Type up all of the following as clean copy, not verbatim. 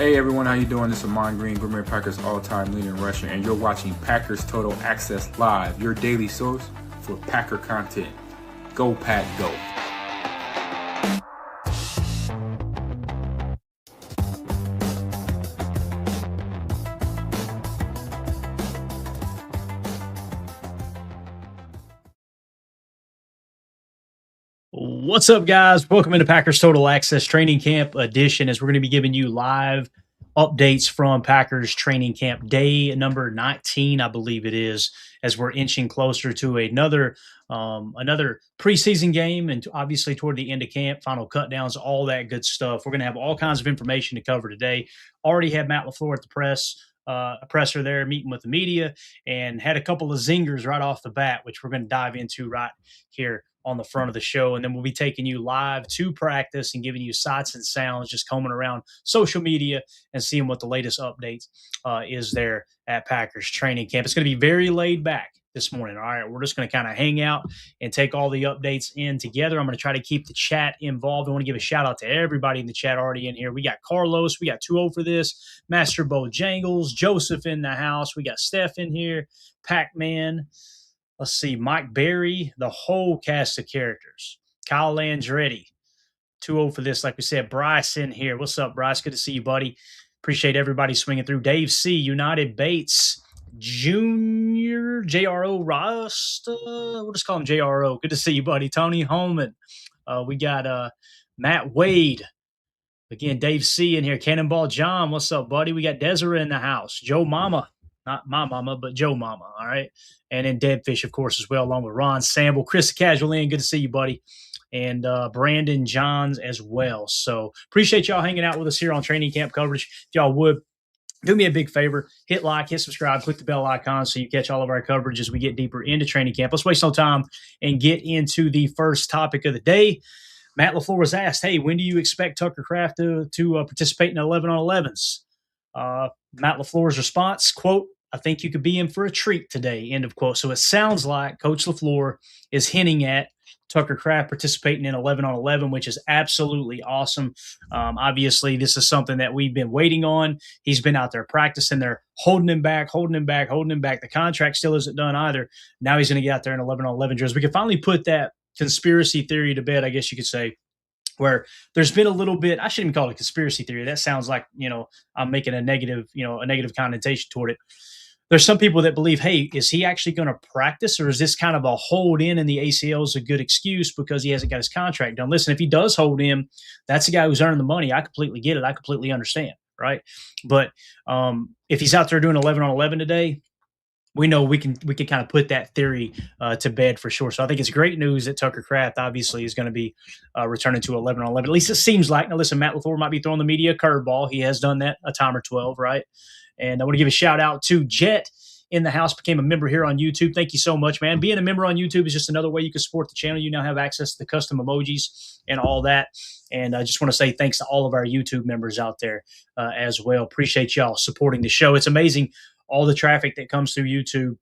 Hey everyone, how you doing? This is Mon Green, Green Bay Packers all-time leading rusher, and you're watching Packers Total Access Live, your daily source for Packer content. Go Pack, go! What's up, guys? Welcome into Packers Total Access Training Camp edition, as we're going to be giving you live updates from Packers Training Camp day number 19, I believe it is, as we're inching closer to another preseason game, and obviously toward the end of camp, final cutdowns, all that good stuff. We're going to have all kinds of information to cover today. Already had Matt LaFleur at the presser there, meeting with the media, and had a couple of zingers right off the bat, which we're going to dive into right here on the front of the show. And then we'll be taking you live to practice and giving you sights and sounds, just combing around social media and seeing what the latest updates is there at Packers Training Camp. It's going to be very laid back this morning. All right, we're just going to kind of hang out and take all the updates in together. I'm going to try to keep the chat involved. I want to give a shout out to everybody in the chat already in here. We got Carlos, we got 2-0 for this, Master Bojangles, Joseph in the house, we got Steph in here, Pac-Man, let's see, Mike Berry, the whole cast of characters, Kyle Landretti, 2-0 for this. Like we said, Bryce in here. What's up, Bryce? Good to see you, buddy. Appreciate everybody swinging through. Dave C, United Bates, Junior, JRO Rust. We'll just call him JRO. Good to see you, buddy. Tony Holman. We got Matt Wade. Again, Dave C in here. Cannonball John. What's up, buddy? We got Desiree in the house. Joe Mama. Not my mama, but Joe Mama. All right. And then Deadfish, of course, as well, along with Ron Samble. Chris Casual in. Good to see you, buddy. And Brandon Johns as well. So appreciate y'all hanging out with us here on training camp coverage. If y'all would, do me a big favor, hit like, hit subscribe, click the bell icon so you catch all of our coverage as we get deeper into training camp. Let's waste no time and get into the first topic of the day. Matt LaFleur was asked, hey, when do you expect Tucker Kraft to participate in 11-on-11s? Matt LaFleur's response, quote, I think you could be in for a treat today, end of quote. So it sounds like Coach LaFleur is hinting at Tucker Kraft participating in 11-on-11, which is absolutely awesome. Obviously, this is something that we've been waiting on. He's been out there practicing. They're holding him back. The contract still isn't done either. Now he's going to get out there in 11-on-11 drills. We can finally put that conspiracy theory to bed, I guess you could say, where there's been a little bit, I shouldn't even call it a conspiracy theory. That sounds like, I'm making a negative connotation toward it. There's some people that believe, hey, is he actually going to practice, or is this kind of a hold in and the ACL is a good excuse because he hasn't got his contract done? Listen, if he does hold in, that's the guy who's earning the money. I completely get it. I completely understand, right? But if he's out there doing 11-on-11 today, we know we can kind of put that theory to bed for sure. So I think it's great news that Tucker Kraft obviously is going to be returning to 11-on-11. At least it seems like. Now, listen, Matt LaFleur might be throwing the media a curveball. He has done that a time or 12, right? And I want to give a shout out to Jet in the house, became a member here on YouTube. Thank you so much, man. Being a member on YouTube is just another way you can support the channel. You now have access to the custom emojis and all that. And I just want to say thanks to all of our YouTube members out there as well. Appreciate y'all supporting the show. It's amazing all the traffic that comes through YouTube.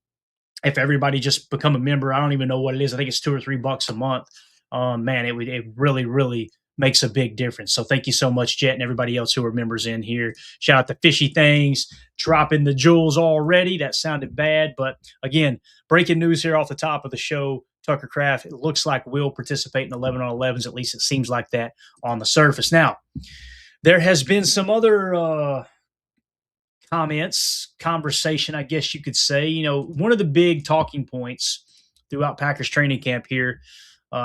If everybody just become a member, I don't even know what it is. I think it's $2 or $3 a month. Man, it really, really makes a big difference. So thank you so much, Jet, and everybody else who are members in here. Shout out to Fishy Things, dropping the jewels already. That sounded bad. But again, breaking news here off the top of the show. Tucker Kraft, it looks like will participate in 11-on-11s. At least it seems like that on the surface. Now, there has been some other conversation, I guess you could say. One of the big talking points throughout Packers training camp here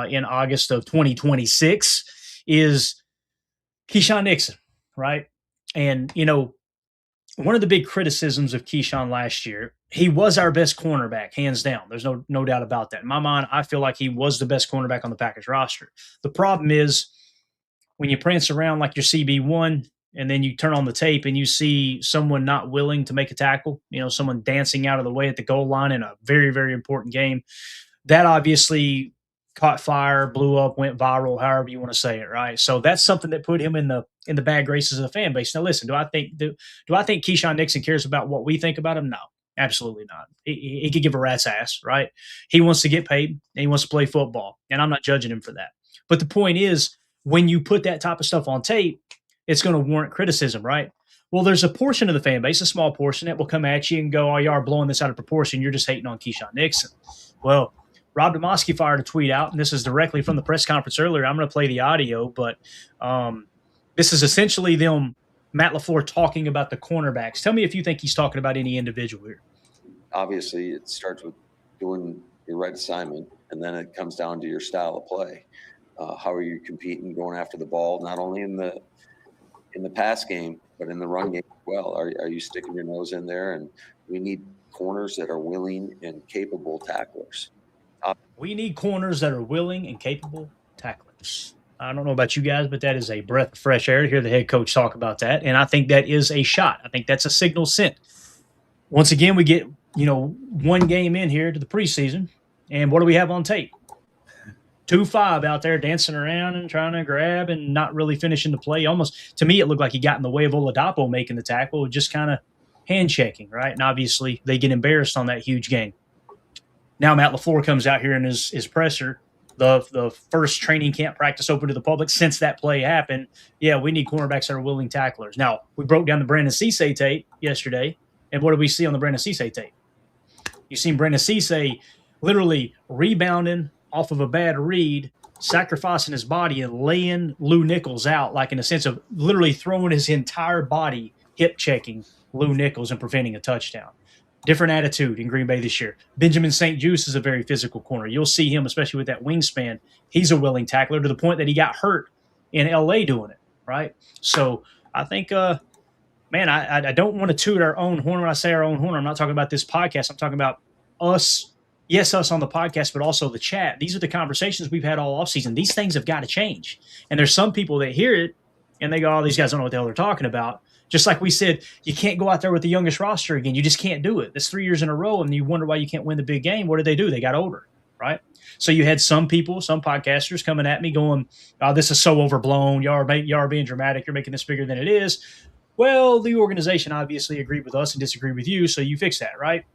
in August of 2026 is Keisean Nixon, right? And, one of the big criticisms of Keisean last year, he was our best cornerback, hands down. There's no doubt about that. In my mind, I feel like he was the best cornerback on the Packers roster. The problem is when you prance around like your CB1 and then you turn on the tape and you see someone not willing to make a tackle, someone dancing out of the way at the goal line in a very, very important game, that obviously caught fire, blew up, went viral, however you want to say it, right? So that's something that put him in the bad graces of the fan base. Now, listen, do I think Keisean Nixon cares about what we think about him? No, absolutely not. He could give a rat's ass, right? He wants to get paid and he wants to play football, and I'm not judging him for that. But the point is, when you put that type of stuff on tape, it's going to warrant criticism, right? Well, there's a portion of the fan base, a small portion, that will come at you and go, oh, you are blowing this out of proportion. You're just hating on Keisean Nixon. Well, Rob Demoski fired a tweet out, and this is directly from the press conference earlier. I'm going to play the audio, but this is essentially them, Matt LaFleur, talking about the cornerbacks. Tell me if you think he's talking about any individual here. Obviously, it starts with doing your right assignment, and then it comes down to your style of play. How are you competing, going after the ball, not only in the pass game, but in the run game as well? Are you sticking your nose in there? And we need corners that are willing and capable tacklers. We need corners that are willing and capable tacklers. I don't know about you guys, but that is a breath of fresh air to hear the head coach talk about that. And I think that is a shot. I think that's a signal sent. Once again, we get, one game in here to the preseason. And what do we have on tape? 2-5 out there dancing around and trying to grab and not really finishing the play. Almost, to me, it looked like he got in the way of Oladapo making the tackle, just kind of hand checking, right? And obviously, they get embarrassed on that huge game. Now Matt LaFleur comes out here in his presser, the first training camp practice open to the public since that play happened. Yeah, we need cornerbacks that are willing tacklers. Now, we broke down the Brandon Cisse tape yesterday, and what did we see on the Brandon Cisse tape? You seen Brandon Cisse literally rebounding off of a bad read, sacrificing his body and laying Lou Nichols out, like in a sense of literally throwing his entire body, hip checking Lou Nichols and preventing a touchdown. Different attitude in Green Bay this year. Benjamin St. Juste is a very physical corner. You'll see him, especially with that wingspan. He's a willing tackler to the point that he got hurt in L.A. doing it, right? So I think, I don't want to toot our own horn when I say our own horn. I'm not talking about this podcast. I'm talking about us. Yes, us on the podcast, but also the chat. These are the conversations we've had all offseason. These things have got to change. And there's some people that hear it, and they go, oh, these guys don't know what the hell they're talking about. Just like we said, you can't go out there with the youngest roster again. You just can't do it. That's 3 years in a row, and you wonder why you can't win the big game. What did they do? They got older, right? So you had some people, some podcasters coming at me going, oh, this is so overblown. Y'all are being dramatic. You're making this bigger than it is. Well, the organization obviously agreed with us and disagreed with you, so you fix that, right?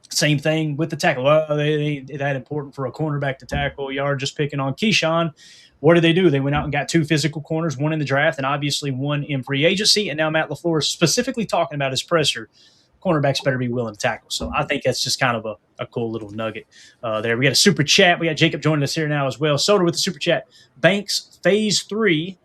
Same thing with the tackle. Well, they ain't that important for a cornerback to tackle. Y'all are just picking on Keisean. What did they do? They went out and got 2 physical corners, one in the draft and obviously one in free agency. And now Matt LaFleur is specifically talking about his presser. Cornerbacks better be willing to tackle. So I think that's just kind of a cool little nugget there. We got a super chat. We got Jacob joining us here now as well. Soda with the super chat. Banks, phase 3,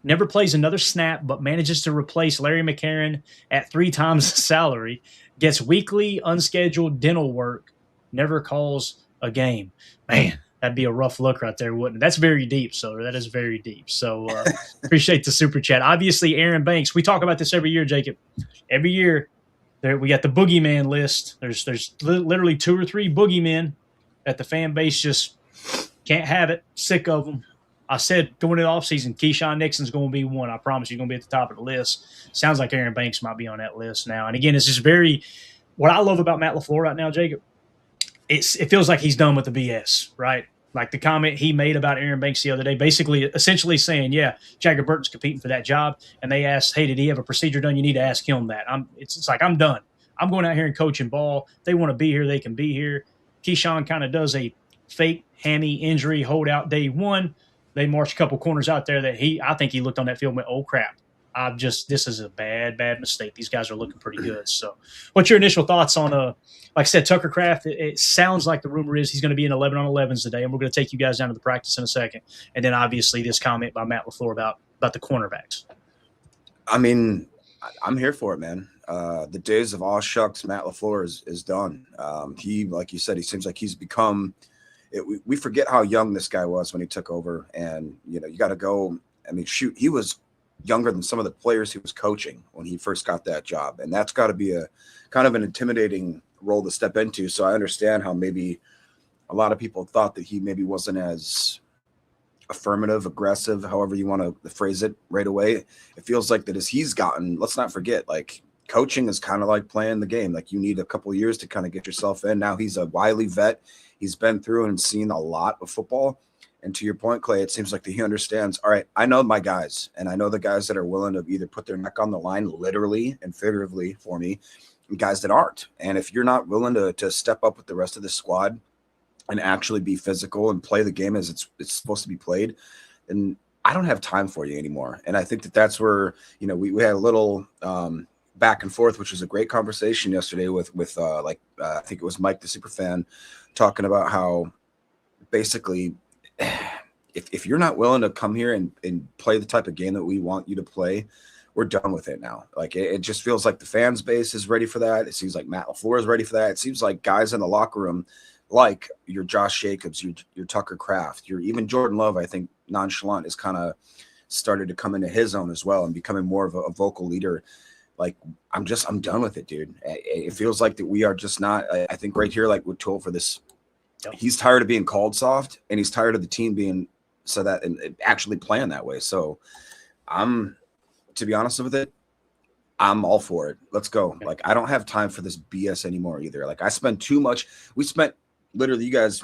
never plays another snap, but manages to replace Larry McCarron at 3 times the salary. Gets weekly unscheduled dental work. Never calls a game. Man, that'd be a rough look right there, wouldn't it? That's very deep, Soda. That is very deep. So appreciate the super chat. Obviously, Aaron Banks. We talk about this every year, Jacob. Every year, we got the boogeyman list. There's literally 2 or 3 boogeymen that the fan base just can't have it. Sick of them. I said going into the offseason, Keisean Nixon's going to be one. I promise you're going to be at the top of the list. Sounds like Aaron Banks might be on that list now. And again, it's just what I love about Matt LaFleur right now, Jacob, it feels like he's done with the BS, right? Like the comment he made about Aaron Banks the other day, essentially saying, yeah, Jagger Burton's competing for that job. And they asked, hey, did he have a procedure done? You need to ask him that. It's like, I'm done. I'm going out here and coaching ball. If they want to be here, they can be here. Keisean kind of does a fake hammy injury holdout day 1. They marched a couple corners out there that I think he looked on that field and went, oh, crap. This is a bad mistake. These guys are looking pretty good. So what's your initial thoughts on, like I said, Tucker Kraft? It sounds like the rumor is he's going to be in 11 on 11s today, and we're going to take you guys down to the practice in a second. And then obviously this comment by Matt LaFleur about the cornerbacks. I mean, I'm here for it, man. The days of all shucks Matt LaFleur is done. He, like you said, he seems like he's become we forget how young this guy was when he took over. And, you got to go. I mean, shoot, he was younger than some of the players he was coaching when he first got that job. And that's got to be a kind of an intimidating role to step into. So I understand how maybe a lot of people thought that he maybe wasn't as affirmative, aggressive, however you want to phrase it right away. It feels like that as he's gotten, let's not forget, like coaching is kind of like playing the game. Like you need a couple of years to kind of get yourself in. Now he's a wily vet. He's been through and seen a lot of football. And to your point, Clay, it seems like that he understands, all right, I know my guys, and I know the guys that are willing to either put their neck on the line literally and figuratively for me, and guys that aren't. And if you're not willing to step up with the rest of the squad and actually be physical and play the game as it's supposed to be played, then I don't have time for you anymore. And I think that that's where, you know, we had a little back and forth, which was a great conversation yesterday with I think it was Mike, the super fan, talking about how basically if you're not willing to come here and play the type of game that we want you to play, we're done with it now. Like it just feels like the fans base is ready for that. It seems like Matt LaFleur is ready for that. It seems like guys in the locker room, like your Josh Jacobs, your Tucker Kraft, your even Jordan Love, I think nonchalant is kind of started to come into his own as well and becoming more of a vocal leader. Like I'm done with it, dude. It feels like that we are just not. I think right here, like with Tool for this, he's tired of being called soft, and he's tired of the team being so that and actually playing that way. So to be honest with it, I'm all for it. Let's go. Like, I don't have time for this BS anymore either. Like, I spend too much. We spent literally, you guys,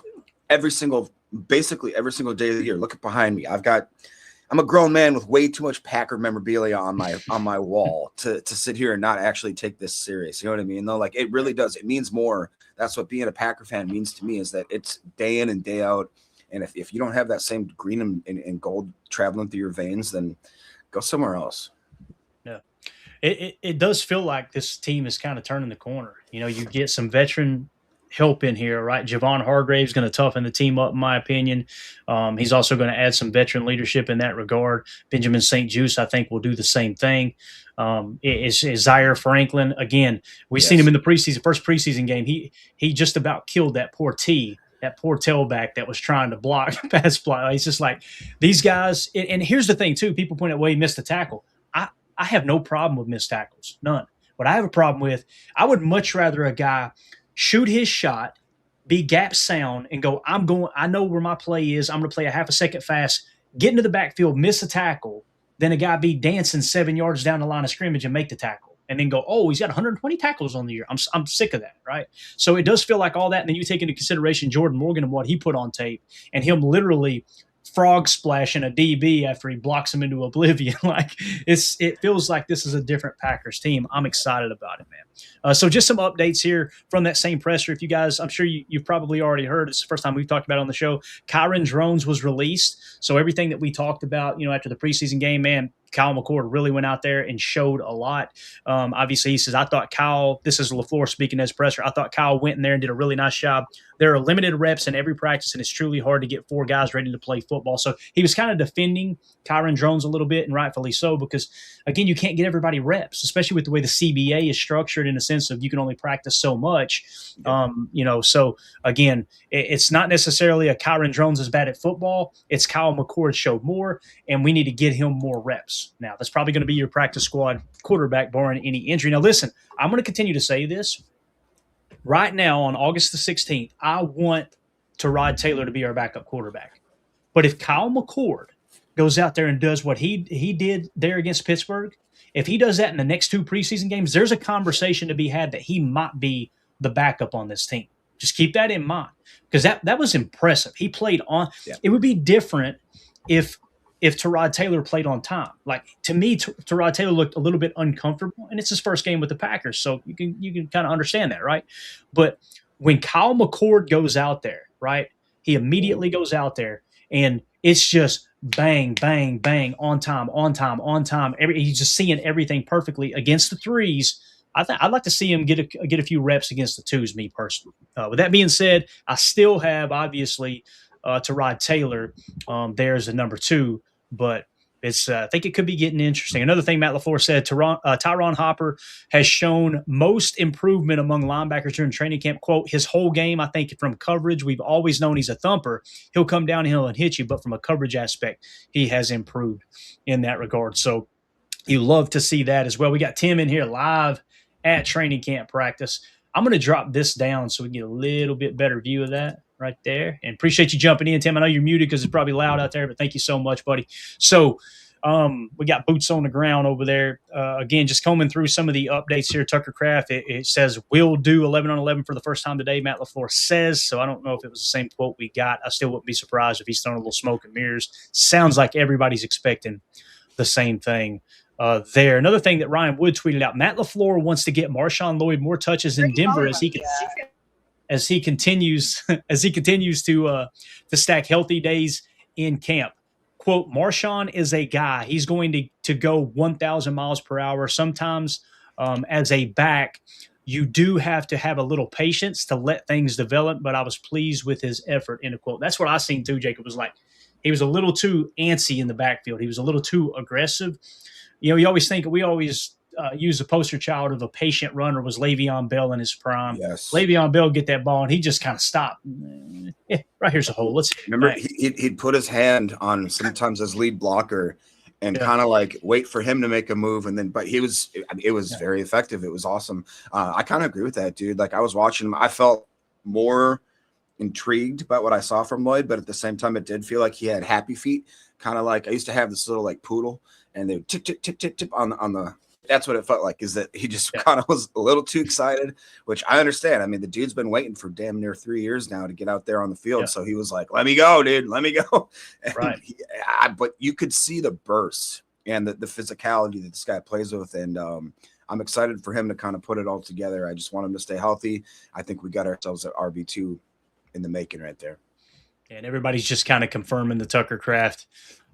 basically every single day of the year. Look at behind me. I'm a grown man with way too much Packer memorabilia on my wall to sit here and not actually take this serious. You know what I mean? Though, like, it really does. It means more. That's what being a Packer fan means to me, is that it's day in and day out. And if you don't have that same green and gold traveling through your veins, then go somewhere else. Yeah. It does feel like this team is kind of turning the corner. You know, you get some veteran help in here, right? Javon Hargrave's going to toughen the team up, in my opinion. He's also going to add some veteran leadership in that regard. Benjamin St. Juste, I think, will do the same thing. Is Zaire Franklin. Again, we've seen him in the first preseason game. He just about killed that poor tailback that was trying to pass block. It's just like these guys. And here's the thing, too. People point out, well, he missed a tackle. I have no problem with missed tackles. None. What I have a problem with, I would much rather a guy shoot his shot, be gap sound, and go, I know where my play is. I'm going to play a half a second fast, get into the backfield, miss a tackle, then a guy be dancing 7 yards down the line of scrimmage and make the tackle. And then go, oh, he's got 120 tackles on the year. I'm sick of that, right? So it does feel like all that. And then you take into consideration Jordan Morgan and what he put on tape and him literally frog splashing a DB after he blocks him into oblivion. Like it feels like this is a different Packers team. I'm excited about it, man. So just some updates here from that same presser. If you guys, I'm sure you've probably already heard, it's the first time we've talked about it on the show. Kyron Drones was released. So everything that we talked about, after the preseason game, man, Kyle McCord really went out there and showed a lot. Obviously, he says, I thought Kyle, this is LaFleur speaking as presser, I thought Kyle went in there and did a really nice job. There are limited reps in every practice, and it's truly hard to get 4 guys ready to play football. So he was kind of defending Kyron Drones a little bit, and rightfully so, because, again, you can't get everybody reps, especially with the way the CBA is structured in the sense of you can only practice so much. So, again, it's not necessarily a Kyron Drones is bad at football. It's Kyle McCord showed more, and we need to get him more reps. Now, that's probably going to be your practice squad quarterback barring any injury. Now, listen, I'm going to continue to say this. Right now, on August the 16th, I want Tyrod Taylor to be our backup quarterback. But if Kyle McCord goes out there and does what he did there against Pittsburgh, if he does that in the next 2 preseason games, there's a conversation to be had that he might be the backup on this team. Just keep that in mind, because that was impressive. He played on. Yeah. It would be different if Tyrod Taylor played on time. Like, to me, Tyrod Taylor looked a little bit uncomfortable, and it's his first game with the Packers, so you can kind of understand that, right? But when Kyle McCord goes out there, right, he immediately goes out there, and it's just bang, bang, bang, on time. He's just seeing everything perfectly against the 3s. I'd like to see him get a few reps against the 2s, me personally. With that being said, I still have, obviously, Tyrod Taylor there as a number 2, but it's I think it could be getting interesting. Another thing Matt LaFleur said, Tyron Hopper has shown most improvement among linebackers during training camp. Quote, his whole game, I think, from coverage, we've always known he's a thumper. He'll come downhill and hit you, but from a coverage aspect, he has improved in that regard. So you love to see that as well. We got Tim in here live at training camp practice. I'm going to drop this down so we can get a little bit better view of that right there. And appreciate you jumping in, Tim. I know you're muted because it's probably loud out there, but thank you so much, buddy. So we got boots on the ground over there. Again, just combing through some of the updates here. Tucker Kraft, it says, we'll do 11 on 11 for the first time today, Matt LaFleur says. So I don't know if it was the same quote we got. I still wouldn't be surprised if he's throwing a little smoke and mirrors. Sounds like everybody's expecting the same thing there. Another thing that Ryan Wood tweeted out, Matt LaFleur wants to get MarShawn Lloyd more touches in Denver as he continues to stack healthy days in camp. quote, MarShawn is a guy. He's going to go 1,000 miles per hour. Sometimes as a back, you do have to have a little patience to let things develop, but I was pleased with his effort, end of quote. That's what I seen too, Jacob, was like he was a little too antsy in the backfield. He was a little too aggressive. You know, we always use the poster child of a patient runner was Le'Veon Bell in his prime. Yes. Le'Veon Bell get that ball, and he just kind of stopped. Yeah, right here's a hole. Let's remember he'd put his hand on sometimes his lead blocker and kind of like wait for him to make a move, and then but it was very effective. It was awesome. I kind of agree with that, dude. Like I was watching him, I felt more intrigued about what I saw from Lloyd, but at the same time, it did feel like he had happy feet. Kind of like I used to have this little like poodle, and they would tip tip tip tip tip on the. That's what it felt like, is that he just kind of was a little too excited, which I understand. I mean, the dude's been waiting for damn near 3 years now to get out there on the field. Yeah. So he was like, let me go, dude. Let me go. Right. But you could see the burst and the physicality that this guy plays with. And I'm excited for him to kind of put it all together. I just want him to stay healthy. I think we got ourselves at RB2 in the making right there. And everybody's just kind of confirming the Tucker Craft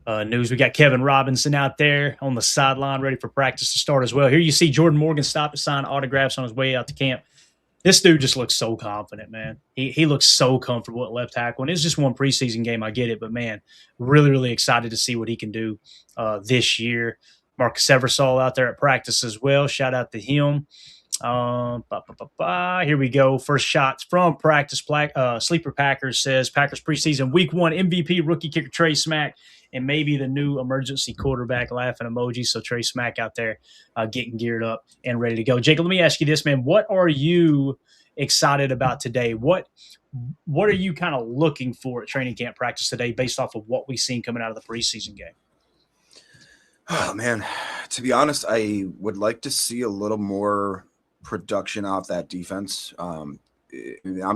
news. We got Kevin Robinson out there on the sideline ready for practice to start as well. Here you see Jordan Morgan stop to sign autographs on his way out to camp. This dude just looks so confident, man. He looks so comfortable at left tackle. And it's just one preseason game, I get it. But, man, really, really excited to see what he can do this year. Marcus Eversole out there at practice as well. Shout out to him. Here we go. First shots from practice. Sleeper Packers says Packers preseason week 1 MVP rookie kicker Trey Smack and maybe the new emergency quarterback laughing emoji. So Trey Smack out there getting geared up and ready to go. Jacob, let me ask you this, man. What are you excited about today? What are you kind of looking for at training camp practice today based off of what we've seen coming out of the preseason game? Oh, man. To be honest, I would like to see a little more production off that defense. I'm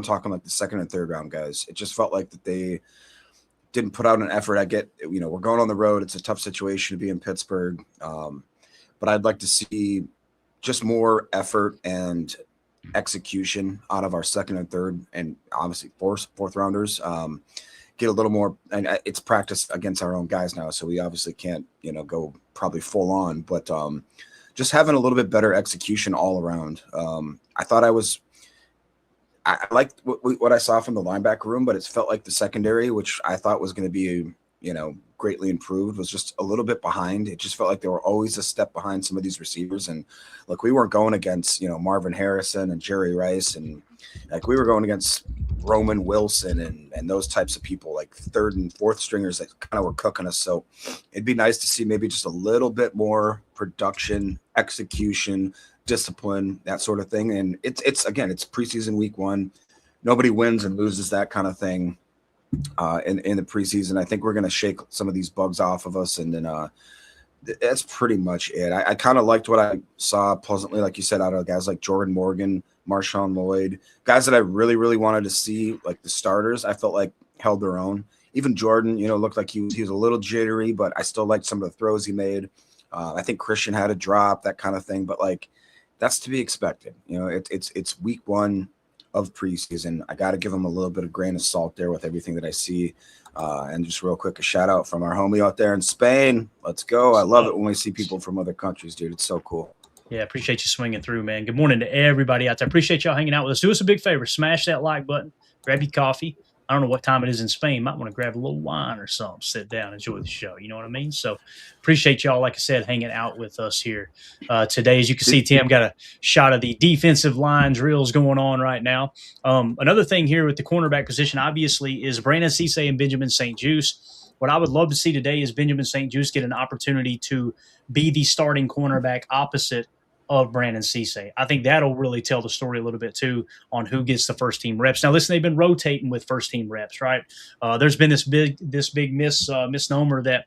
talking like the second and third round guys. It just felt like that they didn't put out an effort. I get, we're going on the road. It's a tough situation to be in Pittsburgh. But I'd like to see just more effort and execution out of our second and third and obviously fourth rounders. Get a little more, and it's practice against our own guys now. So we obviously can't, go probably full on, but just having a little bit better execution all around. I thought I liked what I saw from the linebacker room, but it felt like the secondary, which I thought was going to be, greatly improved, was just a little bit behind. It just felt like they were always a step behind some of these receivers. And look, we weren't going against, Marvin Harrison and Jerry Rice, and like we were going against Roman Wilson and those types of people, like third and fourth stringers that kind of were cooking us. So it'd be nice to see maybe just a little bit more production, execution, discipline, that sort of thing. And it's preseason week 1. Nobody wins and loses that kind of thing in the preseason. I think we're going to shake some of these bugs off of us. And then that's pretty much it. I kind of liked what I saw pleasantly, like you said, out of guys like Jordan Morgan, MarShawn Lloyd, guys that I really, really wanted to see, like the starters. I felt like held their own. Even Jordan, looked like he was a little jittery, but I still liked some of the throws he made. I think Christian had a drop, that kind of thing, but like that's to be expected. It's week 1 of preseason. I got to give him a little bit of grain of salt there with everything that I see. And just real quick, a shout out from our homie out there in Spain. Let's go. I love it when we see people from other countries, dude. It's so cool. Yeah, appreciate you swinging through, man. Good morning to everybody out there. Appreciate y'all hanging out with us. Do us a big favor. Smash that like button. Grab your coffee. I don't know what time it is in Spain. Might want to grab a little wine or something. Sit down, enjoy the show. You know what I mean? So appreciate y'all, like I said, hanging out with us here today. As you can see, Tim got a shot of the defensive line drills going on right now. Another thing here with the cornerback position, obviously, is Brandon Cisse and Benjamin St-Juste. What I would love to see today is Benjamin St-Juste get an opportunity to be the starting cornerback opposite of Brandon Cisse. I think that'll really tell the story a little bit too on who gets the first team reps. Now, listen, they've been rotating with first team reps, right? There's been this big misnomer that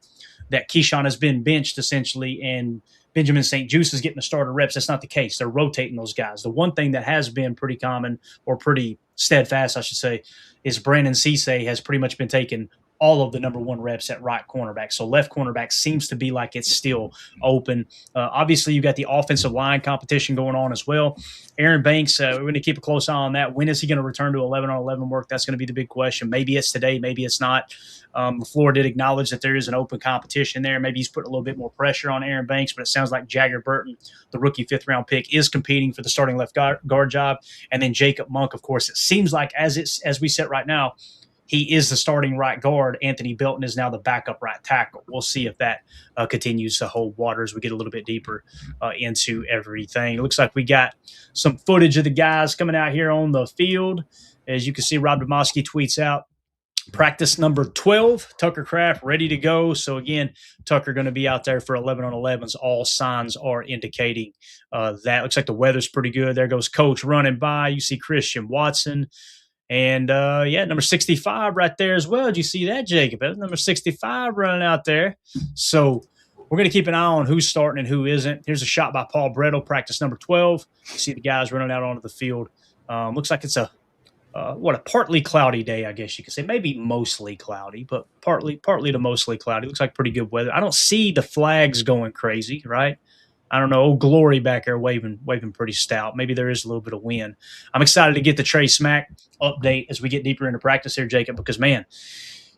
Keisean has been benched essentially, and Benjamin St-Juste is getting the starter reps. That's not the case. They're rotating those guys. The one thing that has been pretty common, or pretty steadfast, I should say, is Brandon Cisse has pretty much been taking all of the number 1 reps at right cornerback. So left cornerback seems to be like it's still open. Obviously, you've got the offensive line competition going on as well. Aaron Banks, we're going to keep a close eye on that. When is he going to return to 11-on-11 work? That's going to be the big question. Maybe it's today, maybe it's not. LaFleur did acknowledge that there is an open competition there. Maybe he's putting a little bit more pressure on Aaron Banks, but it sounds like Jagger Burton, the rookie 5th-round pick, is competing for the starting left guard job. And then Jacob Monk, of course, it seems like as we sit right now, he is the starting right guard. Anthony Belton is now the backup right tackle. We'll see if that continues to hold water as we get a little bit deeper into everything. It looks like we got some footage of the guys coming out here on the field. As you can see, Rob Demoski tweets out, practice number 12, Tucker Kraft ready to go. So again, Tucker going to be out there for 11-on-11s. All signs are indicating that. Looks like the weather's pretty good. There goes Coach running by. You see Christian Watson. And, number 65 right there as well. Did you see that, Jacob? That's number 65 running out there. So we're going to keep an eye on who's starting and who isn't. Here's a shot by Paul Brettel, practice number 12. You see the guys running out onto the field. Looks like it's a partly cloudy day, I guess you could say. Maybe mostly cloudy, but partly to mostly cloudy. Looks like pretty good weather. I don't see the flags going crazy, right? I don't know. Old Glory back there waving pretty stout. Maybe there is a little bit of wind. I'm excited to get the Trey Smack update as we get deeper into practice here, Jacob, because, man,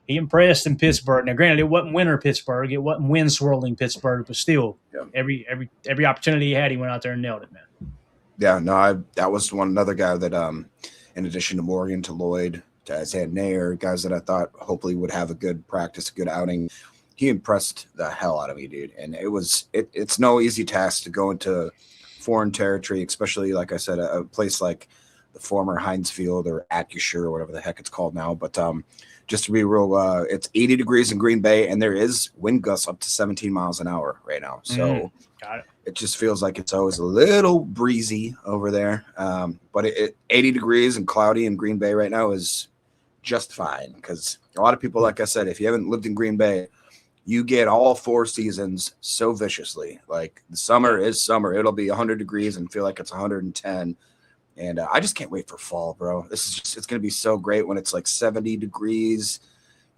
he impressed in Pittsburgh. Now, granted, it wasn't winter Pittsburgh. It wasn't wind-swirling Pittsburgh, but still, every opportunity he had, he went out there and nailed it, man. Yeah, no, that was another guy that, in addition to Morgan, to Lloyd, to Isaiah Nair, guys that I thought hopefully would have a good practice, a good outing. He impressed the hell out of me, dude. And it's no easy task to go into foreign territory, especially, like I said, a place like the former Heinz Field or Acusure or whatever the heck it's called now. But just to be real, it's 80 degrees in Green Bay, and there is wind gusts up to 17 miles an hour right now. So it just feels like it's always a little breezy over there. But 80 degrees and cloudy in Green Bay right now is just fine, because a lot of people, like I said, if you haven't lived in Green Bay, you get all 4 seasons so viciously. Like, the summer is summer. It'll be 100 degrees and feel like it's 110. And I just can't wait for fall, bro. It's going to be so great when it's like 70 degrees.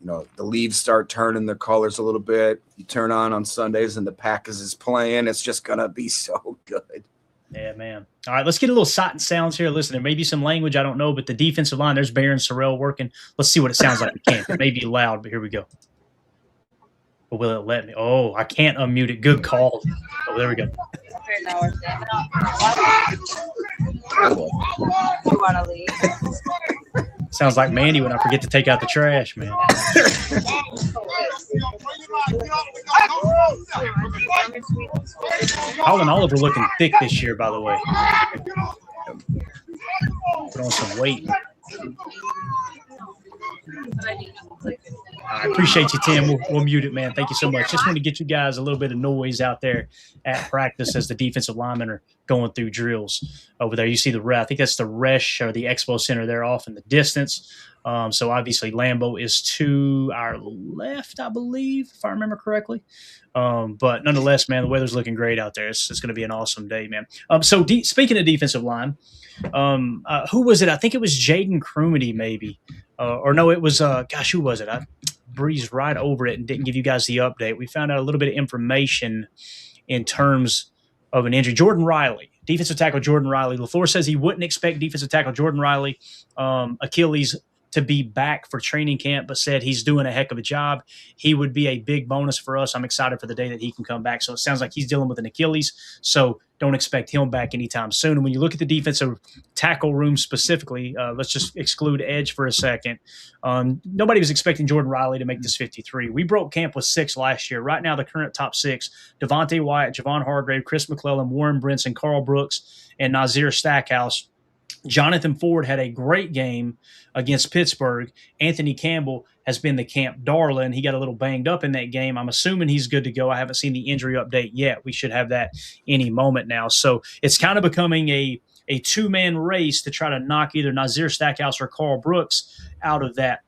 You know, the leaves start turning their colors a little bit. You turn on Sundays and the Packers is playing. It's just going to be so good. Yeah, man. All right, let's get a little sight and sounds here. Listen, there may be some language, I don't know, but the defensive line, there's Baron Sorrell working. Let's see what it sounds like. We can't. It may be loud, but here we go. But will it let me? Oh, I can't unmute it. Good call. Oh, there we go. Sounds like Mandy when I forget to take out the trash, man. Colin Oliver looking thick this year, by the way. Put on some weight. I appreciate you, Tim. We'll mute it, man. Thank you so much. Just want to get you guys a little bit of noise out there at practice as the defensive linemen are going through drills over there. You see I think that's the Resch or the Expo Center there off in the distance. So obviously Lambeau is to our left, I believe, if I remember correctly. But nonetheless, man, the weather's looking great out there. It's going to be an awesome day, man. So speaking of defensive line, who was it? I think it was Jaden Crumity, maybe. Or no, it was who was it? I breezed right over it and didn't give you guys the update. We found out a little bit of information in terms of an injury. Jordan Riley, defensive tackle Jordan Riley. LaFleur says he wouldn't expect defensive tackle Jordan Riley, Achilles, to be back for training camp, but said he's doing a heck of a job. He would be a big bonus for us. I'm excited for the day that he can come back. So it sounds like he's dealing with an Achilles, so don't expect him back anytime soon. And when you look at the defensive tackle room specifically, let's just exclude edge for a second. Nobody was expecting Jordan Riley to make this 53. We broke camp with 6 last year. Right now, the current top 6, Devontae Wyatt, Javon Hargrave, Chris McClellan, Warren Brinson, Carl Brooks, and Nazir Stackhouse. Jonathan Ford had a great game against Pittsburgh. Anthony Campbell has been the camp darling. He got a little banged up in that game. I'm assuming he's good to go. I haven't seen the injury update yet. We should have that any moment now. So it's kind of becoming a 2-man race to try to knock either Nazir Stackhouse or Carl Brooks out of that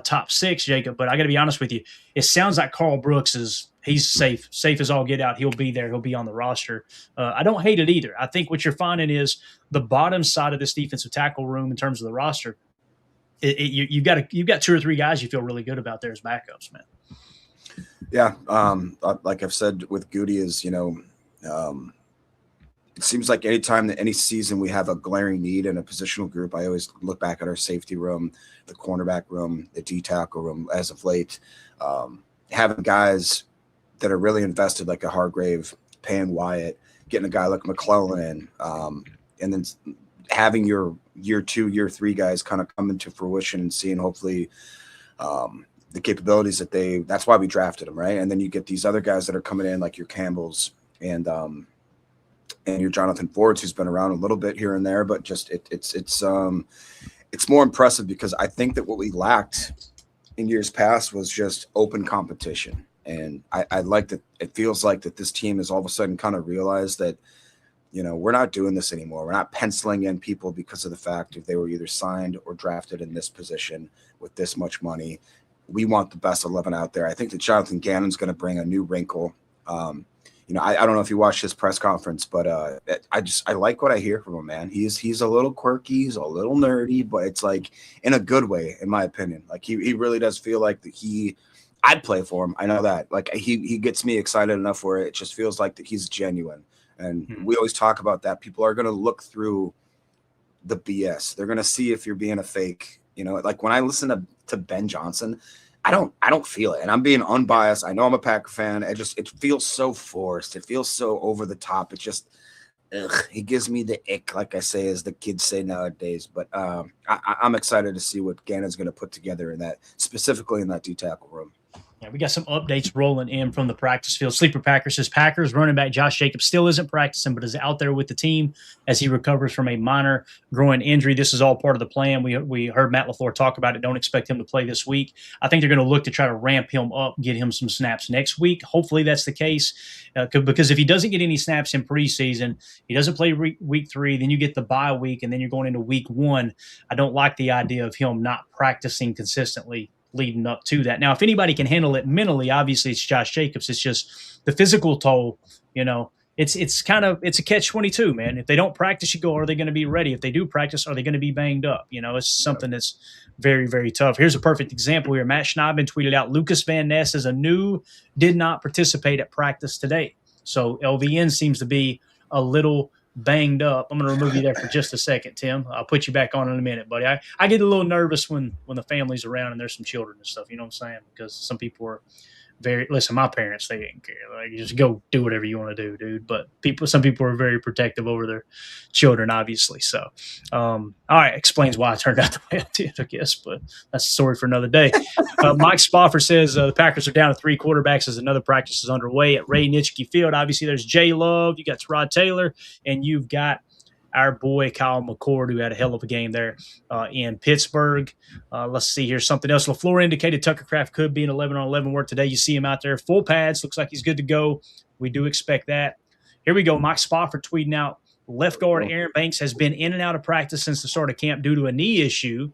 top 6, Jacob. But I got to be honest with you. It sounds like Carl Brooks he's safe as all get out. He'll be there. He'll be on the roster. I don't hate it either. I think what you're finding is the bottom side of this defensive tackle room in terms of the roster you've got 2 or 3 guys you feel really good about there as backups, man. Yeah, like I've said with Goody is, it seems like anytime that any season we have a glaring need in a positional group, I always look back at our safety room, the cornerback room, the D tackle room. As of late, having guys that are really invested, like a Hargrave, paying Wyatt, getting a guy like McClellan in, and then having your year 2, year 3 guys kind of come into fruition and seeing hopefully the capabilities that's why we drafted them, right? And then you get these other guys that are coming in, like your Campbells and your Jonathan Fords, who's been around a little bit here and there, but just it's more impressive because I think that what we lacked in years past was just open competition. And I like that it feels like that this team has all of a sudden kind of realized that, we're not doing this anymore. We're not penciling in people because of the fact that they were either signed or drafted in this position with this much money. We want the best 11 out there. I think that Jonathan Gannon's going to bring a new wrinkle. I don't know if you watched his press conference, but I like what I hear from him, man. He's a little quirky, he's a little nerdy, but it's like in a good way, in my opinion. Like he really does feel like that I'd play for him. I know that. Like he gets me excited enough where it just feels like that he's genuine. And we always talk about that. People are going to look through the BS. They're going to see if you're being a fake. Like when I listen to Ben Johnson, I don't feel it. And I'm being unbiased. I know I'm a Packer fan. It feels so forced. It feels so over the top. It just, he gives me the ick, like I say, as the kids say nowadays. But I'm excited to see what Gannon's going to put together in that, specifically in that D tackle room. Yeah, we got some updates rolling in from the practice field. Sleeper Packer says Packers running back Josh Jacobs still isn't practicing, but is out there with the team as he recovers from a minor groin injury. This is all part of the plan. We heard Matt LaFleur talk about it. Don't expect him to play this week. I think they're going to look to try to ramp him up, get him some snaps next week. Hopefully that's the case because if he doesn't get any snaps in preseason, he doesn't play week 3, then you get the bye week, and then you're going into week 1. I don't like the idea of him not practicing consistently leading up to that. Now, if anybody can handle it mentally, obviously it's Josh Jacobs. It's just the physical toll, it's a catch-22, man. If they don't practice, you go, are they going to be ready? If they do practice, are they going to be banged up? It's something that's very, very tough. Here's a perfect example here. Matt Schneiden tweeted out, Lucas Van Ness is did not participate at practice today. So LVN seems to be a little banged up. I'm going to remove you there for just a second, Tim. I'll put you back on in a minute, buddy. I get a little nervous when the family's around and there's some children and stuff, you know what I'm saying? Because some people are my parents, they didn't care. Like, just go do whatever you want to do, dude. But some people are very protective over their children, obviously. So, all right, explains why I turned out the way I did, I guess. But that's a story for another day. Mike Spofford says the Packers are down to 3 quarterbacks as another practice is underway at Ray Nitschke Field. Obviously, there's Jay Love, you got Terod Taylor, and you've got our boy Kyle McCord, who had a hell of a game there in Pittsburgh. Let's see here. Something else. LaFleur indicated Tucker Kraft could be an 11-on-11 work today. You see him out there. Full pads. Looks like he's good to go. We do expect that. Here we go. Mike Spofford tweeting out, left guard Aaron Banks has been in and out of practice since the start of camp due to a knee issue.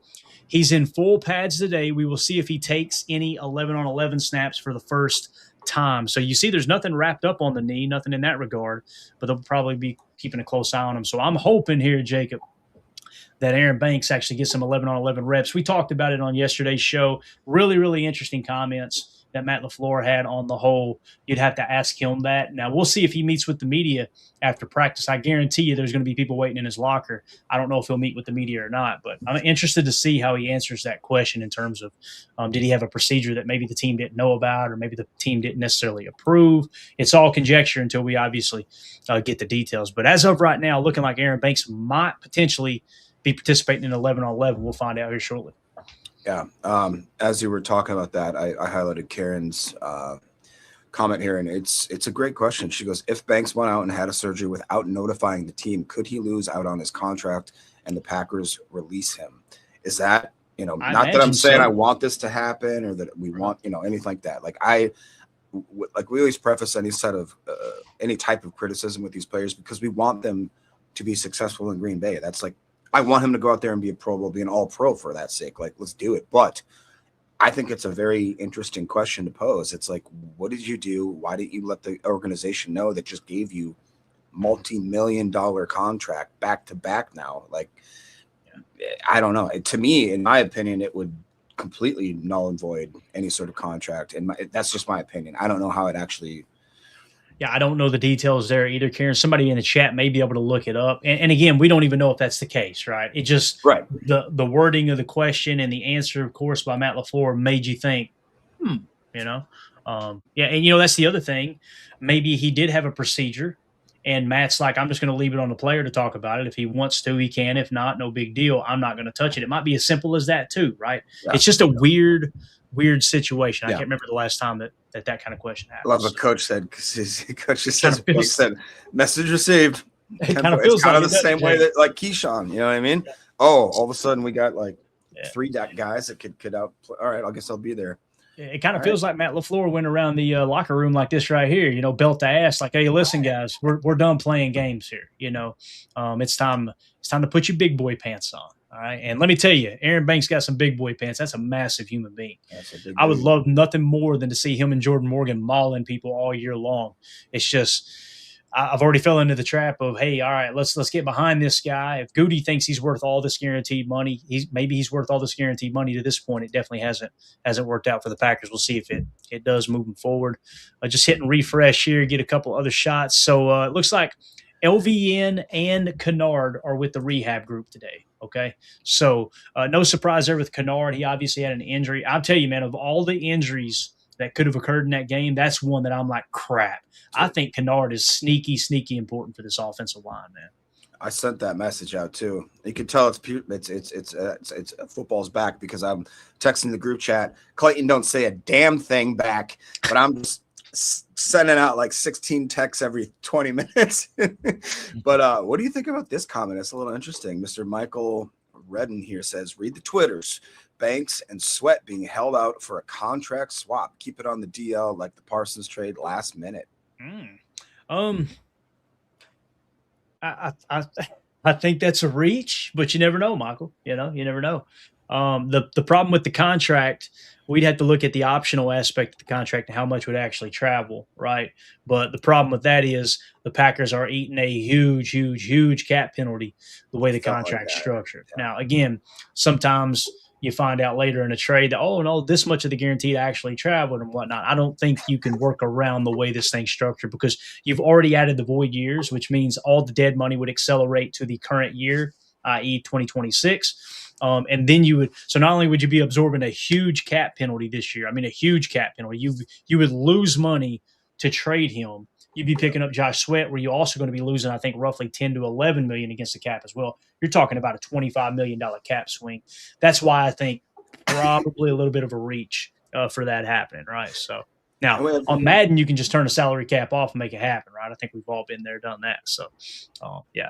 He's in full pads today. We will see if he takes any 11-on-11 snaps for the first time. So you see there's nothing wrapped up on the knee, nothing in that regard, but they'll probably be keeping a close eye on him. So I'm hoping here, Jacob, that Aaron Banks actually gets some 11-on-11 reps. We talked about it on yesterday's show. Really, really interesting comments that Matt LaFleur had on the whole. You'd have to ask him that. Now, we'll see if he meets with the media after practice. I guarantee you there's going to be people waiting in his locker. I don't know if he'll meet with the media or not, but I'm interested to see how he answers that question in terms of did he have a procedure that maybe the team didn't know about or maybe the team didn't necessarily approve. It's all conjecture until we obviously get the details. But as of right now, looking like Aaron Banks might potentially be participating in 11-on-11. We'll find out here shortly. Yeah. As you were talking about that, I highlighted Karen's comment here, and it's a great question. She goes, if Banks went out and had a surgery without notifying the team, could he lose out on his contract and the Packers release him? Is that, not that I'm saying I want this to happen or that we want, anything like that. Like we always preface any type of criticism with these players because we want them to be successful in Green Bay. That's like, I want him to go out there and be a Pro Bowl, be an all-pro for that sake. Like, let's do it. But I think it's a very interesting question to pose. It's like, what did you do? Why didn't you let the organization know that just gave you multi-million-dollar contract back-to-back now? Like, I don't know. To me, in my opinion, it would completely null and void any sort of contract. And that's just my opinion. I don't know how it actually. Yeah, I don't know the details there either, Karen. Somebody in the chat may be able to look it up. And again, we don't even know if that's the case, right? It just right. The wording of the question and the answer, of course, by Matt LaFleur made you think, you know. Yeah, and you know, that's the other thing. Maybe he did have a procedure, and Matt's like, I'm just going to leave it on the player to talk about it. If he wants to, he can. If not, no big deal. I'm not going to touch it. It might be as simple as that too, right? Yeah. It's just a weird situation. I can't remember the last time that kind of question happened. I love what Coach said, because his coach just said, message received. It kind of feels like the same way that like Keisean, you know what I mean? Oh, all of a sudden we got like 3 guys that could outplay. All right, I guess I'll be there. It kind of feels like Matt LaFleur went around the locker room like this right here, you know, belt to ass, like, hey, listen, guys, we're done playing games here. You know, it's time to put your big boy pants on. All right. And let me tell you, Aaron Banks got some big boy pants. That's a massive human being. I would love nothing more than to see him and Jordan Morgan mauling people all year long. It's just, I've already fell into the trap of, hey, all right, let's get behind this guy. If Goody thinks he's worth all this guaranteed money, maybe he's worth all this guaranteed money. To this point, it definitely hasn't worked out for the Packers. We'll see if it does moving forward. Just hitting refresh here, get a couple other shots. So it looks like LVN and Kennard are with the rehab group today. Okay, so no surprise there with Kennard. He obviously had an injury. I'll tell you, man, of all the injuries that could have occurred in that game, that's one that I'm like, crap. I think Kennard is sneaky important for this offensive line, man. I sent that message out too. You can tell it's football's back, because I'm texting the group chat. Clayton don't say a damn thing back, but I'm just sending out like 16 texts every 20 minutes. But what do you think about this comment? It's a little interesting. Mr. Michael Redden here says, read the Twitters. Banks and Sweat being held out for a contract swap. Keep it on the DL like the Parsons trade last minute. I think that's a reach, but you never know, Michael. You know, you never know. The problem with the contract, we'd have to look at the optional aspect of the contract and how much would actually travel, right? But the problem with that is the Packers are eating a huge cap penalty the way the contract's structured. Yeah. Now, again, sometimes you find out later in a trade that, oh, no, this much of the guaranteed actually traveled and whatnot. I don't think you can work around the way this thing's structured, because you've already added the void years, which means all the dead money would accelerate to the current year, i.e. 2026. And then so not only would you be absorbing a huge cap penalty this year, I mean, a huge cap penalty, you would lose money to trade him. You'd be picking up Josh Sweat, where you're also going to be losing, I think, roughly 10 to 11 million against the cap as well. You're talking about a $25 million cap swing. That's why I think probably a little bit of a reach for that happening, right? So now on Madden, you can just turn the salary cap off and make it happen, right? I think we've all been there, done that. So, yeah.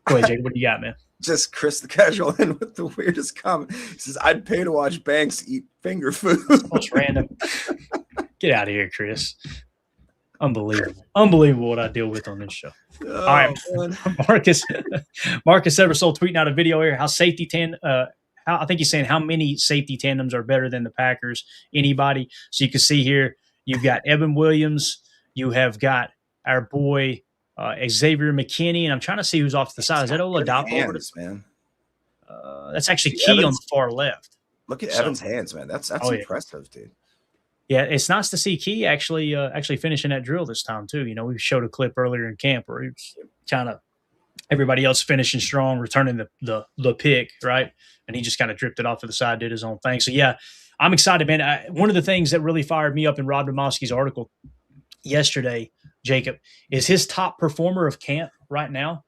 Go ahead, Jake. What do you got, man? Just Chris the Casual in with the weirdest comment. He says, I'd pay to watch Banks eat finger food. That's random. Get out of here, Chris. Unbelievable what I deal with on this show. All right, Marcus Eversole tweeting out a video here. I think he's saying how many safety tandems are better than the Packers? Anybody? So you can see here, you've got Evan Williams, you have got our boy Xavier McKinney, and I'm trying to see who's off to the side. Is that Oladapo? Man. That's actually Key on the far left. Look at Evan's hands, man. That's impressive, dude. Yeah, it's nice to see Key actually finishing that drill this time too. You know, we showed a clip earlier in camp where he was kind of everybody else finishing strong, returning the pick, right? And he just kind of dripped it off to the side, did his own thing. So yeah, I'm excited, man. One of the things that really fired me up in Rob Demovsky's article yesterday, Jacob, is his top performer of camp right now.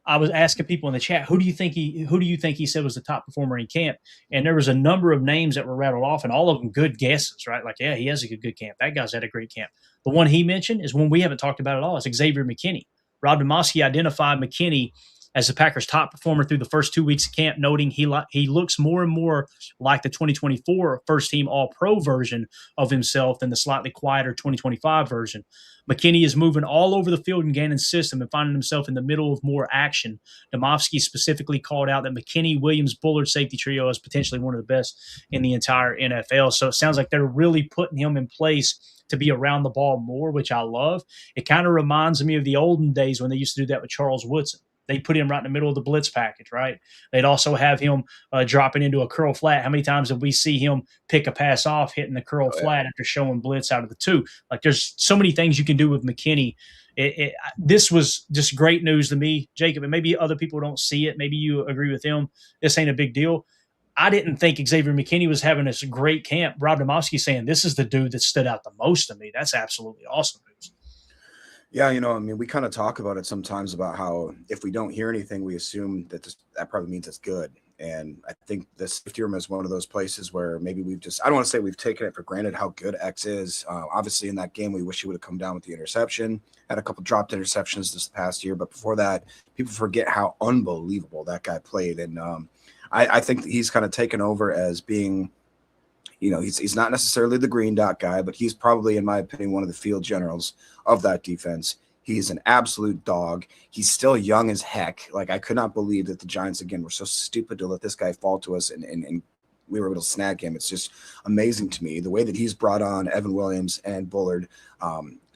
I was asking people in the chat, who do you think he said was the top performer in camp? And there was a number of names that were rattled off, and all of them good guesses, right? Like, yeah, he has a good camp. That guy's had a great camp. The one he mentioned is one we haven't talked about at all. It's Xavier McKinney. Rob Demovsky identified McKinney as the Packers' top performer through the first 2 weeks of camp, noting he looks more and more like the 2024 first-team All-Pro version of himself than the slightly quieter 2025 version. McKinney is moving all over the field and gaining system and finding himself in the middle of more action. Demovsky specifically called out that McKinney, Williams, Bullard safety trio is potentially one of the best in the entire NFL. So it sounds like they're really putting him in place to be around the ball more, which I love. It kind of reminds me of the olden days when they used to do that with Charles Woodson. They put him right in the middle of the blitz package, right? They'd also have him dropping into a curl flat. How many times did we see him pick a pass off, hitting the curl flat after showing blitz out of the two? Like, there's so many things you can do with McKinney. This was just great news to me, Jacob, and maybe other people don't see it. Maybe you agree with them. This ain't a big deal. I didn't think Xavier McKinney was having this great camp. Rob Domofsky saying this is the dude that stood out the most to me. That's absolutely awesome news. Yeah, I mean, we kind of talk about it sometimes about how if we don't hear anything, we assume that that probably means it's good. And I think the safety room is one of those places where maybe I don't want to say we've taken it for granted how good X is. Obviously, in that game, we wish he would have come down with the interception. Had a couple dropped interceptions this past year, but before that, people forget how unbelievable that guy played. And I think that he's kind of taken over as being, he's not necessarily the green dot guy, but he's probably, in my opinion, one of the field generals of that defense. He's an absolute dog. He's still young as heck. Like, I could not believe that the Giants, again, were so stupid to let this guy fall to us and we were able to snag him. It's just amazing to me. The way that he's brought on Evan Williams and Bullard.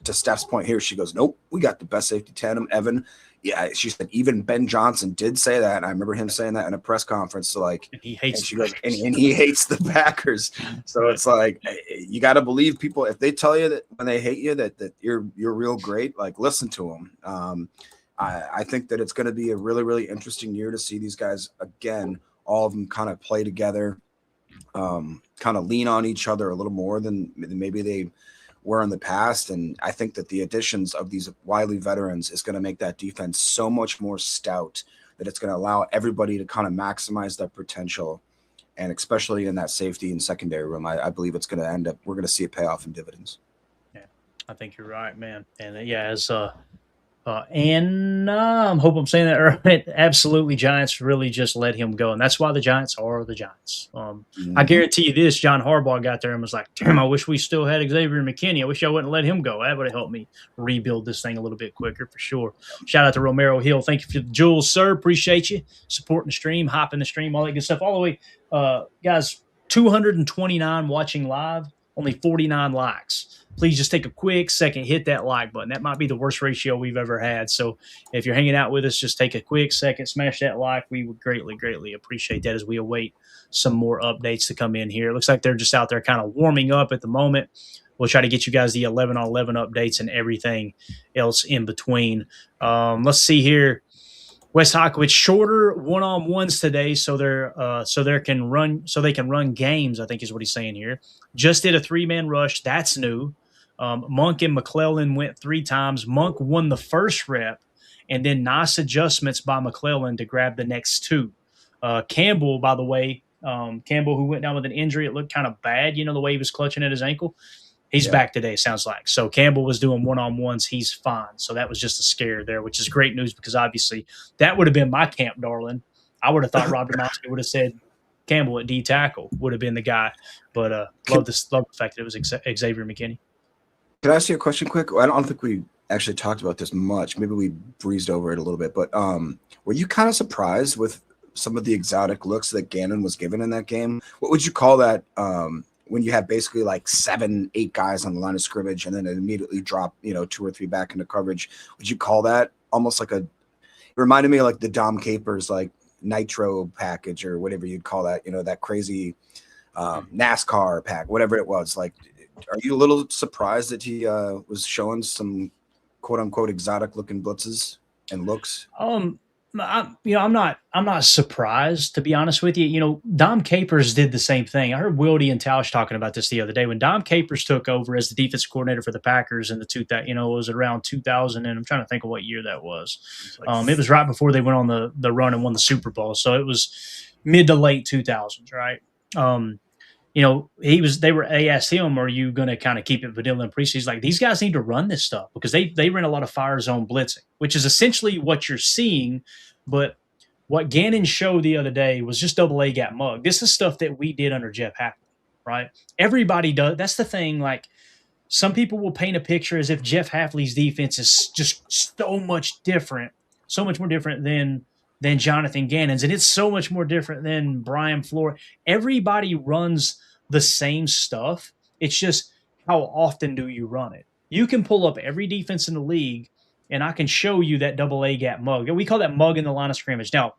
To Steph's point here, she goes, nope, we got the best safety tandem. Evan, yeah, she said even Ben Johnson did say that, and I remember him saying that in a press conference. So, like, and he hates, and she goes, and he hates the Packers. So it's like, you got to believe people if they tell you that when they hate you that you're real great. Like, listen to them. I think that it's going to be a really, really interesting year to see these guys again. All of them kind of play together, kind of lean on each other a little more than maybe they were in the past. And I think that the additions of these wily veterans is going to make that defense so much more stout that it's going to allow everybody to kind of maximize their potential. And especially in that safety and secondary room, I believe it's going to end up, we're going to see it pay off in dividends. Yeah, I think you're right, man. And yeah, as I hope I'm saying that right. Absolutely, Giants really just let him go, and that's why the Giants are the Giants. I guarantee you this: John Harbaugh got there and was like, "Damn, I wish we still had Xavier McKinney. I wish I wouldn't let him go. That would have helped me rebuild this thing a little bit quicker for sure." Shout out to Romero Hill. Thank you for the jewels, sir. Appreciate you supporting the stream, hopping the stream, all that good stuff. All the way, guys. 229 watching live, only 49 likes. Please just take a quick second, hit that like button. That might be the worst ratio we've ever had. So if you're hanging out with us, just take a quick second, smash that like. We would greatly, greatly appreciate that as we await some more updates to come in here. It looks like they're just out there kind of warming up at the moment. We'll try to get you guys the 11-on-11 updates and everything else in between. Let's see here. Wes Hockwitz, shorter one-on-ones today, so they can run games, I think is what he's saying here. Just did a 3-man rush. That's new. Monk and McClellan went 3 times. Monk won the first rep, and then nice adjustments by McClellan to grab the next 2. Campbell, by the way, who went down with an injury, it looked kind of bad, the way he was clutching at his ankle. He's back today, sounds like. So Campbell was doing one-on-ones. He's fine. So that was just a scare there, which is great news because obviously that would have been my camp darling. I would have thought Rob Domofsky would have said Campbell at D tackle would have been the guy. But love the fact that it was Xavier McKinney. Can I ask you a question quick? I don't think we actually talked about this much. Maybe we breezed over it a little bit. But were you kind of surprised with some of the exotic looks that Gannon was given in that game? What would you call that when you have basically like 7-8 guys on the line of scrimmage and then it immediately drop, 2 or 3 back into coverage? Would you call that almost like it reminded me of like the Dom Capers, like nitro package or whatever you'd call that, that crazy NASCAR pack, whatever it was. Like, are you a little surprised that he was showing some quote unquote exotic looking blitzes and looks? I'm not surprised, to be honest with you. Dom Capers did the same thing. I heard Wildy and Tausch talking about this the other day. When Dom Capers took over as the defensive coordinator for the Packers in it was around 2000, and I'm trying to think of what year that was. It was right before they went on the run and won the Super Bowl, so it was mid to late 2000s, right? They asked him, are you going to kind of keep it vanilla and preseason? He's like, these guys need to run this stuff because they ran a lot of fire zone blitzing, which is essentially what you're seeing. But what Gannon showed the other day was just double A gap mug. This is stuff that we did under Jeff Hafley, right? Everybody does. That's the thing. Like, some people will paint a picture as if Jeff Hafley's defense is just so much more different than Jonathan Gannon's. And it's so much more different than Brian Flores. Everybody runs the same stuff. It's just how often do you run it? You can pull up every defense in the league and I can show you that double A gap mug. We call that mug in the line of scrimmage. Now,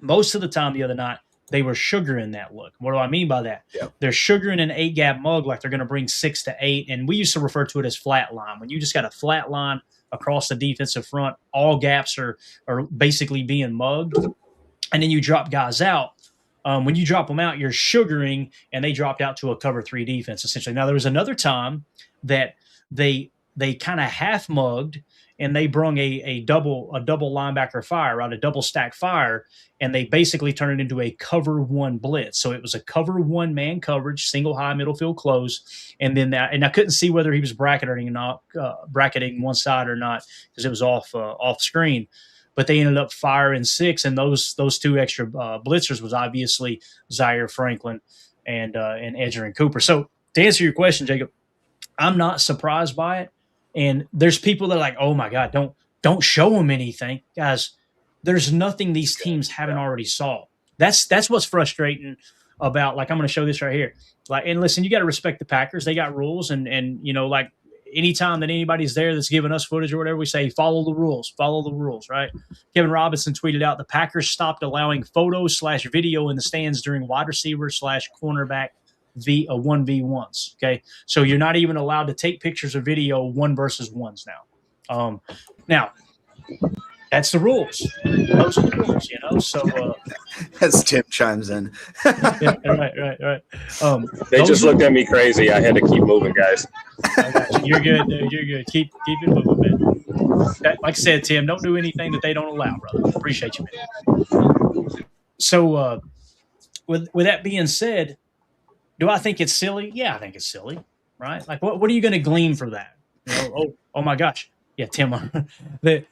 most of the time the other night, they were sugaring that look. What do I mean by that? Yep. They're sugaring an 8 gap mug like they're going to bring 6 to 8. And we used to refer to it as flat line. When you just got a flat line across the defensive front, all gaps are basically being mugged. And then you drop guys out. When you drop them out, you're sugaring, and they dropped out to a cover 3 defense, essentially. Now, there was another time that they kind of half mugged, and they brung a double linebacker fire, right? A double stack fire, and they basically turned it into a cover 1 blitz. So it was a cover 1 man coverage, single high middle field close, and then that. And I couldn't see whether he was bracketing one side or not because it was off screen. But they ended up firing 6, and those 2 extra blitzers was obviously Zaire Franklin and Edgerrin Cooper. So to answer your question, Jacob, I'm not surprised by it. And there's people that are like, oh my God, don't show them anything. Guys, there's nothing these teams haven't already saw. That's what's frustrating about, like, I'm going to show this right here. Like, and listen, you got to respect the Packers. They got rules, and like anytime that anybody's there that's giving us footage or whatever, we say, follow the rules, right? Kevin Robinson tweeted out, the Packers stopped allowing photos/video in the stands during wide receiver/cornerback 1v1s. Okay. So you're not even allowed to take pictures or video 1v1s now. Now that's the rules. Those are the rules, So as Tim chimes in. yeah, right. They just looked at me crazy. I had to keep moving, guys. I got you. You're good, dude. You're good. Keep it moving, man. Like I said, Tim, don't do anything that they don't allow, brother. Appreciate you, man. So with that being said, do I think it's silly? Yeah, I think it's silly, right? Like, what are you going to glean from that? Oh my gosh. Yeah, Tim, the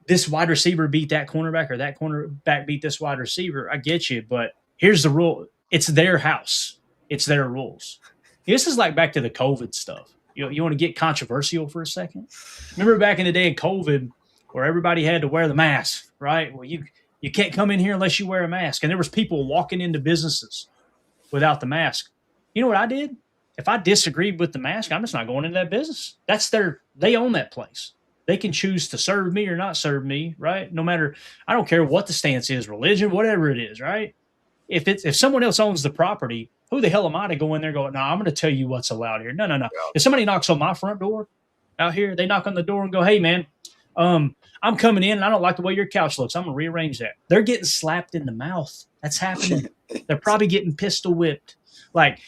this wide receiver beat that cornerback, or that cornerback beat this wide receiver. I get you, but here's the rule. It's their house. It's their rules. This is like back to the COVID stuff. You want to get controversial for a second? Remember back in the day of COVID where everybody had to wear the mask, right? Well, you can't come in here unless you wear a mask. And there was people walking into businesses without the mask. You know what I did? If I disagreed with the mask, I'm just not going into that business. They own that place. They can choose to serve me or not serve me, right? No matter, I don't care what the stance is, religion, whatever it is, right? If someone else owns the property, who the hell am I to go in there and go, no, I'm going to tell you what's allowed here. No. If somebody knocks on my front door out here, they knock on the door and go, hey, man, I'm coming in and I don't like the way your couch looks. I'm going to rearrange that. They're getting slapped in the mouth. That's happening. They're probably getting pistol whipped. Like,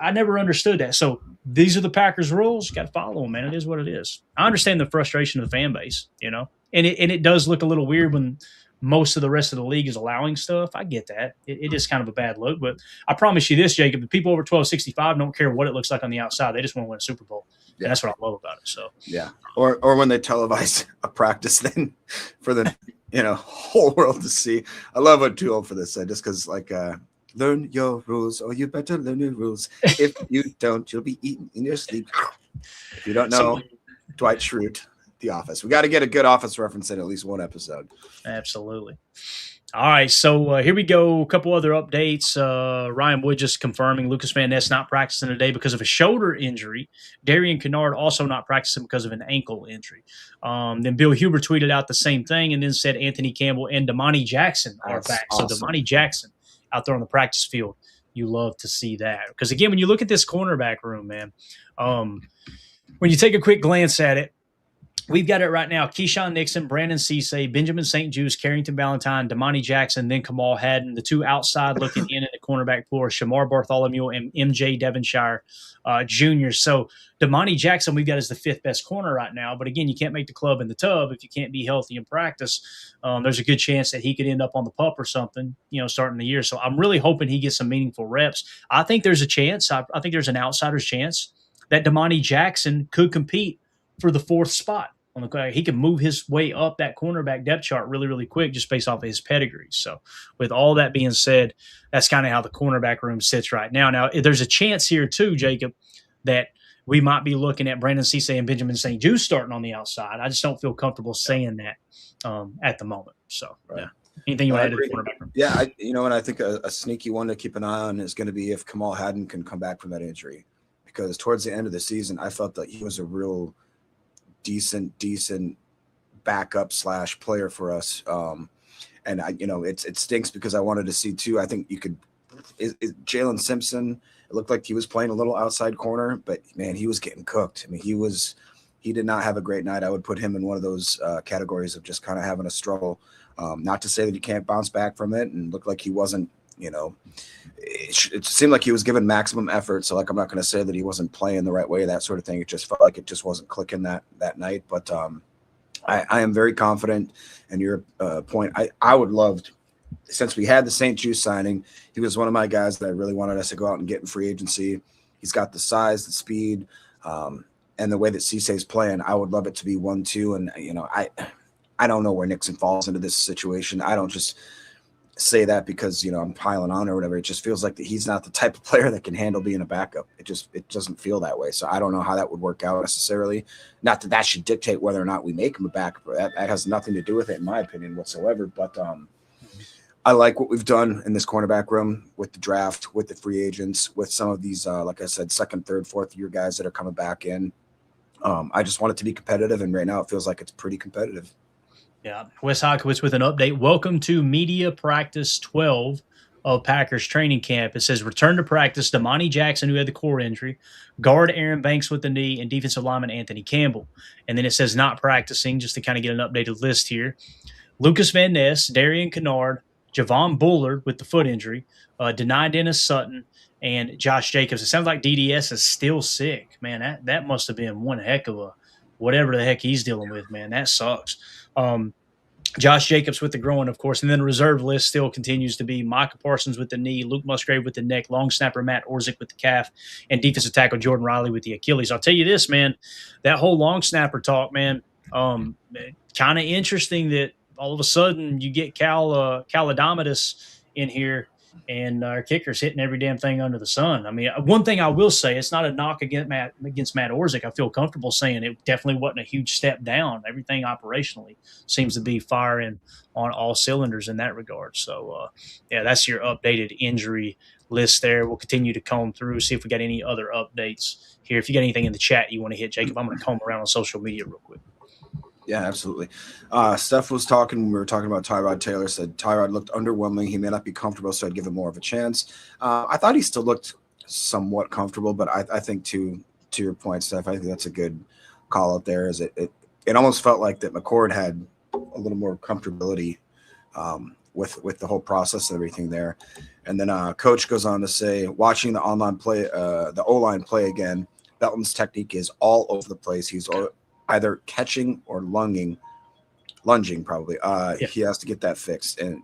I never understood that. So these are the Packers rules. You got to follow them, man. It is what it is. I understand the frustration of the fan base, and it does look a little weird when most of the rest of the league is allowing stuff. I get that. It is kind of a bad look, but I promise you this, Jacob, the people over 1265 don't care what it looks like on the outside. They just want to win a Super Bowl. Yeah. And that's what I love about it. So yeah. Or when they televise a practice then for the whole world to see. I love what Too Old for This said, just because learn your rules, or you better learn your rules. If you don't, you'll be eating in your sleep. If you don't know, Dwight Schrute, The Office. We got to get a good Office reference in at least one episode. Absolutely. All right, so here we go. A couple other updates. Ryan Wood just confirming Lucas Van Ness not practicing today because of a shoulder injury. Darian Kennard also not practicing because of an ankle injury. Then Bill Huber tweeted out the same thing and then said Anthony Campbell and Damani Jackson are back. Awesome. So Damani Jackson out there on the practice field, you love to see that. Because, again, when you look at this cornerback room, man, when you take a quick glance at it, we've got it right now. Keisean Nixon, Brandon Cisse, Benjamin St. Juste, Carrington Valentine, Damani Jackson, then Kamal Haddon. The two outside looking in at the cornerback pool are Shamar Bartholomew and MJ Devonshire Jr. So Damani Jackson we've got as the 5th best corner right now. But, again, you can't make the club in the tub if you can't be healthy in practice. There's a good chance that he could end up on the pup or something, starting the year. So I'm really hoping he gets some meaningful reps. I think there's a chance. I think there's an outsider's chance that Damani Jackson could compete for the 4th spot. He can move his way up that cornerback depth chart really, really quick just based off of his pedigree. So with all that being said, that's kind of how the cornerback room sits right now. Now, there's a chance here too, Jacob, that we might be looking at Brandon Cisse and Benjamin St. Juste starting on the outside. I just don't feel comfortable saying that at the moment. So, right. Yeah. Anything you want to add to the cornerback room? Yeah, and I think a sneaky one to keep an eye on is going to be if Kamal Haddon can come back from that injury. Because towards the end of the season, I felt that he was a real decent backup / player for us. And it stinks because I wanted to see too. I think you could. Jalen Simpson, it looked like he was playing a little outside corner, but man, he was getting cooked. I mean, he did not have a great night. I would put him in one of those categories of just kind of having a struggle. Not to say that he can't bounce back from it, and looked like he wasn't. It seemed like he was given maximum effort. So like, I'm not going to say that he wasn't playing the right way, that sort of thing. It just felt like it just wasn't clicking that night. But I am very confident in your point. I would love to, since we had the St. Juice signing, he was one of my guys that I really wanted us to go out and get in free agency. He's got the size, the speed, and the way that Cisse is playing. I would love it to be 1-2. And, I don't know where Nixon falls into this situation. I don't just say that because, I'm piling on or whatever. It just feels like that he's not the type of player that can handle being a backup. It doesn't feel that way. So I don't know how that would work out necessarily. Not that should dictate whether or not we make him a backup. That has nothing to do with it, in my opinion, whatsoever. But I like what we've done in this cornerback room with the draft, with the free agents, with some of these, like I said, second, third, fourth year guys that are coming back in. I just want it to be competitive, and right now it feels like it's pretty competitive. Yeah. Wes Hawkowitz with an update. Welcome to Media Practice 12 of Packers training camp. It says return to practice Damani Jackson, who had the core injury, guard Aaron Banks with the knee, and defensive lineman Anthony Campbell. And then it says not practicing, just to kind of get an updated list here. Lucas Van Ness, Darian Kennard, Javon Bullard with the foot injury, Denai Dennis Sutton, and Josh Jacobs. It sounds like DDS is still sick. Man, that must have been one heck of a whatever the heck he's dealing with, man. That sucks. Josh Jacobs with the groin, of course, and then the reserve list still continues to be Micah Parsons with the knee, Luke Musgrave with the neck, long snapper Matt Orzik with the calf, and defensive tackle Jordan Riley with the Achilles. I'll tell you this, man, that whole long snapper talk, man, kind of interesting that all of a sudden you get Caladamadis in here and our kicker's hitting every damn thing under the sun. I mean, one thing I will say, it's not a knock against Matt Orzik. I feel comfortable saying it definitely wasn't a huge step down. Everything operationally seems to be firing on all cylinders in that regard. So, that's your updated injury list there. We'll continue to comb through, see if we got any other updates here. If you got anything in the chat you want to hit, Jacob, I'm going to comb around on social media real quick. Yeah, absolutely. Steph was talking, we were talking about Tyrod Taylor, said Tyrod looked underwhelming. He may not be comfortable, so I'd give him more of a chance. I thought he still looked somewhat comfortable, but I think to your point, Steph, I think that's a good call out there. Is it almost felt like that McCord had a little more comfortability with the whole process and everything there. And then Coach goes on to say, watching the O-line play again, Belton's technique is all over the place. He's either catching or lunging probably. He has to get that fixed. And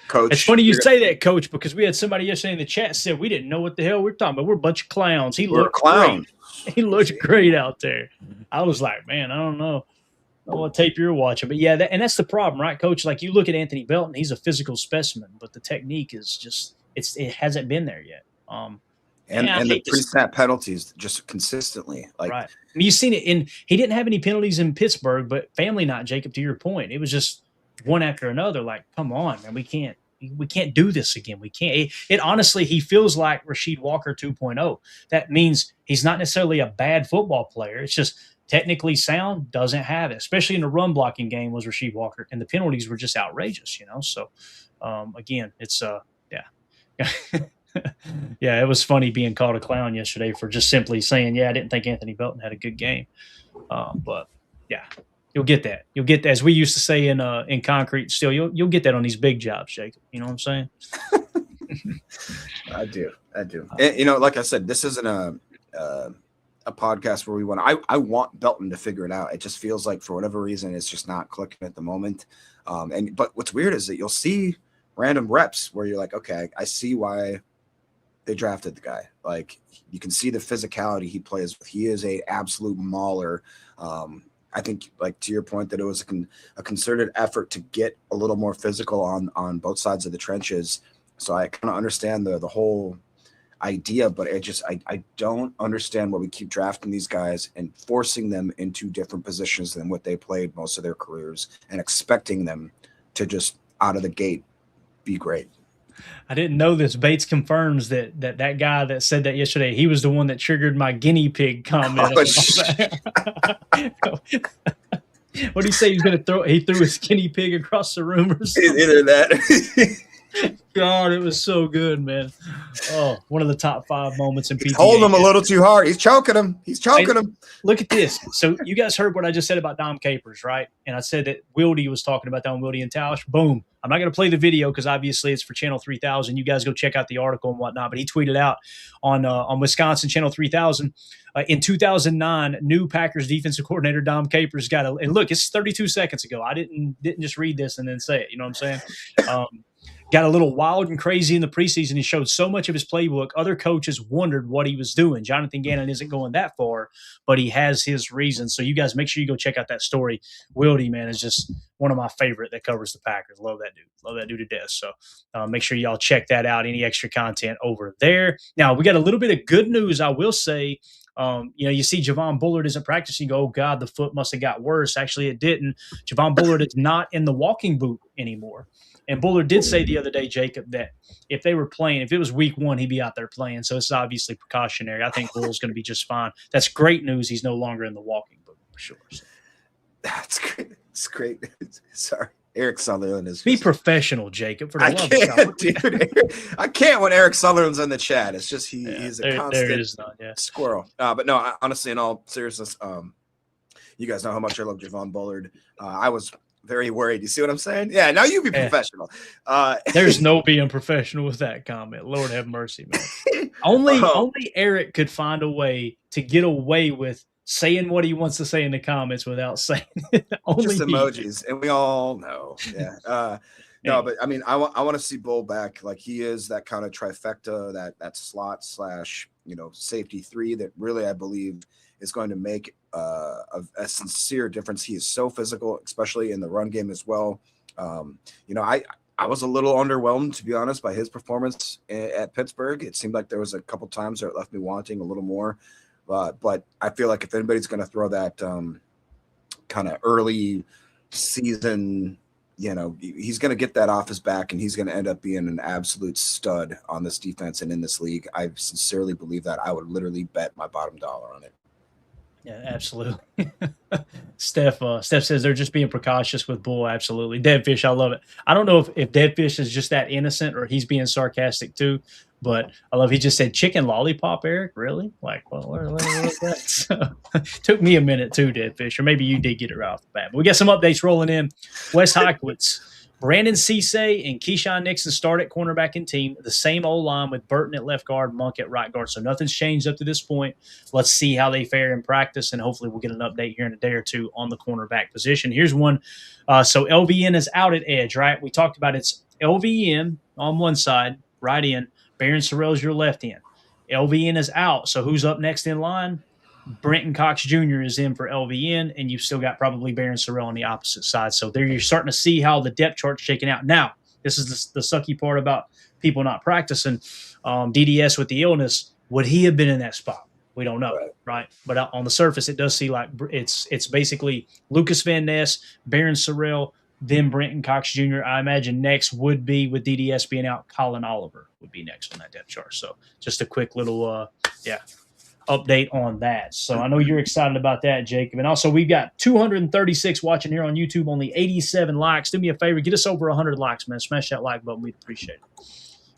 Coach. It's funny you say that, Coach, because we had somebody yesterday in the chat said we didn't know what the hell we were talking about. We're a bunch of clowns. He looked great. He looked great out there. I was like, man, I don't know what tape you're watching. But, yeah, and that's the problem, right, Coach? Like, you look at Anthony Belton, he's a physical specimen, but the technique is just it hasn't been there yet. And the pre-snap penalties just consistently. Right. I mean, you've seen it he didn't have any penalties in Pittsburgh, but family night, Jacob, to your point, it was just one after another. Like, come on, man, we can't do this again. We can't. It honestly, he feels like Rasheed Walker 2.0. That means he's not necessarily a bad football player. It's just technically sound, doesn't have it, especially in the run blocking game was Rasheed Walker, and the penalties were just outrageous, So, again, it's yeah, it was funny being called a clown yesterday for just simply saying, I didn't think Anthony Belton had a good game. But, yeah, you'll get that. You'll get that. As we used to say in concrete steel, you'll get that on these big jobs, Jacob. You know what I'm saying? I do. And, like I said, this isn't a podcast where we want – I want Belton to figure it out. It just feels like for whatever reason it's just not clicking at the moment. But what's weird is that you'll see random reps where you're like, okay, I see why – they drafted the guy. Like, you can see the physicality he plays with. He is a absolute mauler. I think, like, to your point, that it was a concerted effort to get a little more physical on both sides of the trenches. So I kind of understand the whole idea, but I don't understand why we keep drafting these guys and forcing them into different positions than what they played most of their careers and expecting them to just out of the gate be great. I didn't know this. Bates confirms that guy that said that yesterday, he was the one that triggered my guinea pig comment. What did he say? He's going to throw? He threw his guinea pig across the room or something. Either that. God, it was so good, man. Oh, one of the top 5 moments in PGA. Hold him a little too hard. He's choking him. Look at this. So you guys heard what I just said about Dom Capers, right? And I said that Wildy was talking about that on Wildy and Tausch. Boom. I'm not going to play the video because obviously it's for Channel 3000. You guys go check out the article and whatnot. But he tweeted out on Wisconsin Channel 3000. In 2009, new Packers defensive coordinator Dom Capers got and look, it's 32 seconds ago. I didn't just read this and then say it. You know what I'm saying? Got a little wild and crazy in the preseason. He showed so much of his playbook. Other coaches wondered what he was doing. Jonathan Gannon isn't going that far, but he has his reasons. So you guys make sure you go check out that story. Wildy, man, is just one of my favorite that covers the Packers. Love that dude. Love that dude to death. So make sure y'all check that out. Any extra content over there. Now, we got a little bit of good news, I will say. You see Javon Bullard isn't practicing. You go, oh, God, the foot must have got worse. Actually, it didn't. Javon Bullard is not in the walking boot anymore. And Bullard did say the other day, Jacob, that if they were playing, if it was week 1, he'd be out there playing. So it's obviously precautionary. I think Bull's going to be just fine. That's great news. He's no longer in the walking boot for sure. So. That's great. It's great. Sorry. Eric Sutherland is. Be professional, Jacob. For the I love can't, of God. dude. I can't when Eric Sutherland's in the chat. It's just he's a constant squirrel. But no, honestly, in all seriousness, you guys know how much I love Javon Bullard. I was very worried. You see what I'm saying? Yeah. Now you be professional. There's no being professional with that comment. Lord have mercy, man. Only Eric could find a way to get away with saying what he wants to say in the comments without saying it. Just emojis, and we all know. Yeah. No, but I mean, I want to see Bull back. Like he is that kind of trifecta, that slot / safety 3 that really I believe is going to make a sincere difference. He is so physical, especially in the run game as well. I was a little underwhelmed, to be honest, by his performance at Pittsburgh. It seemed like there was a couple times where it left me wanting a little more. But I feel like if anybody's going to throw that kind of early season, he's going to get that off his back, and he's going to end up being an absolute stud on this defense and in this league. I sincerely believe that. I would literally bet my bottom dollar on it. Yeah, absolutely. Steph says they're just being precautious with Bull. Absolutely. Deadfish, I love it. I don't know if Deadfish is just that innocent or he's being sarcastic too, but I love he just said chicken lollipop, Eric. Really? Like, well, what was that? So, took me a minute too, Deadfish, or maybe you did get it right off the bat. But we got some updates rolling in. Wes Heikwitz. Brandon Cisse and Keisean Nixon start at cornerback and team. The same O-line with Burton at left guard, Monk at right guard. So nothing's changed up to this point. Let's see how they fare in practice, and hopefully we'll get an update here in a day or two on the cornerback position. Here's one. So LVN is out at edge, right? We talked about it's LVN on one side, right in. Barron Sorrell's your left end. LVN is out. So who's up next in line? Brenton Cox Jr. is in for LVN, and you've still got probably Barron Sorrell on the opposite side. So there you're starting to see how the depth chart's shaking out. Now, this is the sucky part about people not practicing. DDS with the illness, would he have been in that spot? We don't know, right? But on the surface, it does see like it's basically Lucas Van Ness, Barron Sorrell, then Brenton Cox Jr. I imagine next would be, with DDS being out, Colin Oliver would be next on that depth chart. So just a quick little, update on that. So I know you're excited about that, Jacob. And also we've got 236 watching here on YouTube, only 87 likes. Do me a favor, get us over 100 likes, man. Smash that like button. We'd appreciate it.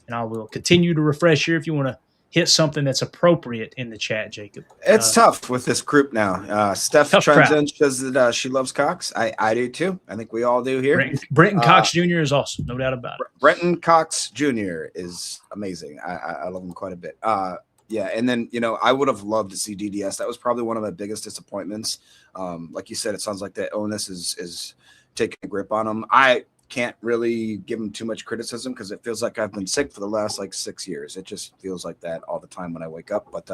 And I will continue to refresh here if you want to hit something that's appropriate in the chat, Jacob. It's tough with this group now. Steph chimes in, says that she loves Cox. I do too. I think we all do here. Brenton Cox Jr. is awesome, no doubt about it. Brenton Cox Jr. is amazing. I love him quite a bit. Yeah, and then, I would have loved to see DDS. That was probably one of my biggest disappointments. Like you said, it sounds like that illness is taking a grip on him. I can't really give him too much criticism because it feels like I've been sick for the last 6 years. It just feels like that all the time when I wake up. But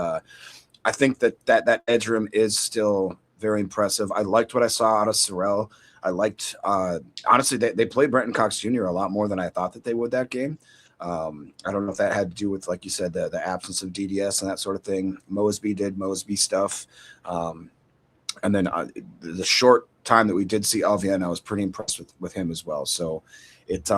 I think that Edgerrin is still very impressive. I liked what I saw out of Sorrell. I liked, honestly, they played Brenton Cox Jr. a lot more than I thought that they would that game. I don't know if that had to do with, like you said, the absence of DDS and that sort of thing. Mosby did Mosby stuff. And then the short time that we did see LVN, I was pretty impressed with him as well. So it's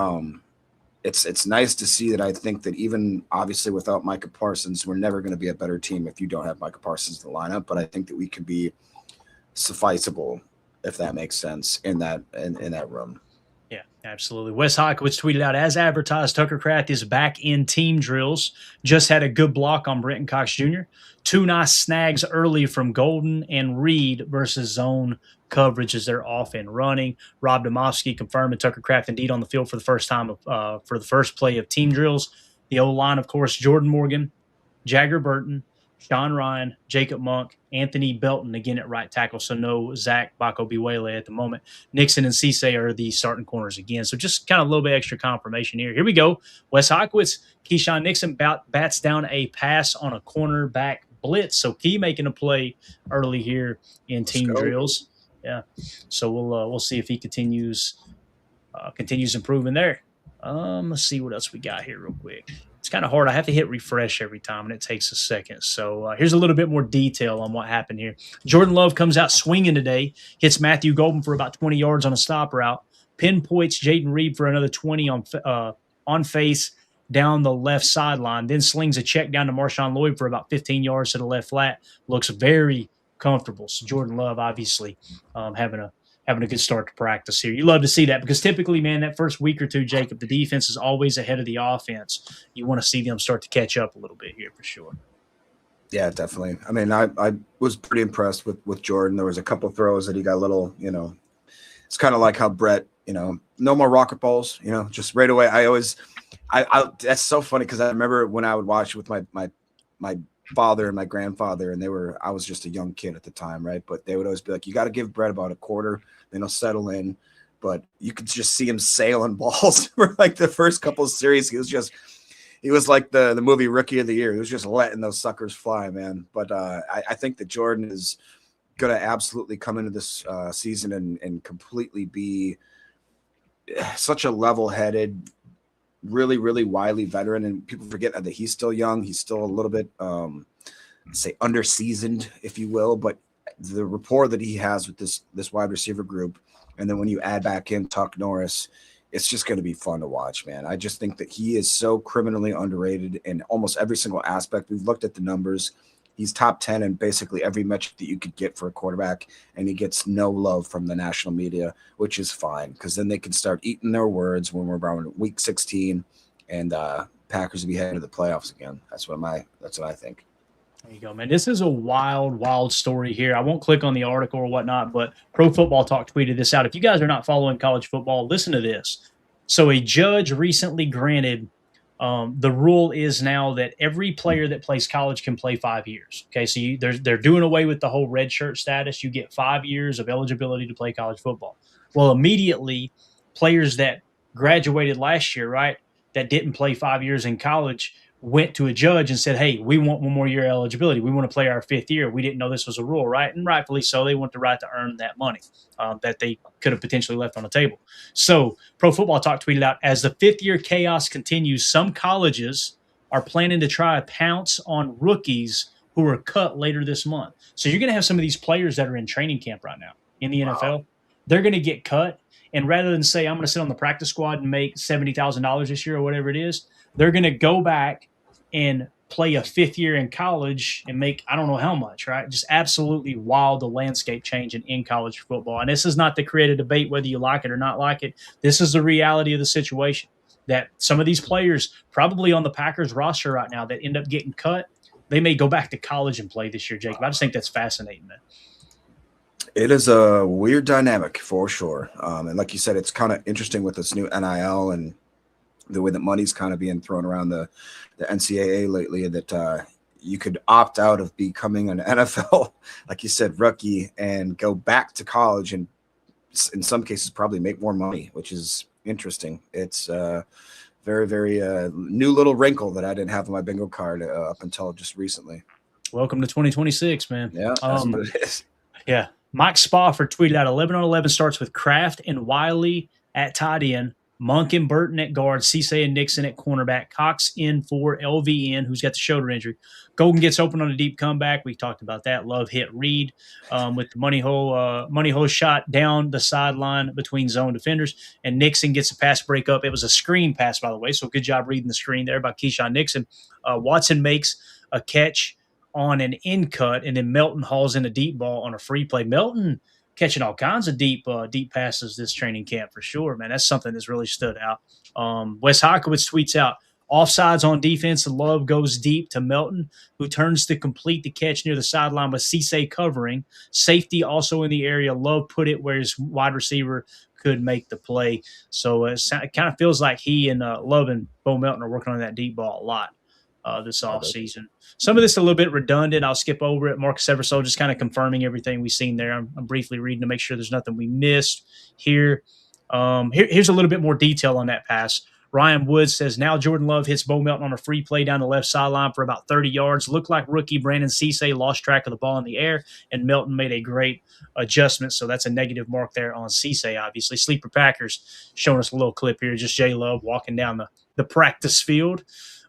it's nice to see that. I think that even obviously without Micah Parsons, we're never going to be a better team if you don't have Micah Parsons in the lineup. But I think that we can be sufficeable, if that makes sense, in that room. Yeah, absolutely. Wes Hawkins tweeted out, as advertised, Tucker Kraft is back in team drills. Just had a good block on Brenton Cox Jr. 2 nice snags early from Golden and Reed versus zone coverage as they're off and running. Rob Domofsky confirming Tucker Kraft indeed on the field for the first time for the first play of team drills. The O-line, of course, Jordan Morgan, Jagger Burton, Sean Ryan, Jacob Monk, Anthony Belton again at right tackle. So no Zach Bako-Biwele at the moment. Nixon and Cisse are the starting corners again. So just kind of a little bit extra confirmation here. Here we go. Wes Hawkins, Keisean Nixon bats down a pass on a cornerback blitz. So Key making a play early here in team drills. Yeah. So we'll see if he continues improving there. Let's see what else we got here real quick. It's kind of hard. I have to hit refresh every time, and it takes a second. So here's a little bit more detail on what happened here. Jordan Love comes out swinging today, hits Matthew Golden for about 20 yards on a stop route, pinpoints Jaden Reed for another 20 on face down the left sideline, then slings a check down to MarShawn Lloyd for about 15 yards to the left flat. Looks very comfortable. So Jordan Love obviously having a good start to practice here. You love to see that because typically, man, that first week or two, Jacob, the defense is always ahead of the offense. You want to see them start to catch up a little bit here for sure. Yeah, definitely. I mean, I was pretty impressed with Jordan. There was a couple throws that he got a little, it's kind of like how Brett, no more rocket balls, just right away. I that's so funny because I remember when I would watch with my father and my grandfather, and I was just a young kid at the time, right? But they would always be like, you got to give Brett about a quarter, then he'll settle in. But you could just see him sailing balls for like the first couple of series. He was like the movie Rookie of the Year. He was just letting those suckers fly, man. But I think that Jordan is going to absolutely come into this season and completely be such a level-headed, really, really wily veteran. And people forget that he's still young. He's still a little bit, say, underseasoned, if you will. But the rapport that he has with this wide receiver group, and then when you add back in Tuck Norris, it's just going to be fun to watch, man. I just think that he is so criminally underrated in almost every single aspect. We've looked at the numbers. He's top 10 in basically every metric that you could get for a quarterback, and he gets no love from the national media, which is fine because then they can start eating their words when we're around week 16, and Packers will be heading to the playoffs again. That's what I think. There you go, man. This is a wild story here. I won't click on the article or whatnot, but Pro Football Talk tweeted this out. If you guys are not following college football, listen to this. So a judge recently granted the rule is now that every player that plays college can play 5 years. Okay, so they're doing away with the whole red shirt status. You get 5 years of eligibility to play college football. Well, immediately, players that graduated last year, right, that didn't play 5 years in college went to a judge and said, hey, we want one more year eligibility. We want to play our 5th year. We didn't know this was a rule, right? And rightfully so. They want the right to earn that money that they could have potentially left on the table. So Pro Football Talk tweeted out, as the 5th year chaos continues, some colleges are planning to try to pounce on rookies who are cut later this month. So you're going to have some of these players that are in training camp right now in the NFL. They're going to get cut. And rather than say, I'm going to sit on the practice squad and make $70,000 this year or whatever it is, they're going to go back and play a 5th year in college and make I don't know how much, right? Just absolutely wild, the landscape changing in college football. And this is not to create a debate whether you like it or not like it. This is the reality of the situation, that some of these players probably on the Packers roster right now that end up getting cut, they may go back to college and play this year, Jacob. I just think that's fascinating, man. It is a weird dynamic for sure. And like you said, it's kind of interesting with this new NIL and the way that money's kind of being thrown around the NCAA lately, that you could opt out of becoming an NFL, like you said, rookie, and go back to college and in some cases probably make more money, which is interesting. It's very, very new little wrinkle that I didn't have on my bingo card up until just recently. Welcome to 2026, man. Yeah, that's what it is. Yeah. Mike Spofford tweeted out 11 on 11 starts with Kraft and Wiley at tight end, Monk and Burton at guard, Cisse and Nixon at cornerback, Cox in for LVN, who's got the shoulder injury. Golden gets open on a deep comeback. We talked about that. Love hit Reed with the money hole shot down the sideline between zone defenders, and Nixon gets a pass breakup. It was a screen pass, by the way, so good job reading the screen there by Keisean Nixon. Watson makes a catch on an in cut, and then Melton hauls in a deep ball on a free play. Melton catching all kinds of deep passes this training camp for sure, man. That's something that's really stood out. Wes Hockowitz tweets out, offsides on defense, and Love goes deep to Melton, who turns to complete the catch near the sideline with Cisse covering. Safety also in the area. Love put it where his wide receiver could make the play. So it kind of feels like he and Love and Bo Melton are working on that deep ball a lot this offseason. Some of this a little bit redundant. I'll skip over it. Marcus Eversole just kind of confirming everything we've seen there. I'm briefly reading to make sure there's nothing we missed here. Here's a little bit more detail on that pass. Ryan Woods says, now Jordan Love hits Bo Melton on a free play down the left sideline for about 30 yards. Looked like rookie Brandon Cisse lost track of the ball in the air, and Melton made a great adjustment. So that's a negative mark there on Cisse, obviously. Sleeper Packers showing us a little clip here. Just J Love walking down the practice field.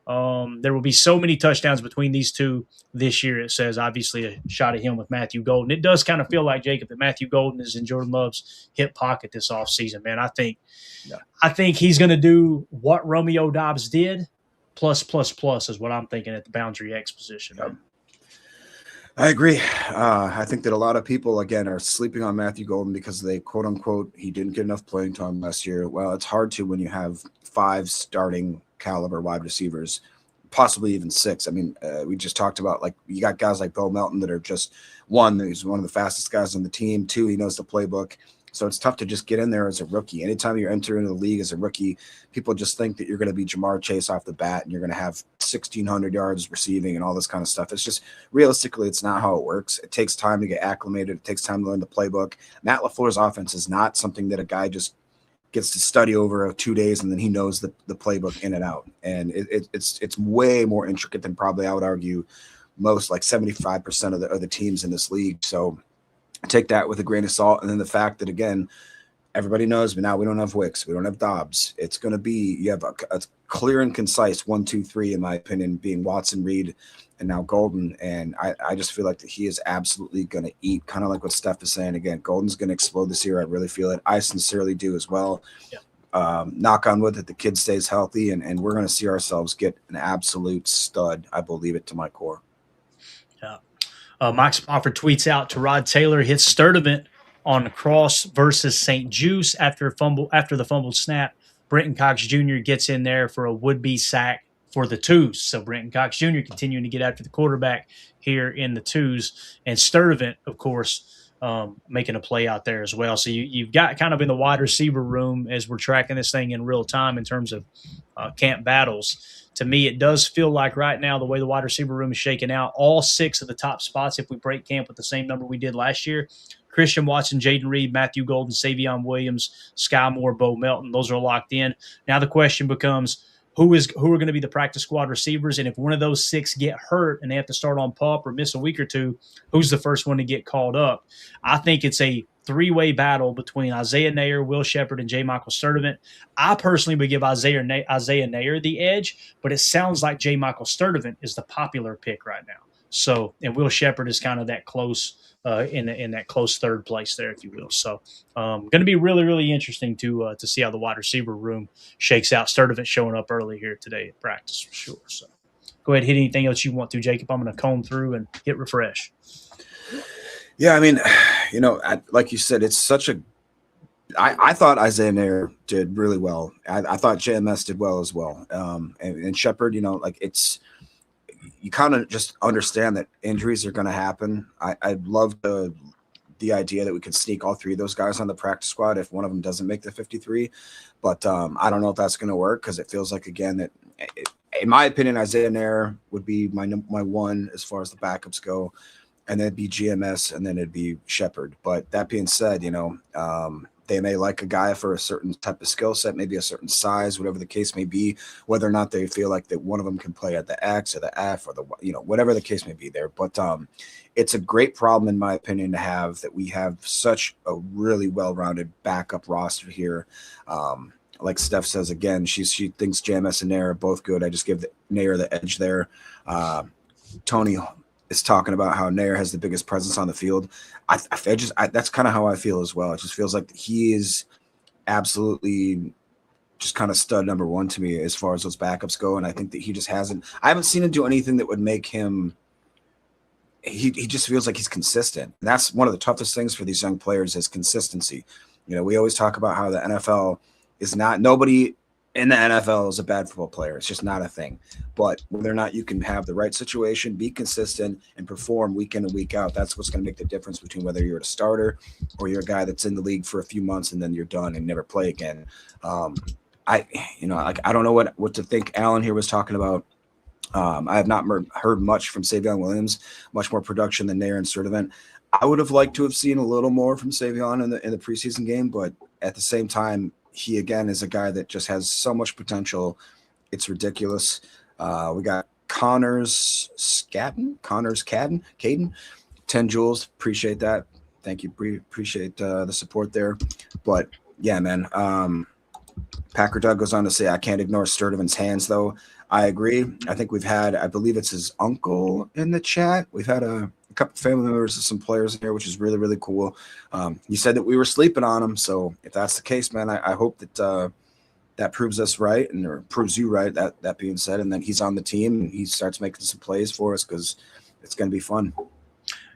There will be so many touchdowns between these two this year. It says, obviously, a shot at him with Matthew Golden. It does kind of feel like, Jacob, that Matthew Golden is in Jordan Love's hip pocket this offseason, man. I think he's going to do what Romeo Doubs did, plus is what I'm thinking at the boundary X position. Yep. I agree. I think that a lot of people, again, are sleeping on Matthew Golden because they, quote unquote, he didn't get enough playing time last year. Well, it's hard to when you have 5 starting caliber wide receivers, possibly even 6. I mean, we just talked about, like, you got guys like Bo Melton that are just, one, he's one of the fastest guys on the team. 2, he knows the playbook. So it's tough to just get in there as a rookie. Anytime you're entering the league as a rookie, people just think that you're going to be Jamar Chase off the bat and you're going to have 1,600 yards receiving and all this kind of stuff. It's just, realistically, it's not how it works. It takes time to get acclimated. It takes time to learn the playbook. Matt LaFleur's offense is not something that a guy just gets to study over 2 days and then he knows the playbook in and out. And it's way more intricate than probably, I would argue, most, like 75% of the teams in this league. So take that with a grain of salt. And then the fact that, again, everybody knows, but now we don't have Wicks, we don't have Dobbs. It's going to be, you have a clear and concise 1, 2, 3, in my opinion, being Watson, Reed, and now Golden. And I just feel like that he is absolutely going to eat, kind of like what Steph is saying. Again, Golden's going to explode this year. I really feel it. I sincerely do as well. Yeah. Knock on wood that the kid stays healthy, and we're going to see ourselves get an absolute stud. I believe it to my core. Yeah. Mike Spofford tweets out, Tyrod Taylor hits Sturdivant on the cross versus St. Juice after the fumbled snap. Brenton Cox Jr. gets in there for a would-be sack for the twos. So Brenton Cox Jr. continuing to get after the quarterback here in the twos. And Sturdivant, of course, making a play out there as well. So you've got kind of in the wide receiver room, as we're tracking this thing in real time in terms of camp battles. To me, it does feel like right now, the way the wide receiver room is shaking out, all 6 of the top spots, if we break camp with the same number we did last year, Christian Watson, Jaden Reed, Matthew Golden, Savion Williams, Sky Moore, Bo Melton, those are locked in. Now the question becomes, who are going to be the practice squad receivers? And if one of those 6 get hurt and they have to start on PUP or miss a week or two, who's the first one to get called up? I think it's a 3-way battle between Isaiah Nayer, Will Shepherd, and J. Michael Sturdivant. I personally would give Isaiah Nayer the edge, but it sounds like J. Michael Sturdivant is the popular pick right now. So, and Will Shepherd is kind of that close in that close third place there, if you will. So, going to be really, really interesting to see how the wide receiver room shakes out. Sturdivant showing up early here today at practice for sure. So, go ahead, hit anything else you want to, Jacob. I'm going to comb through and hit refresh. Yeah, I mean, like you said, it's such a – I thought Isaiah Nayer did really well. I thought JMS did well as well. And Shepherd, it's – you kind of just understand that injuries are going to happen. I love the idea that we could sneak all 3 of those guys on the practice squad if one of them doesn't make the 53. But I don't know if that's going to work because it feels like, again, that in my opinion, Isaiah Nayer would be my 1 as far as the backups go. And then it'd be GMS, and then it'd be Shepherd. But that being said, they may like a guy for a certain type of skill set, maybe a certain size, whatever the case may be, whether or not they feel like that one of them can play at the X or the F or the, whatever the case may be there. But it's a great problem, in my opinion, to have that we have such a really well-rounded backup roster here. like Steph says again, she thinks JMS and Nair are both good. I just give Nair the edge there. Tony is talking about how Nair has the biggest presence on the field. That's kind of how I feel as well. It just feels like he is absolutely just kind of stud number one to me as far as those backups go. And I think that he just hasn't – I haven't seen him do anything that would make him – he just feels like he's consistent. And that's one of the toughest things for these young players is consistency. You know, we always talk about how the NFL is not – nobody in the NFL is a bad football player. It's just not a thing. But whether or not you can have the right situation, be consistent, and perform week in and week out, that's what's going to make the difference between whether you're a starter or you're a guy that's in the league for a few months and then you're done and never play again. I don't know what to think. Alan here was talking about. I have not heard much from Savion Williams, much more production than Nair and Sturdivant. I would have liked to have seen a little more from Savion in the preseason game, but at the same time, he again is a guy that just has so much potential. It's ridiculous. We got Connors Caden, 10 joules. Appreciate that. Thank you. Appreciate the support there. But yeah, man. Packer Doug goes on to say, I can't ignore Sturdivant's hands, though. I agree. I think we've had, I believe it's his uncle in the chat. We've had a couple family members of some players in here, which is really, really cool. You said that we were sleeping on him. So if that's the case, man, I hope that that proves us right or proves you right, that being said, and then he's on the team and he starts making some plays for us because it's going to be fun.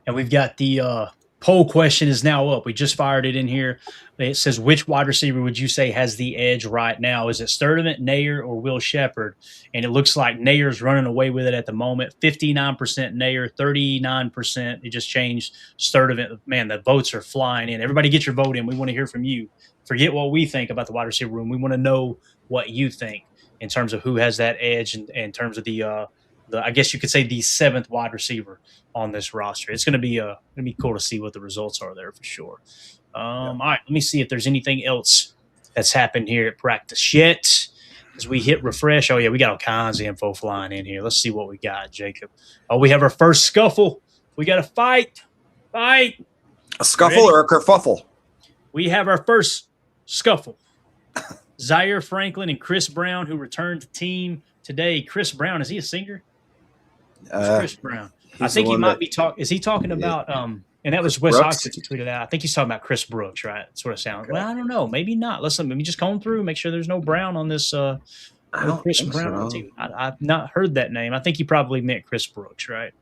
And we've got the poll question is now up. We just fired it in here. It says, which wide receiver would you say has the edge right now? Is it Sturdivant, Nair, or Will Shepherd? And it looks like Nair's running away with it at the moment. 59% Nair, 39%. It just changed Sturdivant. Man, the votes are flying in. Everybody get your vote in. We want to hear from you. Forget what we think about the wide receiver room. We want to know what you think in terms of who has that edge and in terms of the I guess you could say the seventh wide receiver on this roster. It's going to be cool to see what the results are there for sure. All right, let me see if there's anything else that's happened here at practice yet. As we hit refresh, oh yeah, we got all kinds of info flying in here. Let's see what we got, Jacob. Oh, we have our first scuffle. We got a fight. A scuffle or a kerfuffle? We have our first scuffle. Zaire Franklin and Chris Brown, who returned to team today. Chris Brown, is he a singer? Chris Brown. I think he might be talking. Is he talking about and that was Wes Oxford who tweeted out. I think he's talking about Chris Brooks, right? That's what it sounds. Okay. Well, I don't know. Maybe not. Listen, let me just comb through, make sure there's no Brown on this Chris Brown team. I've not heard that name. I think he probably meant Chris Brooks, right?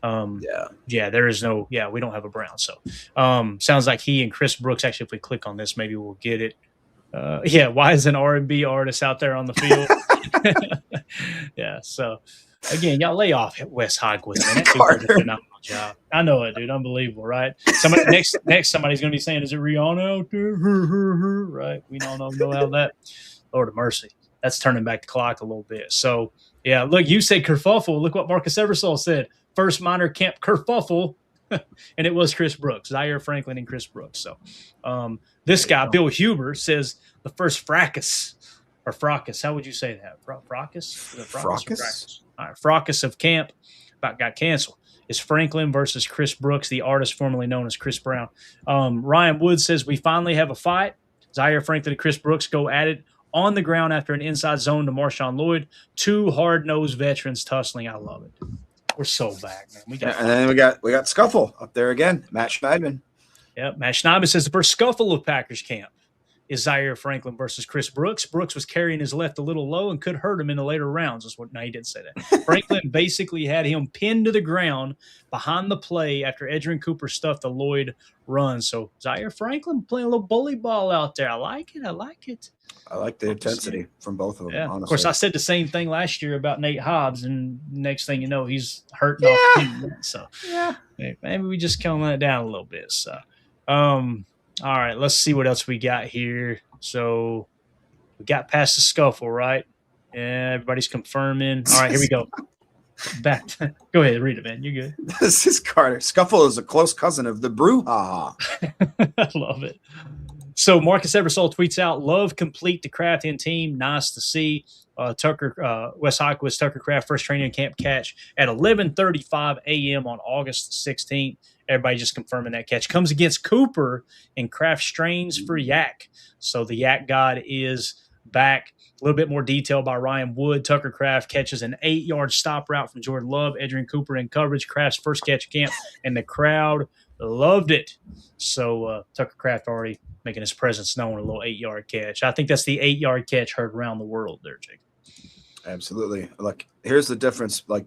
Yeah, there is no, we don't have a Brown. So sounds like he and Chris Brooks, actually, if we click on this, maybe we'll get it. Why is an R&B artist out there on the field? Yeah, so again, y'all lay off Wes Hogwood, man. That dude did a phenomenal job. I know it, dude. Unbelievable, right? Somebody next somebody's gonna be saying, "Is it Rihanna out there?" Right? We don't know how that. Lord of mercy, that's turning back the clock a little bit. So yeah, look, you said kerfuffle. Look what Marcus Eversole said. First minor camp kerfuffle, and it was Chris Brooks, Zaire Franklin, and Chris Brooks. So this guy, Bill Huber, says the first fracas. Or fracas, how would you say that? Fracas? Fracas? All right, fracas of camp about got canceled. Is Franklin versus Chris Brooks, the artist formerly known as Chris Brown. Ryan Wood says, we finally have a fight. Zaire Franklin and Chris Brooks go at it on the ground after an inside zone to MarShawn Lloyd. Two hard-nosed veterans tussling. I love it. We're so back, man. And then we got scuffle up there again. Matt Schneidman. Yep, Matt Schneidman says the first scuffle of Packers camp is Zaire Franklin versus Chris Brooks. Brooks was carrying his left a little low and could hurt him in the later rounds. No, he didn't say that. Franklin basically had him pinned to the ground behind the play after Edgerrin Cooper stuffed the Lloyd run. So Zaire Franklin playing a little bully ball out there. I like it. I like the intensity from both of them, honestly. Of course, I said the same thing last year about Nate Hobbs, and next thing you know, he's hurting off the team. So maybe we just calm that down a little bit. So all right, let's see what else we got here. So we got past the scuffle, right? Yeah, everybody's confirming. All right, here we go. Back. Go ahead, read it, man. You're good. This is Carter. Scuffle is a close cousin of the brouhaha. I love it. So Marcus Eversole tweets out, love complete the Craftian team. Nice to see. Wes Hawkins, Tucker Craft, first training camp catch at 11:35 a.m. on August 16th. Everybody just confirming that catch. Comes against Cooper and Kraft strains for Yak. So the Yak God is back. A little bit more detail by Ryan Wood. Tucker Kraft catches an 8-yard stop route from Jordan Love. Edgerrin Cooper in coverage. Kraft's first catch of camp, and the crowd loved it. So Tucker Kraft already making his presence known, a little 8-yard catch. I think that's the 8-yard catch heard around the world there, Jake. Absolutely. Look, here's the difference. Like,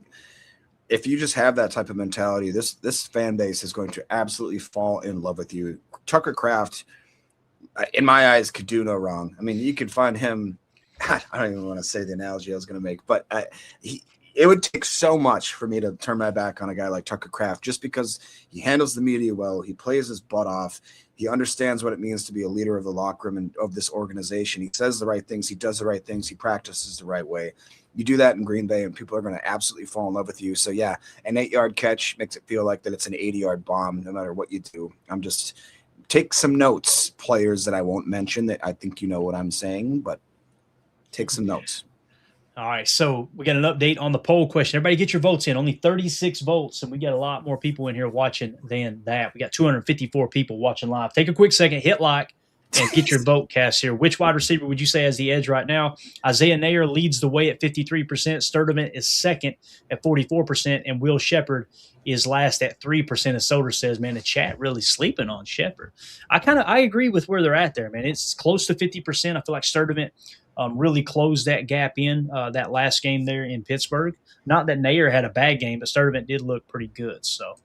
if you just have that type of mentality, this fan base is going to absolutely fall in love with you. Tucker Kraft, in my eyes, could do no wrong. I mean, you could find him. I don't even want to say the analogy I was going to make, but it would take so much for me to turn my back on a guy like Tucker Kraft, just because he handles the media well. He plays his butt off. He understands what it means to be a leader of the locker room and of this organization. He says the right things. He does the right things. He practices the right way. You do that in Green Bay, and people are going to absolutely fall in love with you. So, yeah, an 8-yard catch makes it feel like that it's an 80-yard bomb no matter what you do. I'm just – take some notes, players that I won't mention that I think you know what I'm saying, but take some notes. All right, so we got an update on the poll question. Everybody get your votes in. Only 36 votes, and we got a lot more people in here watching than that. We got 254 people watching live. Take a quick second, hit like, and get your vote cast here. Which wide receiver would you say has the edge right now? Isaiah Nair leads the way at 53%. Sturdivant is second at 44%, and Will Shepherd is last at 3%. As Soder says, man, the chat really sleeping on Shepherd. I agree with where they're at there, man. It's close to 50%. I feel like Sturdivant really closed that gap in that last game there in Pittsburgh. Not that Nair had a bad game, but Sturdivant did look pretty good. So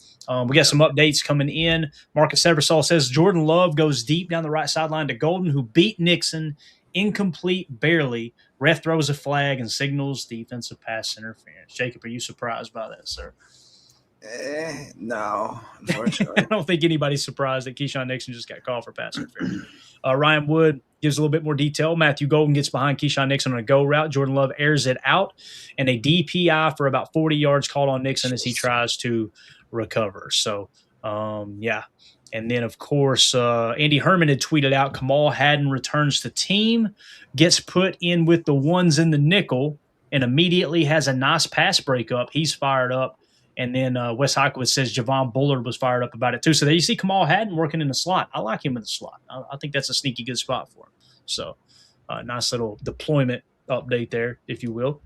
we got some updates coming in. Marcus Eversole says Jordan Love goes deep down the right sideline to Golden, who beat Nixon, incomplete barely. Ref throws a flag and signals defensive pass interference. Jacob, are you surprised by that, sir? No, unfortunately. I don't think anybody's surprised that Keisean Nixon just got called for pass interference. Ryan Wood gives a little bit more detail. Matthew Golden gets behind Keisean Nixon on a go route. Jordan Love airs it out, and a DPI for about 40 yards called on Nixon as he tries to recover. So, yeah. And then, of course, Andy Herman had tweeted out, Kamal Hadden returns to team, gets put in with the ones in the nickel, and immediately has a nice pass breakup. He's fired up. And then Wes Hykowitz says Javon Bullard was fired up about it too. So there you see Kamal Hadden working in the slot. I like him in the slot. I think that's a sneaky good spot for him. So nice little deployment update there, if you will.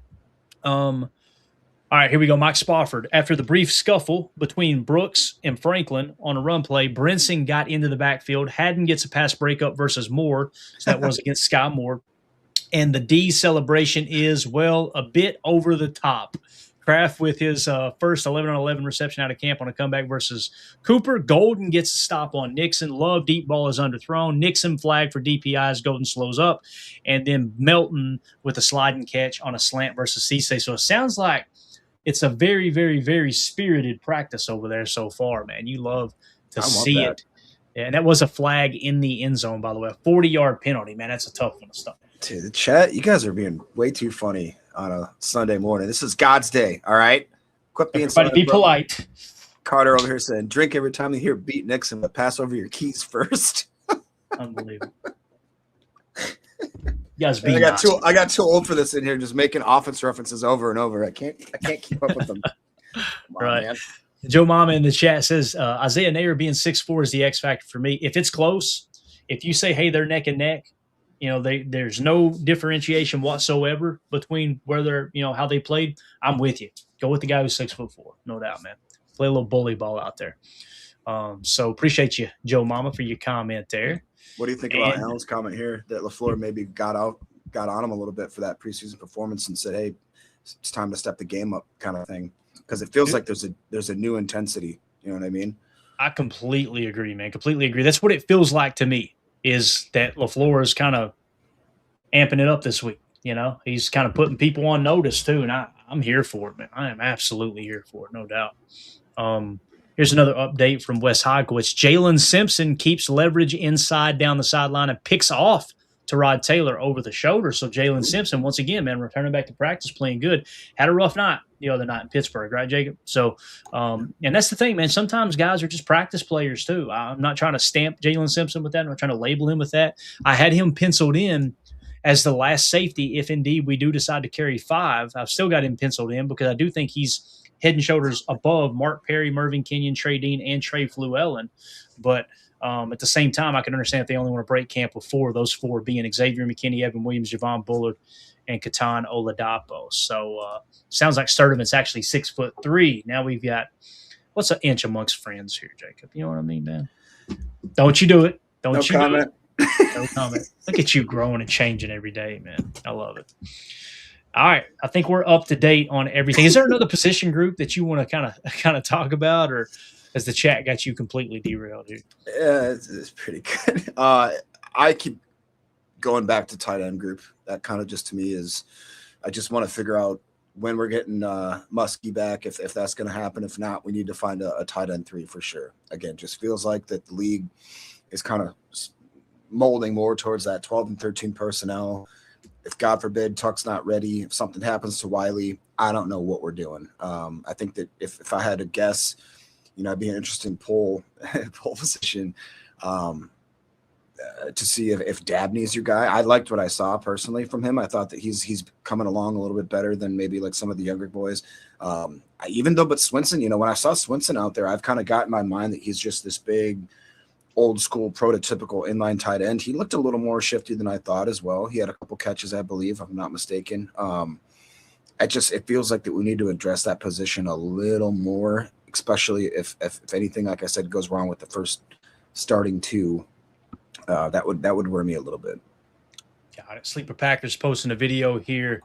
All right, here we go. Mike Spofford. After the brief scuffle between Brooks and Franklin on a run play, Brinson got into the backfield. Hadden gets a pass breakup versus Moore. So that was against Sky Moore. And the D celebration is, well, a bit over the top. Kraft with his first 11-on-11 reception out of camp on a comeback versus Cooper. Golden gets a stop on Nixon. Love deep ball is underthrown. Nixon flag for DPIs. Golden slows up. And then Melton with a sliding catch on a slant versus Cisse. So it sounds like it's a very, very, very spirited practice over there so far, man. You love to see it. And that was a flag in the end zone, by the way. A 40-yard penalty, man. That's a tough one to stop. Dude, the chat, you guys are being way too funny on a Sunday morning. This is God's day, all right? Quit being Everybody be polite. Carter over here saying, drink every time you hear beat Nixon, but pass over your keys first. Unbelievable. You guys be I got too old for this in here, just making offense references over and over. I can't keep up with them. Right. Man. Joe Mama in the chat says Isaiah Nair being 6'4" is the X factor for me. If it's close, if you say, hey, they're neck and neck, there's no differentiation whatsoever between where they're, how they played. I'm with you. Go with the guy who's 6'4", no doubt, man. Play a little bully ball out there. So appreciate you, Joe Mama, for your comment there. What do you think about Alan's comment here that LaFleur maybe got on him a little bit for that preseason performance and said, hey, it's time to step the game up kind of thing? Because it feels like there's a new intensity. You know what I mean? I completely agree, man. Completely agree. That's what it feels like to me, is that LaFleur is kind of amping it up this week. He's kind of putting people on notice too, and I'm here for it, man. I am absolutely here for it, no doubt. Here's another update from Wes Hykowitz. Jalen Simpson keeps leverage inside down the sideline and picks off to Rod Taylor over the shoulder. So Jalen Simpson, once again, man, returning back to practice, playing good. Had a rough night the other night in Pittsburgh, right, Jacob? So, and that's the thing, man. Sometimes guys are just practice players too. I'm not trying to stamp Jalen Simpson with that. I'm not trying to label him with that. I had him penciled in as the last safety if indeed we do decide to carry 5. I've still got him penciled in because I do think he's head and shoulders above Mark Perry, Mervyn Kenyon, Trey Dean, and Trey Fluellen. But At the same time, I can understand if they only want to break camp with 4, those 4 being Xavier McKinney, Evan Williams, Javon Bullard, and Keisean Oladapo. So sounds like Sturdivant's actually 6'3". Now we've got what's an inch amongst friends here, Jacob? You know what I mean, man? Don't you do it. Don't No you comment. do it. No comment. Look at you growing and changing every day, man. I love it. All right. I think we're up to date on everything. Is there another position group that you want to kind of talk about, or has the chat got you completely derailed here? Yeah, it's pretty good. I keep going back to tight end group. That kind of just to me is I just want to figure out when we're getting Muskie back, if that's going to happen. If not, we need to find a tight end 3 for sure. Again, just feels like that the league is kind of molding more towards that 12 and 13 personnel. If God forbid Tuck's not ready, if something happens to Wiley, I don't know what we're doing. I think that if I had to guess, it'd be an interesting poll position to see if Dabney's your guy. I liked what I saw personally from him. I thought that he's coming along a little bit better than maybe like some of the younger boys. But Swinson, when I saw Swinson out there, I've kind of got in my mind that he's just this big, old school, prototypical inline tight end. He looked a little more shifty than I thought as well. He had a couple catches, I believe, if I'm not mistaken. It feels like that we need to address that position a little more, especially if anything, like I said, goes wrong with the first starting 2. That would worry me a little bit. Got it. Sleeper Packers posting a video here.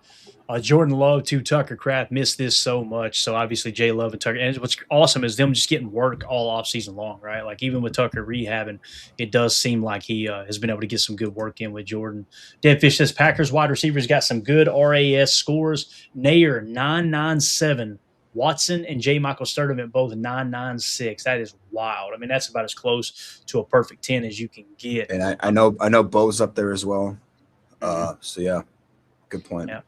Jordan Love to Tucker Kraft missed this so much. So obviously Jay Love and Tucker. And what's awesome is them just getting work all off season long, right? Like even with Tucker rehabbing, it does seem like he has been able to get some good work in with Jordan. Deadfish says Packers wide receivers got some good RAS scores. Nair 997. Watson and J. Michael Sturdivant both 996. That is wild. I mean, that's about as close to a perfect 10 as you can get. And I know Bo's up there as well. So yeah, good point. Yeah,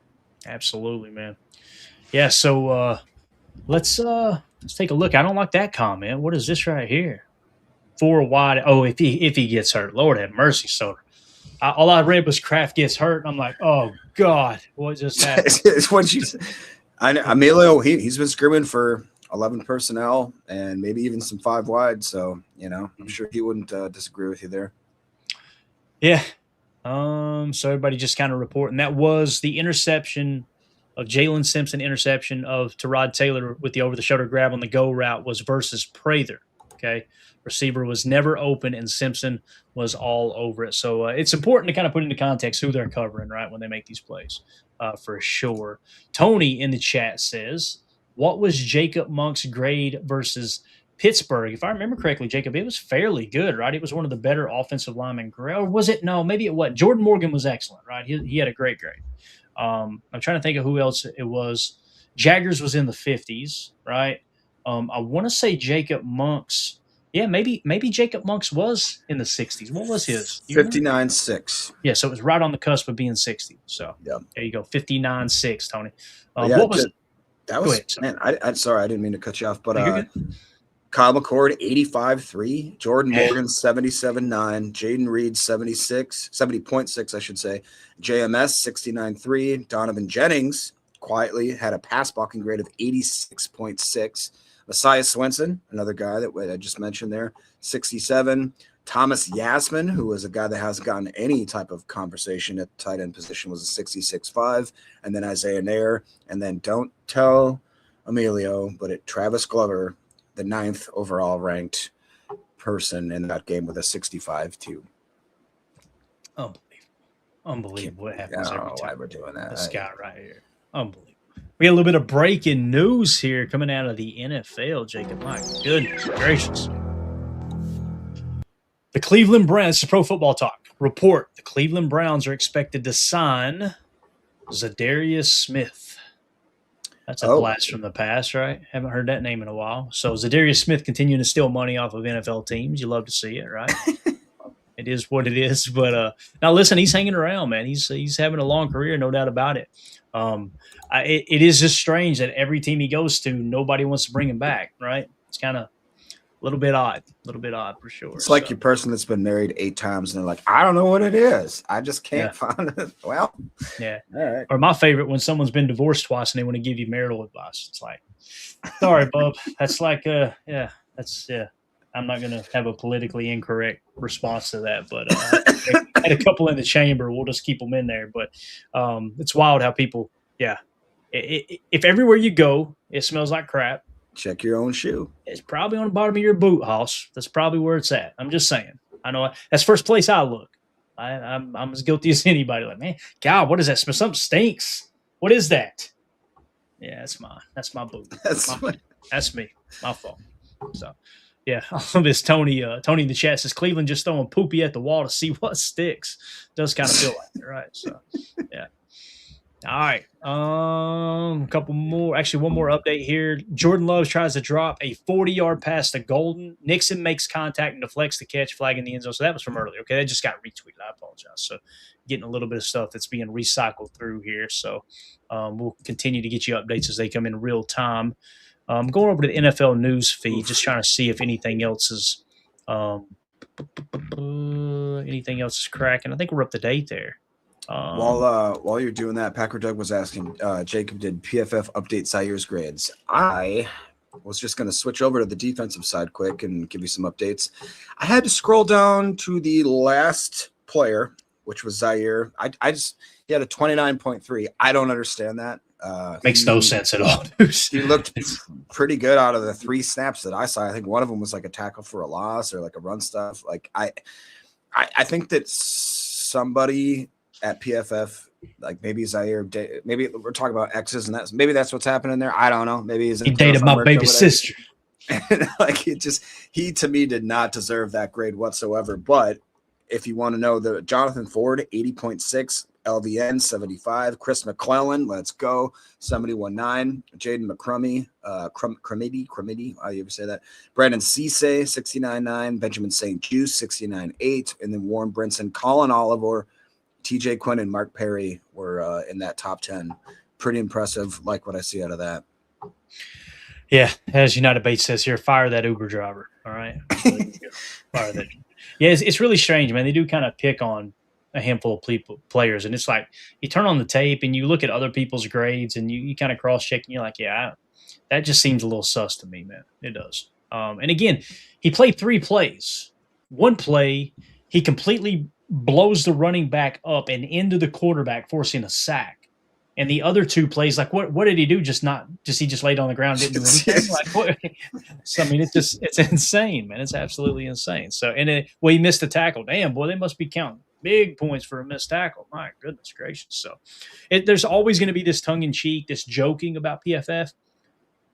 absolutely, man. Yeah, so let's take a look. I don't like that comment. What is this right here? 4 wide. Oh, if he gets hurt, Lord have mercy. So all I read was Kraft gets hurt. I'm like, oh God, what just happened? It's what you said. Emilio, he's been screaming for 11 personnel and maybe even some 5 wide. So, I'm sure he wouldn't disagree with you there. Yeah. So everybody just kind of reporting. That was the interception of Jalen Simpson, interception of Tyrod Taylor with the over-the-shoulder grab on the go route was versus Prather. Okay. Receiver was never open and Simpson was all over it. So it's important to kind of put into context who they're covering, right, when they make these plays. For sure. Tony in the chat says, what was Jacob Monk's grade versus Pittsburgh? If I remember correctly, Jacob, it was fairly good, right? It was one of the better offensive linemen. Or was it? No, maybe it wasn't. Jordan Morgan was excellent, right? He had a great grade. I'm trying to think of who else it was. Jaggers was in the 50s, right? I want to say Jacob Monk's. Yeah, maybe Jacob Monk's was in the 60s. What was his? 59.6. Yeah, so it was right on the cusp of being 60. So yeah, there you go, 59.6, Tony. Yeah, what was it? That was ahead, man. I'm sorry, I didn't mean to cut you off, but Kyle McCord 85.3, Jordan Morgan 77.9, Jaden Reed 70.6, I should say, JMS 69.3, Donovan Jennings quietly had a pass blocking grade of 86.6. Messiah Swenson, another guy that I just mentioned there, 67. Thomas Yasmin, who was a guy that hasn't gotten any type of conversation at the tight end position, was a 66.5. And then Isaiah Nair. And then don't tell Emilio, but Travis Glover, the 9th overall ranked person in that game with a 65 too. Unbelievable what happens every time. Why we're doing that. This guy right here. Unbelievable. We got a little bit of breaking news here coming out of the NFL, Jacob. My goodness gracious. The Cleveland Browns, this is Pro Football Talk, report the Cleveland Browns are expected to sign Zadarius Smith. That's a blast from the past, right? Haven't heard that name in a while. So Zadarius Smith continuing to steal money off of NFL teams. You love to see it, right? It is what it is. But now listen, he's hanging around, man. He's having a long career, no doubt about it. It is just strange that every team he goes to, nobody wants to bring him back, right? It's kind of a little bit odd for sure. It's like your person that's been married 8 times and they're like, I don't know what it is. I just can't find it. Well, yeah. All right. Or my favorite, when someone's been divorced twice and they want to give you marital advice. It's like, sorry, bub. That's like, I I'm not going to have a politically incorrect response to that, but I had a couple in the chamber. We'll just keep them in there. But it's wild how people, if everywhere you go, it smells like crap. Check your own shoe. It's probably on the bottom of your boot, Hoss. That's probably where it's at. I'm just saying. I know that's first place I look. I'm as guilty as anybody. Like, man, God, what is that smell? Something stinks. What is that? Yeah, that's mine. That's my boot. That's me. My fault. So, yeah, I love this. Tony in the chat says Cleveland just throwing poopy at the wall to see what sticks. Does kind of feel like it, right? So, yeah. All right. A couple more. Actually, one more update here. Jordan Love tries to drop a 40-yard pass to Golden. Nixon makes contact and deflects the catch, flag in the end zone. So that was from earlier. Okay, that just got retweeted. I apologize. So getting a little bit of stuff that's being recycled through here. So we'll continue to get you updates as they come in real time. Going over to the NFL news feed, just trying to see if anything else is cracking. I think we're up to date there. While you're doing that, Packer Doug was asking, Jacob, did PFF update Zaire's grades? I was just going to switch over to the defensive side quick and give you some updates. I had to scroll down to the last player, which was Zaire. He had a 29.3. I don't understand that. Makes no sense at all. He looked pretty good out of the 3 snaps that I saw. I think one of them was like a tackle for a loss or like a run stuff. Like I think that somebody at PFF, like maybe Zaire, maybe we're talking about X's and that's maybe that's what's happening there. I don't know. Maybe he dated my baby sister. Like he to me did not deserve that grade whatsoever. But if you want to know, the Jonathan Ford 80.6, LVN 75, Chris McClellan, let's go 71.9, Jaden McCrummy, Crumity, how do you ever say that? Brandon Cisse 69.9, Benjamin St. Juice 69.8, and then Warren Brinson, Colin Oliver, TJ Quinn, and Mark Perry were in that top 10. Pretty impressive. Like what I see out of that. Yeah, as United Bates says here, fire that Uber driver. All right, fire that. Yeah, it's really strange, man. They do kind of pick on a handful of players, and it's like you turn on the tape and you look at other people's grades and you kind of cross-check and you're like, yeah, that just seems a little sus to me, man. It does. And again, he played 3 plays. One play, he completely blows the running back up and into the quarterback, forcing a sack. And the other 2 plays, like what did he do? He just laid on the ground, didn't do anything. Like what? So I mean, it's insane, man. It's absolutely insane. So he missed the tackle. Damn, boy, they must be counting big points for a missed tackle. My goodness gracious. So there's always going to be this tongue-in-cheek, this joking about PFF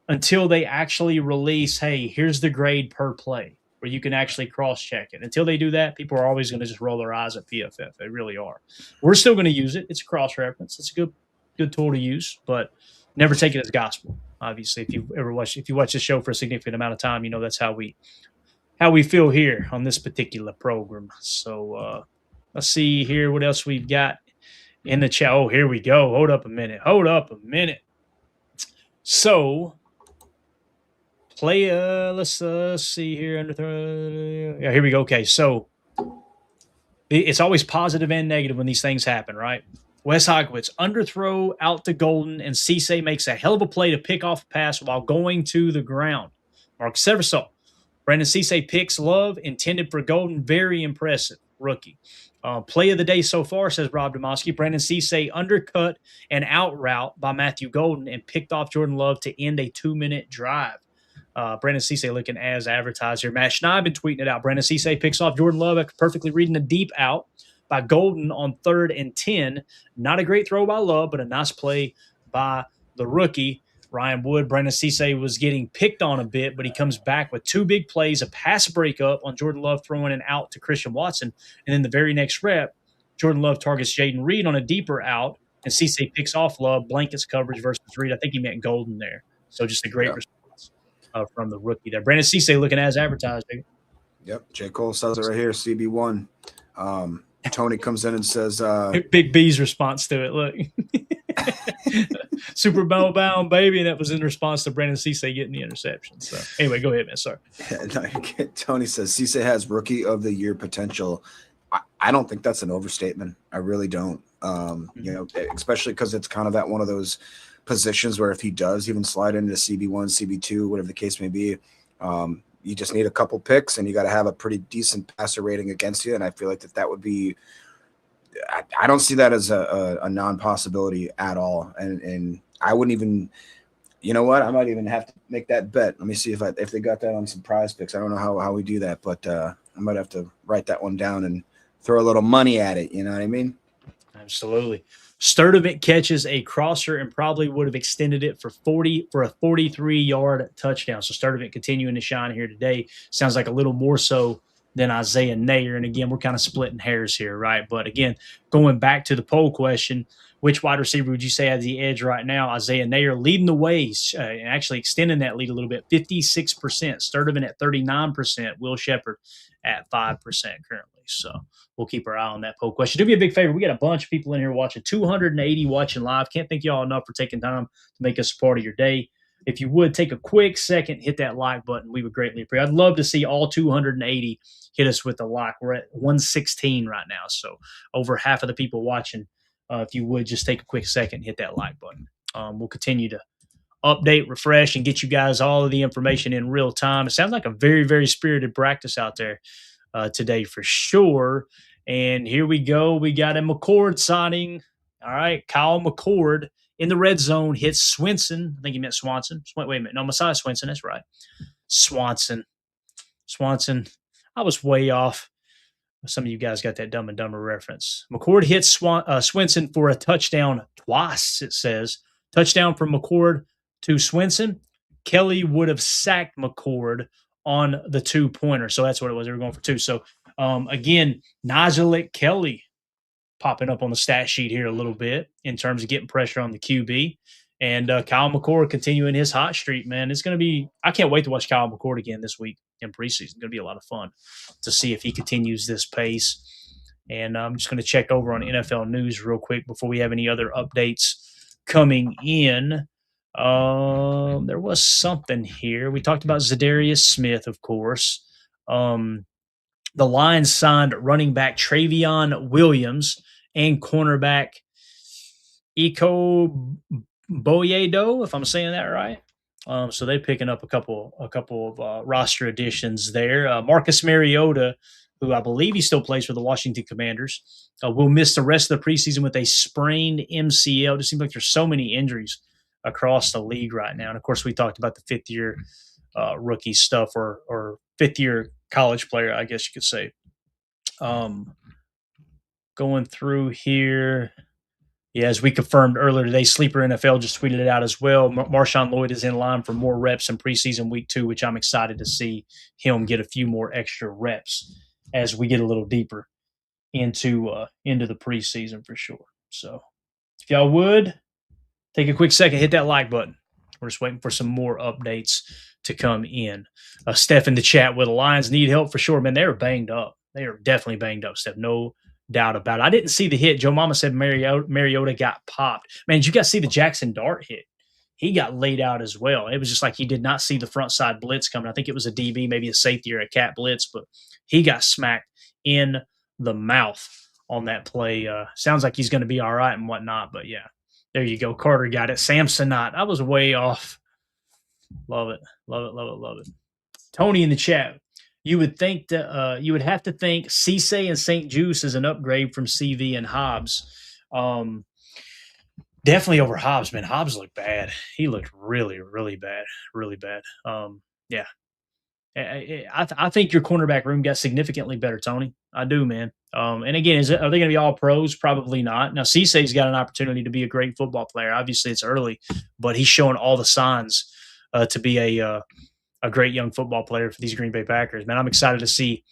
until they actually release, hey, here's the grade per play, where you can actually cross-check it. Until they do that, people are always going to just roll their eyes at PFF. They really are. We're still going to use it. It's a cross-reference. It's a good tool to use, but never take it as gospel. Obviously, if you watch the show for a significant amount of time, you know that's how we feel here on this particular program. So let's see here what else we've got in the chat. Oh, here we go. Hold up a minute. So let's see here. Yeah, here we go. Okay, so it's always positive and negative when these things happen, right? Wes Hogwitz, underthrow out to Golden, and Cisse makes a hell of a play to pick off a pass while going to the ground. Mark Seversol, Brandon Cisse picks Love, intended for Golden. Very impressive, rookie. Play of the day so far, says Rob Demoski. Brandon Cisse undercut an out route by Matthew Golden and picked off Jordan Love to end a 2-minute drive. Brandon Cisse looking as advertised here. Matt Schneiden tweeting it out. Brandon Cisse picks off Jordan Love after perfectly reading a deep out by Golden on 3rd and 10. Not a great throw by Love, but a nice play by the rookie, Ryan Wood. Brandon Cisse was getting picked on a bit, but he comes back with 2 big plays, a pass breakup on Jordan Love throwing an out to Christian Watson. And then the very next rep, Jordan Love targets Jaden Reed on a deeper out, and Cisse picks off Love, blankets coverage versus Reed. I think he meant Golden there. So just a great response from the rookie there. Brandon Cisse looking as advertised. Baby. Yep. J. Cole says it right here, CB1. Tony comes in and says Big B's response to it. Look. Super Bowl bound, baby. And that was in response to Brandon Cisse getting the interception. So anyway, go ahead, man. Sorry. Tony says Cisse has rookie of the year potential. I don't think that's an overstatement. I really don't. You know, especially because it's kind of at one of those positions where if he does even slide into CB1, CB2, whatever the case may be, you just need a couple picks, and you got to have a pretty decent passer rating against you. And I feel like that would be. I don't see that as a non-possibility at all, and I wouldn't even. You know what? I might even have to make that bet. Let me see if they got that on some prize picks. I don't know how we do that, but I might have to write that one down and throw a little money at it. You know what I mean? Absolutely. Sturdivant catches a crosser and probably would have extended it for a 43-yard touchdown. So Sturdivant continuing to shine here today. Sounds like a little more so than Isaiah Nayer. And again, we're kind of splitting hairs here, right? But again, going back to the poll question, which wide receiver would you say has the edge right now? Isaiah Nayer leading the way, and actually extending that lead a little bit, 56%. Sturdivant at 39%. Will Shepherd at 5% currently. So we'll keep our eye on that poll question. Do me a big favor. We got a bunch of people in here watching, 280 watching live. Can't thank y'all enough for taking time to make us a part of your day. If you would take a quick second, hit that like button. We would greatly appreciate it. I'd love to see all 280 hit us with a like. We're at 116 right now. So over half of the people watching, if you would just take a quick second, hit that like button. We'll continue to update, refresh, and get you guys all of the information in real time. It sounds like a very, very spirited practice out there today for sure. And here we go. We got a McCord signing. All right, Kyle McCord in the red zone hits Swinson. I think he meant Swanson. Wait a minute. No, Messiah Swinson. That's right. Swanson. I was way off. Some of you guys got that Dumb and Dumber reference. McCord hits Swinson for a touchdown twice, it says. Touchdown from McCord to Swinson. Kelly would have sacked McCord on the two-pointer. So that's what it was. They were going for two. So, again, Najee Kelly popping up on the stat sheet here a little bit in terms of getting pressure on the QB. And Kyle McCord continuing his hot streak, man. It's going to be – I can't wait to watch Kyle McCord again this week in preseason. It's going to be a lot of fun to see if he continues this pace. And I'm just going to check over on NFL News real quick before we have any other updates coming in. There was something here. We talked about Zadarius Smith, of course. The Lions signed running back Travion Williams and cornerback Iko Boyedo, if I'm saying that right. So they're picking up a couple of roster additions there. Marcus Mariota, who I believe he still plays for the Washington Commanders, will miss the rest of the preseason with a sprained MCL. It just seems like there's so many injuries across the league right now. And, of course, we talked about the fifth-year rookie stuff or fifth-year college player, I guess you could say. Going through here. Yeah, as we confirmed earlier today, Sleeper NFL just tweeted it out as well. MarShawn Lloyd is in line for more reps in preseason week 2, which I'm excited to see him get a few more extra reps as we get a little deeper into the preseason for sure. So if y'all would, take a quick second, hit that like button. We're just waiting for some more updates to come in. Steph in the chat with the Lions need help for sure. Man, they are banged up. They are definitely banged up, Steph. No doubt about it. I didn't see the hit. Joe Mama said Mariota got popped. Man, did you guys see the Jackson Dart hit? He got laid out as well. It was just like he did not see the front side blitz coming. I think it was a DB, maybe a safety or a cat blitz, but he got smacked in the mouth on that play. Sounds like he's going to be all right and whatnot, but yeah, there you go. Carter got it. Samsonite. I was way off. Love it. Tony in the chat. You would think that you would have to think Cisse and St. Juice is an upgrade from CV and Hobbs. Definitely over Hobbs, man. Hobbs looked bad. He looked really, really bad. Really bad. Yeah. I think your cornerback room got significantly better, Tony. I do, man. And again, are they going to be all pros? Probably not. Now, Cisse's got an opportunity to be a great football player. Obviously, it's early, but he's showing all the signs to be a great young football player for these Green Bay Packers. Man, I'm excited to see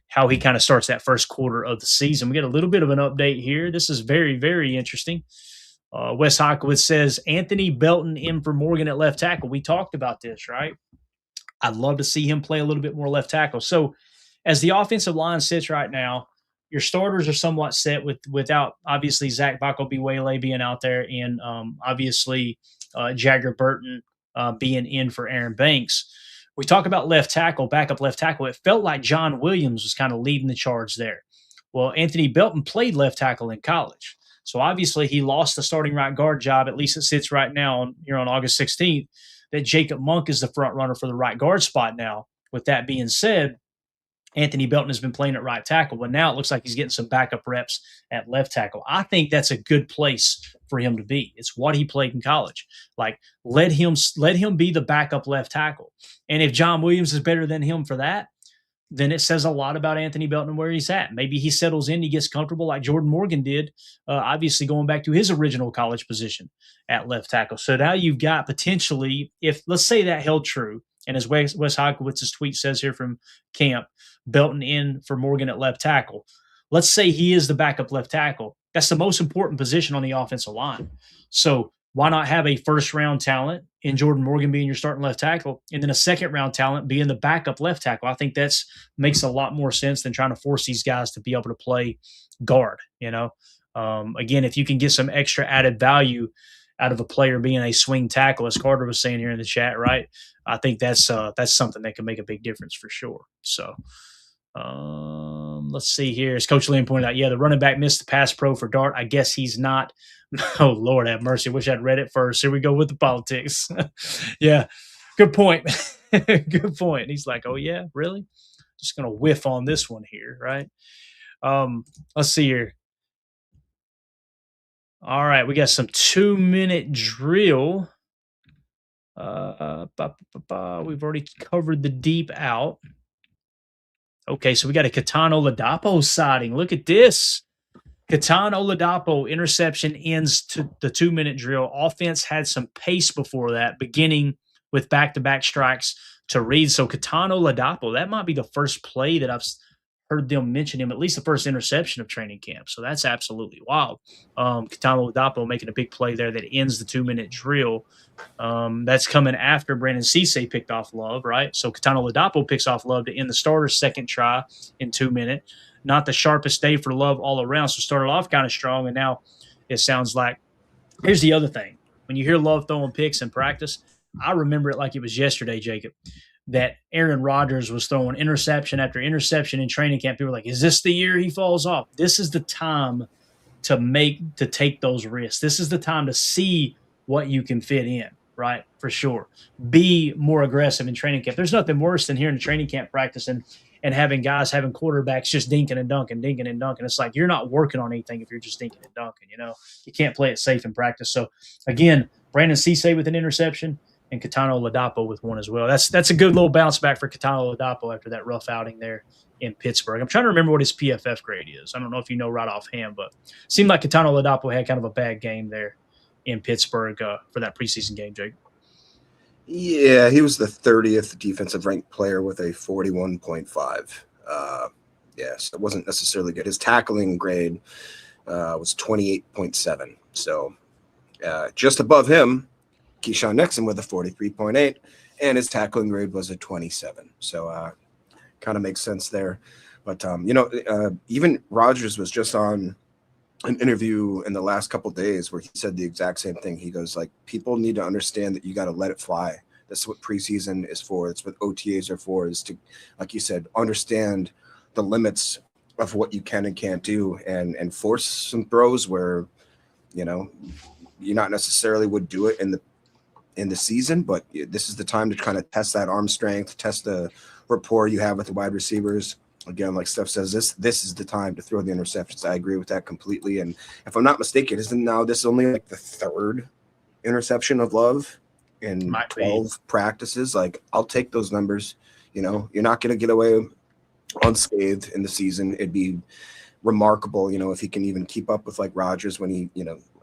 how he kind of starts that first quarter of the season. We get a little bit of an update here. This is very, very interesting. Wes Hockowitz says, Anthony Belton in for Morgan at left tackle. We talked about this, right? I'd love to see him play a little bit more left tackle. So as the offensive line sits right now, your starters are somewhat set without, obviously, Zach Bakobiwele being out there and obviously Jagger Burton being in for Aaron Banks. We talk about left tackle, backup left tackle. It felt like John Williams was kind of leading the charge there. Well, Anthony Belton played left tackle in college. So obviously he lost the starting right guard job, at least it sits right now here on August 16th, that Jacob Monk is the front runner for the right guard spot now with that being said, Anthony Belton has been playing at right tackle, but now it looks like he's getting some backup reps at left tackle. I think that's a good place for him to be. It's what he played in college. Like, let him be the backup left tackle. And if John Williams is better than him for that, then it says a lot about Anthony Belton and where he's at. Maybe he settles in, he gets comfortable like Jordan Morgan did, obviously going back to his original college position at left tackle. So now you've got potentially, if let's say that held true, and as Wes Howkowitz's tweet says here from camp, Belton in for Morgan at left tackle. Let's say he is the backup left tackle. That's the most important position on the offensive line. So why not have a first-round talent in Jordan Morgan being your starting left tackle, and then a second-round talent being the backup left tackle? I think that's makes a lot more sense than trying to force these guys to be able to play guard. Again, if you can get some extra added value out of a player being a swing tackle, as Carter was saying here in the chat, right? I think that's something that can make a big difference for sure. So let's see here. As Coach Lynn pointed out, the running back missed the pass pro for Dart. I guess he's not. Oh, Lord have mercy. Wish I'd read it first. Here we go with the politics. Yeah, good point. Good point. He's like, oh, yeah, really? Just going to whiff on this one here, right? Let's see here. All right, we got some 2-minute drill. We've already covered the deep out. Okay, so we got a Keisean Oladapo sighting. Look at this. Keisean Oladapo interception ends to the 2-minute drill. Offense had some pace before that, beginning with back-to-back strikes to Reed. So Keisean Oladapo, that might be the first play that I've heard them mention him, at least the first interception of training camp. So that's absolutely wild. Keisean Oladapo making a big play there that ends the 2-minute drill. That's coming after Brandon Cisse picked off Love, right? So Keisean Oladapo picks off Love to end the starter's second try in 2 minutes. Not the sharpest day for Love all around. So started off kind of strong, and now it sounds like – here's the other thing. When you hear Love throwing picks in practice, I remember it like it was yesterday, Jacob, that Aaron Rodgers was throwing interception after interception in training camp. People were like, is this the year he falls off? This is the time to take those risks. This is the time to see what you can fit in, right? For sure. Be more aggressive in training camp. There's nothing worse than hearing a training camp practice and having quarterbacks just dinking and dunking. It's like you're not working on anything if you're just dinking and dunking, You can't play it safe in practice. So, again, Brandon Cisse with an interception and Keisean Oladapo with one as well. That's a good little bounce back for Keisean Oladapo after that rough outing there in Pittsburgh. I'm trying to remember what his PFF grade is. I don't know if you know right offhand, but it seemed like Keisean Oladapo had kind of a bad game there in Pittsburgh for that preseason game, Jake. Yeah, he was the 30th defensive ranked player with a 41.5. So it wasn't necessarily good. His tackling grade was 28.7. So just above him, Keisean Nixon with a 43.8, and his tackling grade was a 27. So kind of makes sense there. But, even Rodgers was just on an interview in the last couple of days where he said the exact same thing. He goes, like, people need to understand that you got to let it fly. That's what preseason is for. That's what OTAs are for, is to, like you said, understand the limits of what you can and can't do and force some throws where, you not necessarily would do it in the season, but this is the time to kind of test that arm strength, test the rapport you have with the wide receivers. Again, like Steph says, this is the time to throw the interceptions. I agree with that completely. And if I'm not mistaken, isn't now this only like the third interception of Love in 12 practices? Like, I'll take those numbers. You're not going to get away unscathed in the season. It'd be remarkable, if he can even keep up with like Rodgers when he,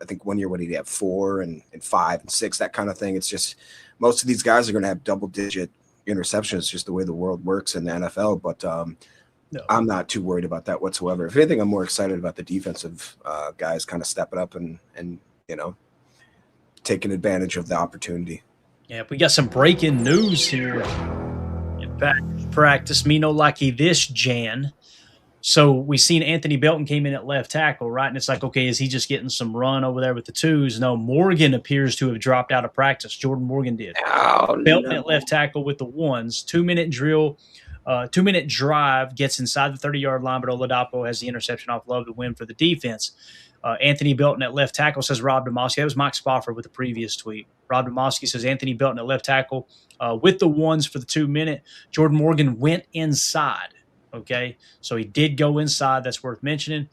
I think one year when he'd have 4 and 5 and 6, that kind of thing. It's just most of these guys are going to have double-digit interceptions. It's just the way the world works in the NFL. But no, I'm not too worried about that whatsoever. If anything, I'm more excited about the defensive guys kind of stepping up and taking advantage of the opportunity. Yeah, we got some breaking news here. In fact, practice me no likey this, Jan. So we seen Anthony Belton came in at left tackle, right? And it's like, okay, is he just getting some run over there with the twos? No, Morgan appears to have dropped out of practice. Jordan Morgan did. Belton at left tackle with the ones. 2-minute drill. 2-minute drive, gets inside the 30-yard line, but Oladapo has the interception off Love to win for the defense. Anthony Belton at left tackle, says Rob Demoski. That was Mike Spofford with the previous tweet. Rob Demoski says Anthony Belton at left tackle with the ones for the 2 minute. Jordan Morgan went inside. Okay, so he did go inside. That's worth mentioning.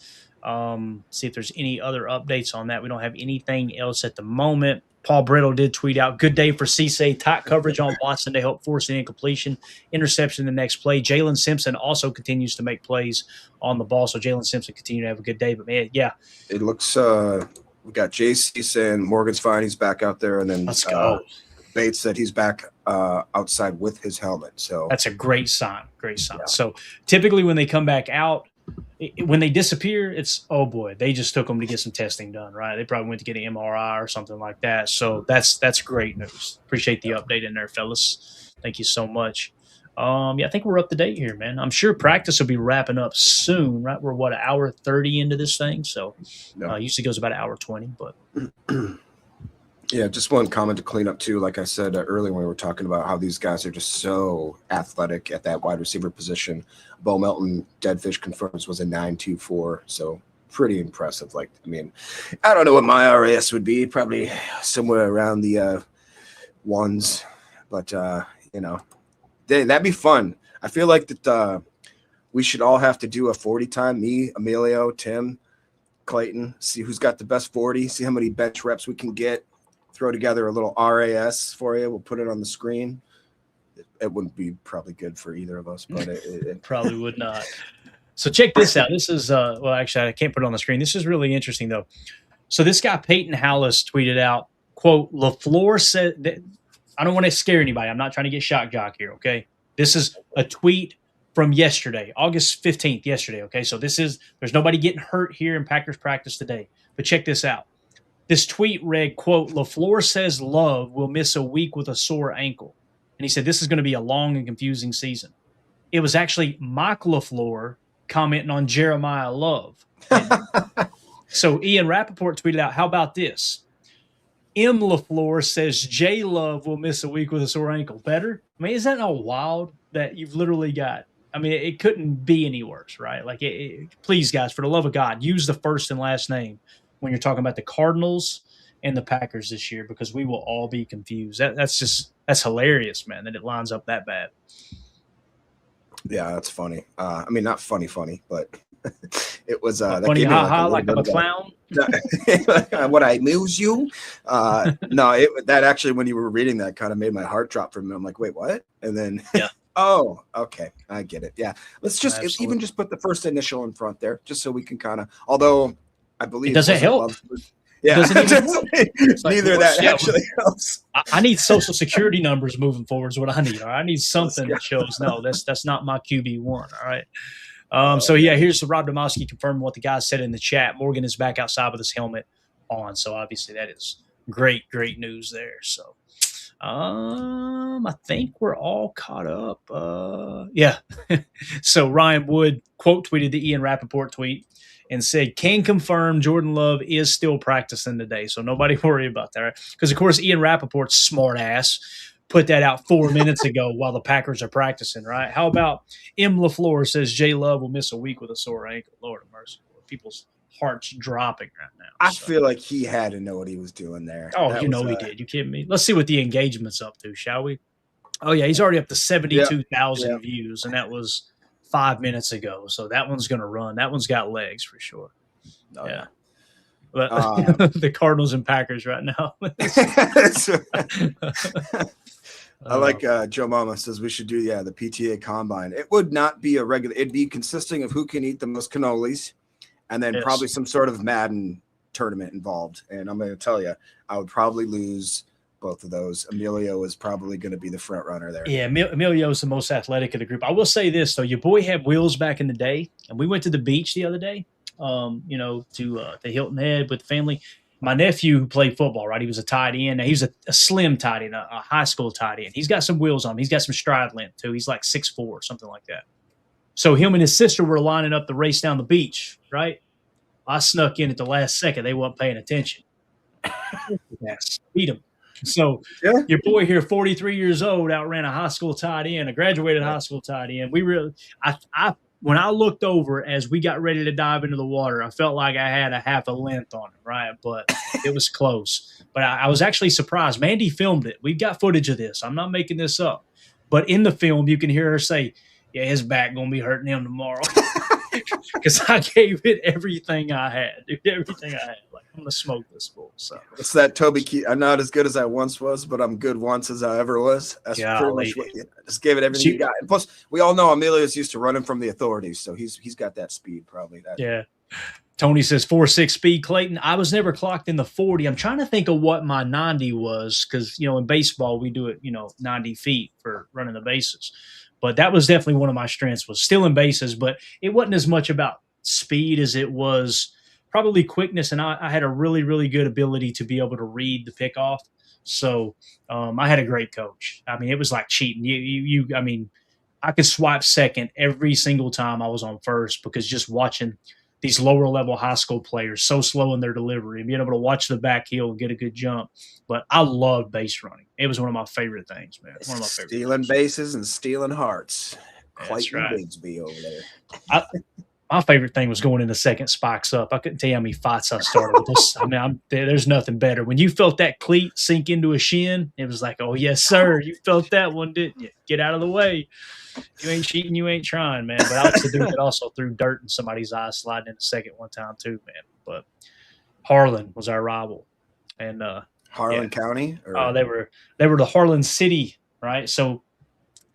See if there's any other updates on that. We don't have anything else at the moment. Paul Brittle did tweet out, good day for Cisse. Tight coverage on Watson to help force an incompletion. Interception the next play. Jalen Simpson also continues to make plays on the ball. So Jalen Simpson continue to have a good day. But, man, yeah. It looks we got J.C. saying Morgan's fine. He's back out there. And then let's go. Bates said he's back outside with his helmet. So that's a great sign. Great sign. Yeah. So typically when they come back out, when they disappear, it's, oh boy, they just took them to get some testing done, right? They probably went to get an MRI or something like that. So that's great news. Appreciate the update in there, fellas. Thank you so much. Yeah, I think we're up to date here, man. I'm sure practice will be wrapping up soon, right? We're an hour 30 into this thing. So usually goes about an hour 20, but yeah, just one comment to clean up too. Like I said earlier when we were talking about how these guys are just so athletic at that wide receiver position. Bo Melton, Deadfish confirms, was a 9.24, so pretty impressive. Like, I mean, I don't know what my RAS would be, probably somewhere around the ones, but you know, that'd be fun. I feel like that we should all have to do a 40 time. Me, Emilio, Tim, Clayton, see who's got the best 40, see how many bench reps we can get. Throw together a little RAS for you. We'll put it on the screen. It wouldn't be probably good for either of us, but it probably would not. So check this out. This is well, actually, I can't put it on the screen. This is really interesting though. So this guy Peyton Hallis tweeted out, quote, LaFleur said that, I don't want to scare anybody. I'm not trying to get shock jock here. Okay. This is a tweet from yesterday, August 15th, yesterday. Okay. So there's nobody getting hurt here in Packers practice today, but check this out. This tweet read, quote, LaFleur says Love will miss a week with a sore ankle. And he said this is going to be a long and confusing season. It was actually Mike LaFleur commenting on Jeremiah Love. So Ian Rappaport tweeted out, how about this? M. LaFleur says J. Love will miss a week with a sore ankle. Better? I mean, is that not wild that you've literally got? I mean, it couldn't be any worse, right? Like, please, guys, for the love of God, use the first and last name when you're talking about the Cardinals and the Packers this year, because we will all be confused. That's hilarious, man, that it lines up that bad. Yeah, that's funny. I mean, not funny, but it was funny, like I'm a clown. What I amuse you? No, that actually, when you were reading that, kind of made my heart drop for a minute. I'm like, wait, what? And then, yeah. Oh, okay, I get it. Yeah, let's just Absolutely. Even just put the first initial in front there, just so we can kind of. Although I believe it doesn't help. Yeah, neither that actually helps. I need social security numbers moving forward is what I need. All right? I need something that shows no, that's not my QB1. All right. So yeah, here's Rob Demoski confirming what the guy said in the chat. Morgan is back outside with his helmet on. So obviously that is great news there. So I think we're all caught up. Yeah. So Ryan Wood quote tweeted the Ian Rappaport tweet and said, can confirm Jordan Love is still practicing today. So nobody worry about that. Right? Because, of course, Ian Rappaport's smart ass put that out 4 minutes ago while the Packers are practicing, right? How about M. LaFleur says J. Love will miss a week with a sore ankle? Lord of mercy. People's hearts dropping right now. I feel like he had to know what he was doing there. Oh, he did. You kidding me? Let's see what the engagement's up to, shall we? Oh, yeah, he's already up to 72,000 views, and that was 5 minutes ago. So that one's going to run. That one's got legs for sure. Oh, yeah. But the Cardinals and Packers right now. I like Joe Mama says we should do the PTA combine. It would not be a regular. It'd be consisting of who can eat the most cannolis, and then probably some sort of Madden tournament involved. And I'm going to tell you, I would probably lose both of those. Emilio is probably going to be the front runner there. Yeah, Emilio is the most athletic of the group. I will say this though, your boy had wheels back in the day, and we went to the beach the other day. To the Hilton Head with the family. My nephew who played football, right? He was a tight end. Now, he was a slim tight end, a high school tight end. He's got some wheels on him. He's got some stride length too. He's like 6'4" or something like that. So him and his sister were lining up the race down the beach, right? I snuck in at the last second. They weren't paying attention. Beat him. So your boy here, 43 years old, outran a high school tight end, a graduated high school tight end. when I looked over as we got ready to dive into the water, I felt like I had a half a length on it, right? But it was close. But I was actually surprised. Mandy filmed it. We've got footage of this. I'm not making this up. But in the film, you can hear her say, yeah, his back going to be hurting him tomorrow. Because I gave it everything I had. Dude, everything I had. Like, I'm going to smoke this fool. So It's that Toby Keith. I'm not as good as I once was, but I'm good once as I ever was. That's pretty much what just gave it everything you got. And plus, we all know Emilio's used to running from the authorities, so he's got that speed probably. Yeah. Tony says 4.6 speed, Clayton. I was never clocked in the 40. I'm trying to think of what my 90 was because, in baseball, we do it, 90 feet for running the bases. But that was definitely one of my strengths was stealing bases, but it wasn't as much about speed as it was probably quickness. And I had a really, really good ability to be able to read the pickoff. So I had a great coach. I mean, it was like cheating. I could swipe second every single time I was on first because just watching these lower level high school players so slow in their delivery and being able to watch the back heel and get a good jump. But I loved base running. It was one of my favorite things, man. One of my favorite stealing bases and stealing hearts. That's right. Bigsby over there. My favorite thing was going in the second spikes up. I couldn't tell you how many fights I started with this. There's nothing better. When you felt that cleat sink into a shin, it was like, oh, yes, sir. You felt that one, didn't you? Get out of the way. You ain't cheating, you ain't trying, man. But I was the dude that also threw dirt in somebody's eye sliding in the second one time too, man. But Harlan was our rival. And Harlan County? Oh, they were the Harlan City, right? So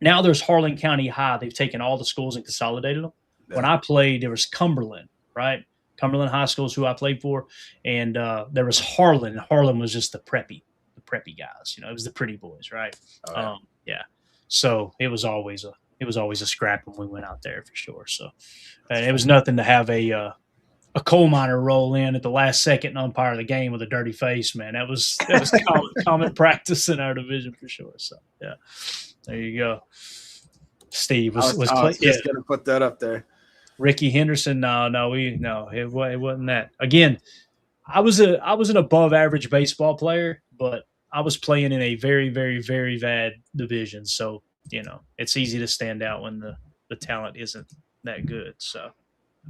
now there's Harlan County High. They've taken all the schools and consolidated them. Yeah. When I played, there was Cumberland, right? Cumberland High School is who I played for. And there was Harlan. Harlan was just the preppy guys. It was the pretty boys, right? Oh, yeah. So it was always a scrap when we went out there for sure. So it was nothing to have a coal miner roll in at the last second and umpire the game with a dirty face, man. That was common practice in our division for sure. So yeah, there you go. Steve was just going to put that up there. Ricky Henderson, it wasn't that. Again, I was an above average baseball player, but I was playing in a very, very, very bad division. So, it's easy to stand out when the talent isn't that good. So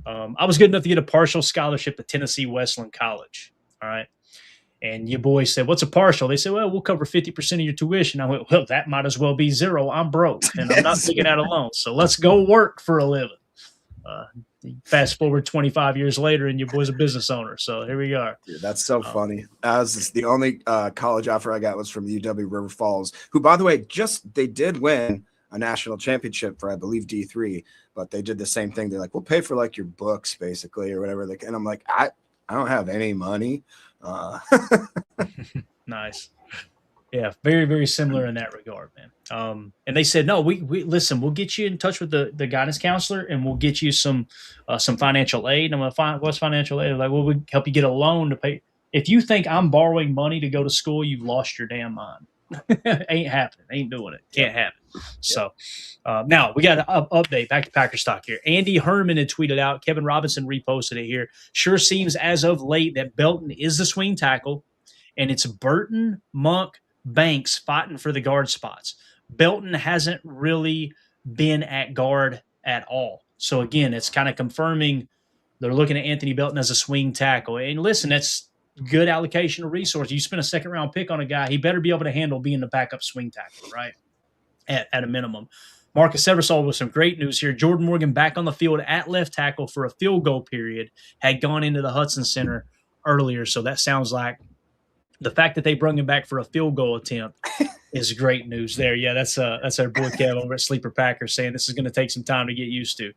I was good enough to get a partial scholarship at Tennessee Wesleyan College. All right. And your boy said, what's a partial? They said, well, we'll cover 50% of your tuition. I went, well, that might as well be zero. I'm broke and I'm not taking out a loan. So let's go work for a living. Fast forward 25 years later and your boy's a business owner. So here we are. Dude, that's so funny. The only college offer I got was from UW River Falls, who, by the way, they did win a national championship for, I believe, D3, but they did the same thing. They're like, we'll pay for like your books basically or whatever. And I'm like, I don't have any money. Nice. Yeah, very, very similar in that regard, man. And they said, no, we listen, we'll get you in touch with the guidance counselor and we'll get you some financial aid. And I'm going to what's financial aid? They're like, well, we can help you get a loan to pay. If you think I'm borrowing money to go to school, you've lost your damn mind. Ain't happening. Ain't doing it. Can't happen. So now we got an update back to Packer stock here. Andy Herman had tweeted out, Kevin Robinson reposted it here. Sure seems as of late that Belton is the swing tackle and it's Burton, Monk, Banks fighting for the guard spots. Belton hasn't really been at guard at all. So again, it's kind of confirming they're looking at Anthony Belton as a swing tackle. And listen, that's good allocation of resources. You spend a second round pick on a guy, he better be able to handle being the backup swing tackle, right? At a minimum. Marcus Eversole with some great news here. Jordan Morgan back on the field at left tackle for a field goal period, had gone into the Hudson Center earlier. So that sounds like the fact that they brought him back for a field goal attempt is great news there. Yeah, that's our boy Kev over at Sleeper Packers saying this is going to take some time to get used to.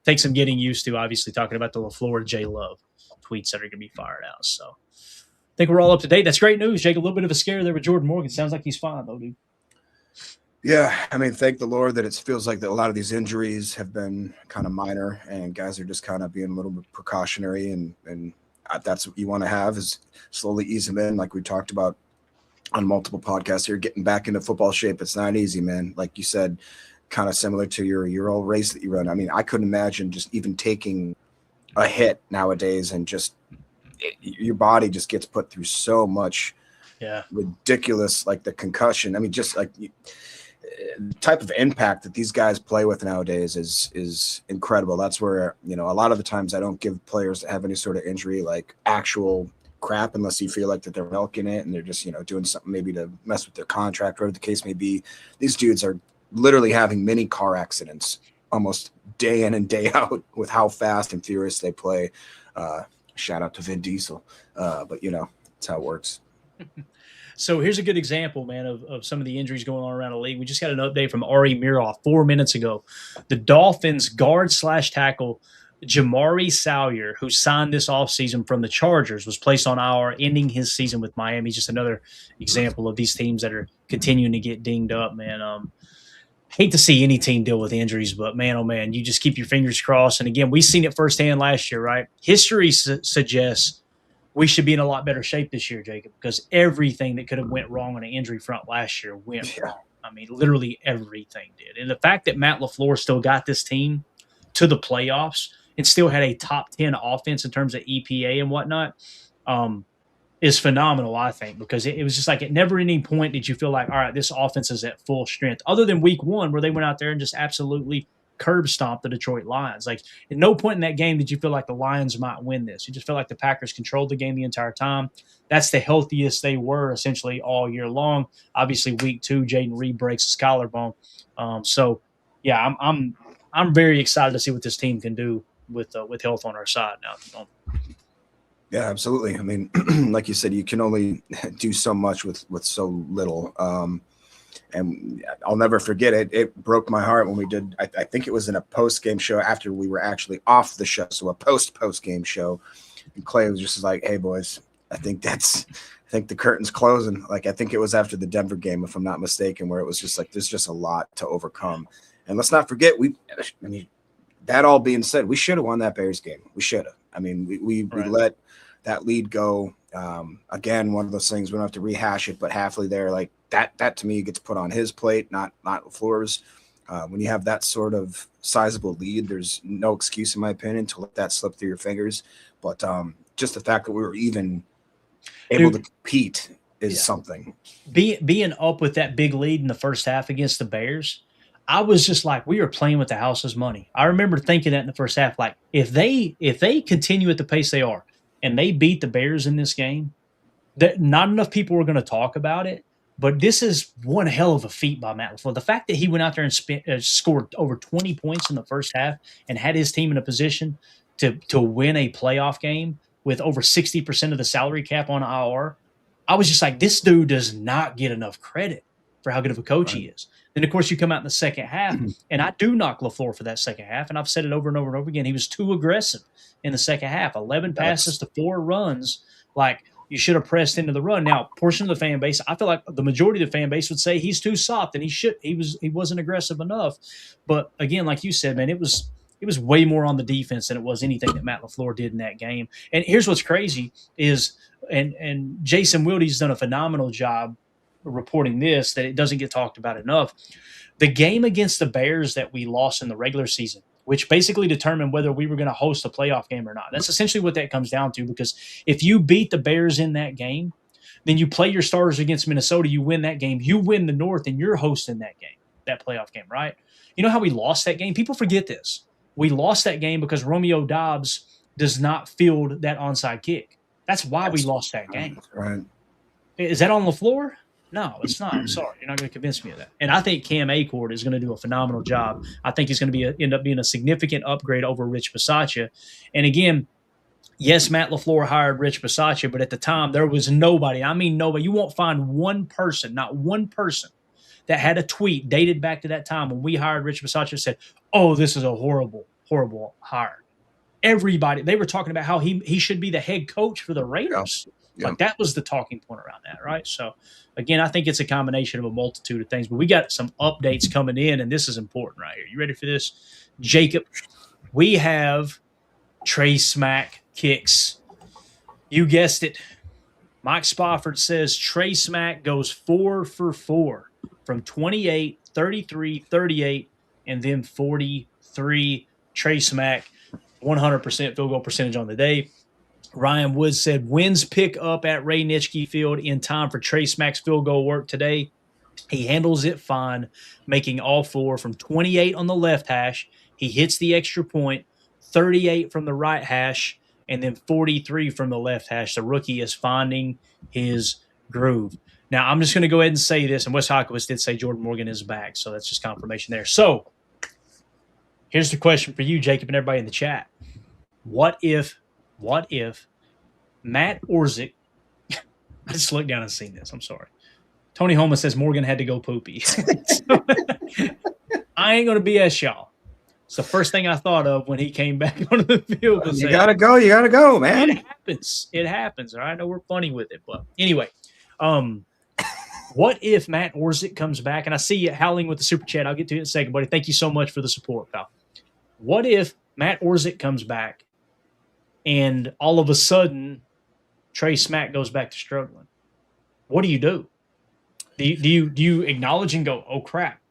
Take some getting used to, obviously talking about the LaFleur J Love tweets that are going to be fired out. So I think we're all up to date. That's great news, Jake. A little bit of a scare there with Jordan Morgan. Sounds like he's fine, though, dude. Yeah, I mean, thank the Lord that it feels like that a lot of these injuries have been kind of minor and guys are just kind of being a little bit precautionary and that's what you want to have is slowly ease them in like we talked about on multiple podcasts here, getting back into football shape. It's not easy, man. Like you said, kind of similar to your old race that you run. I mean, I couldn't imagine just even taking a hit nowadays and just your body just gets put through so much ridiculous, like the concussion. I mean, just like type of impact that these guys play with nowadays is incredible. That's where, a lot of the times I don't give players that have any sort of injury like actual crap unless you feel like that they're milking it and they're just, doing something maybe to mess with their contract, whatever the case may be. These dudes are literally having mini car accidents almost day in and day out with how fast and furious they play. Shout out to Vin Diesel. But that's how it works. So here's a good example, man, of some of the injuries going on around the league. We just got an update from Ari Miroff 4 minutes ago. The Dolphins guard/tackle Jamari Salyer, who signed this offseason from the Chargers, was placed on IR, ending his season with Miami. Just another example of these teams that are continuing to get dinged up, man. Hate to see any team deal with injuries, but man, oh man, you just keep your fingers crossed. And again, we've seen it firsthand last year, right? History suggests we should be in a lot better shape this year, Jacob, because everything that could have went wrong on the injury front last year went wrong. I mean, literally everything did. And the fact that Matt LaFleur still got this team to the playoffs and still had a top 10 offense in terms of EPA and whatnot is phenomenal, I think, because it was just like at never any point did you feel like, all right, this offense is at full strength, other than week one where they went out there and just absolutely curb stomped the Detroit Lions. Like at no point in that game did you feel like the Lions might win this. You just felt like the Packers controlled the game the entire time. That's the healthiest they were essentially all year long. Obviously, week 2, Jaden Reed breaks his collarbone. So yeah, I'm very excited to see what this team can do with health on our side now. Yeah, absolutely. I mean, like you said, you can only do so much with so little. And I'll never forget it. It broke my heart when we did, I think it was in a post-game show after we were actually off the show. So a post-game show. And Clay was just like, hey, boys, I think the curtain's closing. Like, I think it was after the Denver game, if I'm not mistaken, where it was just like, there's just a lot to overcome. And let's not forget, that all being said, we should have won that Bears game. We should have. I mean, we let that lead go. Again, one of those things, we don't have to rehash it, but Halfley there, like that to me gets put on his plate, not LaFleur's. When you have that sort of sizable lead, there's no excuse, in my opinion, to let that slip through your fingers. But just the fact that we were even able to compete is something. Being up with that big lead in the first half against the Bears, I was just like, we are playing with the house's money. I remember thinking that in the first half, like if they continue at the pace they are and they beat the Bears in this game, that not enough people were going to talk about it. But this is one hell of a feat by Matt LaFleur. The fact that he went out there and scored over 20 points in the first half and had his team in a position to win a playoff game with over 60% of the salary cap on IR, I was just like, this dude does not get enough credit for how good of a coach he is. Then, of course, you come out in the second half, and I do knock LaFleur for that second half, and I've said it over and over and over again. He was too aggressive in the second half. 11 passes to 4 runs. Like, you should have pressed into the run. Now, portion of the fan base, I feel like the majority of the fan base would say he's too soft and he wasn't aggressive enough. But again, like you said, man, it was way more on the defense than it was anything that Matt LaFleur did in that game. And here's what's crazy is, and Jason Wilde's done a phenomenal job reporting this, that it doesn't get talked about enough. The game against the Bears that we lost in the regular season, which basically determined whether we were going to host a playoff game or not. That's essentially what that comes down to, because if you beat the Bears in that game, then you play your starters against Minnesota, you win that game, you win the North, and you're hosting that game, that playoff game, right? You know how we lost that game? People forget this. We lost that game because Romeo Doubs does not field that onside kick. That's why we lost that game. Right. Is that on LaFleur? No, it's not. I'm sorry. You're not going to convince me of that. And I think Cam Achord is going to do a phenomenal job. I think he's going to end up being a significant upgrade over Rich Bisaccia. And again, yes, Matt LaFleur hired Rich Bisaccia, but at the time there was nobody. I mean, nobody. You won't find one person, not one person, that had a tweet dated back to that time when we hired Rich Bisaccia said, oh, this is a horrible, horrible hire. Everybody, they were talking about how he should be the head coach for the Raiders. Yeah. Like that was the talking point around that, right? So, again, I think it's a combination of a multitude of things. But we got some updates coming in, and this is important right here. You ready for this? Jacob, we have Trey Smack kicks. You guessed it. Mike Spofford says Trey Smack goes 4 for 4 from 28, 33, 38, and then 43. Trey Smack, 100% field goal percentage on the day. Ryan Woods said, winds pick up at Ray Nitschke Field in time for Trey Smack's field goal work today. He handles it fine, making all four from 28 on the left hash. He hits the extra point, 38 from the right hash, and then 43 from the left hash. The rookie is finding his groove. Now, I'm just going to go ahead and say this, and Wes Hawkins did say Jordan Morgan is back, so that's just confirmation there. So, here's the question for you, Jacob, and everybody in the chat. What if Matt Orzik – I just looked down and seen this. I'm sorry. Tony Holman says Morgan had to go poopy. So, I ain't going to BS y'all. It's the first thing I thought of when he came back onto the field. You got to go, man. It happens. All right? I know we're funny with it. But anyway, what if Matt Orzik comes back? And I see you howling with the super chat. I'll get to it in a second, buddy. Thank you so much for the support, pal. What if Matt Orzik comes back and all of a sudden Trey Smack goes back to struggling? What do you do? Do you acknowledge and go, oh, crap,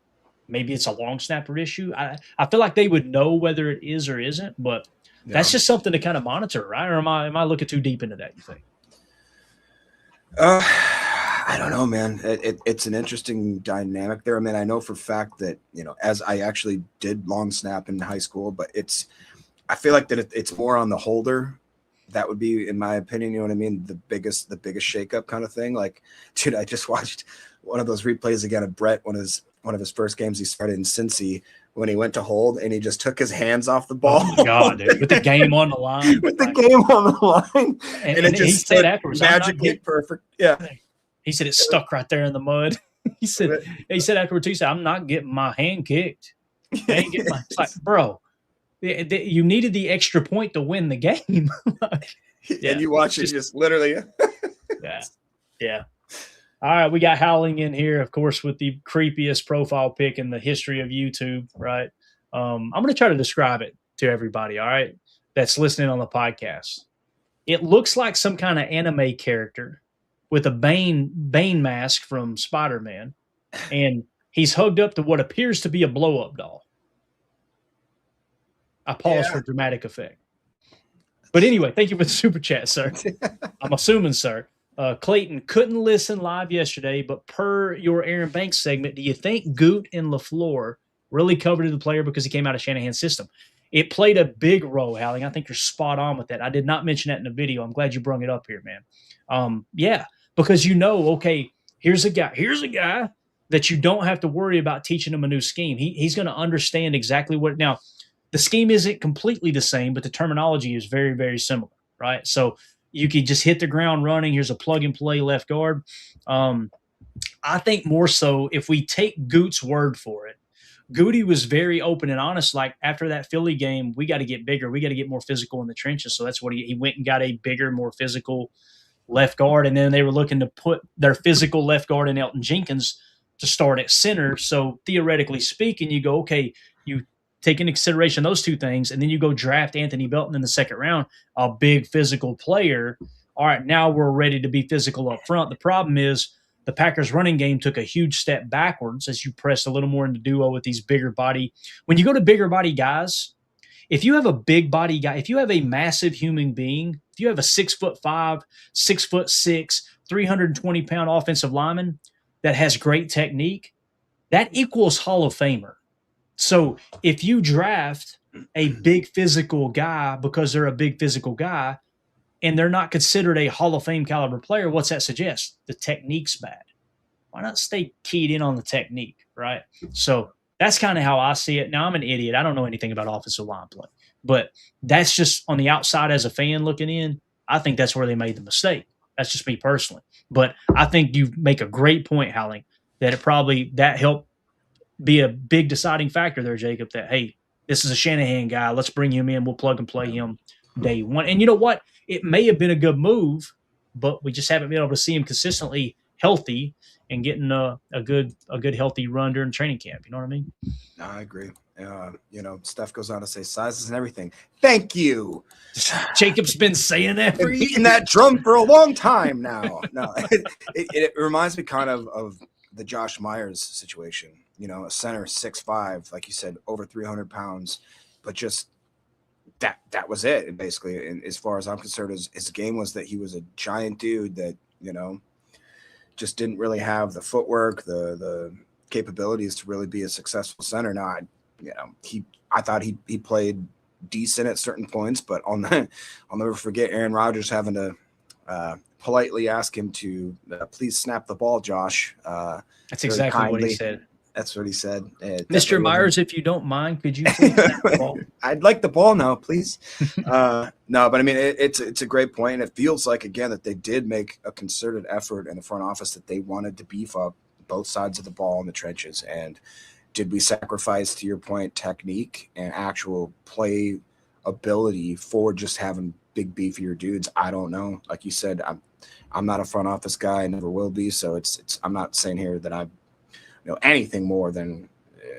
maybe it's a long snapper issue? I feel like they would know whether it is or isn't, but that's just something to kind of monitor, right? Or am I looking too deep into that, you think? I don't know, man. It's an interesting dynamic there. I mean, I know for a fact that, as I actually did long snap in high school, but I feel like that it's more on the holder. That would be, in my opinion, you know what I mean? The biggest shakeup kind of thing. Like, dude, I just watched one of those replays again of Brett, one of his first games he started in Cincy, when he went to hold and he just took his hands off the ball. Oh my God, dude. With the game on the line. With the game on the line. And it just he said afterwards, magically perfect. Yeah. He said it stuck right there in the mud. He said afterwards, he said, I'm not getting my hand kicked. It's like, bro, you needed the extra point to win the game. And you watch it just literally. Yeah. All right, we got Howling in here, of course, with the creepiest profile pic in the history of YouTube, right? I'm going to try to describe it to everybody, all right, that's listening on the podcast. It looks like some kind of anime character with a Bane mask from Spider-Man, and he's hugged up to what appears to be a blow-up doll. I pause for dramatic effect. But anyway, thank you for the super chat, sir. I'm assuming, sir. Clayton couldn't listen live yesterday, but per your Aaron Banks segment, do you think Goot and LaFleur really covered the player because he came out of Shanahan's system? It played a big role, Howling. I think you're spot on with that. I did not mention that in the video. I'm glad you brought it up here, man. Because okay, here's a guy that you don't have to worry about teaching him a new scheme. He's going to understand exactly what – now, the scheme isn't completely the same, but the terminology is very, very similar, right? So you could just hit the ground running. Here's a plug-and-play left guard. I think more so if we take Goot's word for it, Goody was very open and honest. Like, after that Philly game, we got to get bigger. We got to get more physical in the trenches. So that's what he went and got a bigger, more physical left guard. And then they were looking to put their physical left guard in Elton Jenkins to start at center. So theoretically speaking, you go, okay, you take into consideration those two things, and then you go draft Anthony Belton in the second round, a big physical player. All right, now we're ready to be physical up front. The problem is the Packers running game took a huge step backwards as you pressed a little more into duo with these bigger body. When you go to bigger body guys, if you have a big body guy, if you have a massive human being, if you have a 6'5", 6'6", 320-pound offensive lineman that has great technique, that equals Hall of Famer. So if you draft a big physical guy because they're a big physical guy and they're not considered a Hall of Fame caliber player, what's that suggest? The technique's bad. Why not stay keyed in on the technique, right? So that's kind of how I see it. Now, I'm an idiot. I don't know anything about offensive line play. But that's just on the outside as a fan looking in. I think that's where they made the mistake. That's just me personally. But I think you make a great point, Howling, that that helped be a big deciding factor there, Jacob, that, hey, this is a Shanahan guy. Let's bring him in. We'll plug and play him day one. And you know what? It may have been a good move, but we just haven't been able to see him consistently healthy and getting a good healthy run during training camp. You know what I mean? No, I agree. Steph goes on to say sizes and everything. Thank you. Jacob's been saying that for beating that drum for a long time now. No, it reminds me kind of the Josh Myers situation. A center 6'5", like you said, over 300 pounds, but just that was it. And basically, and as far as I'm concerned, his game was that he was a giant dude that, just didn't really have the footwork, the capabilities to really be a successful center. Now, I thought he played decent at certain points, but I'll never forget Aaron Rodgers having to politely ask him to please snap the ball, Josh. That's exactly what he said. That's what he said. Mr. Myers, if you don't mind, could you please snap the ball? I'd like the ball now, please. No, but I mean, it's a great point. And it feels like, again, that they did make a concerted effort in the front office, that they wanted to beef up both sides of the ball in the trenches. And did we sacrifice, to your point, technique and actual play ability for just having big, beefier dudes? I don't know. Like you said, I'm not a front office guy. I never will be. So I'm not saying here that I know anything more than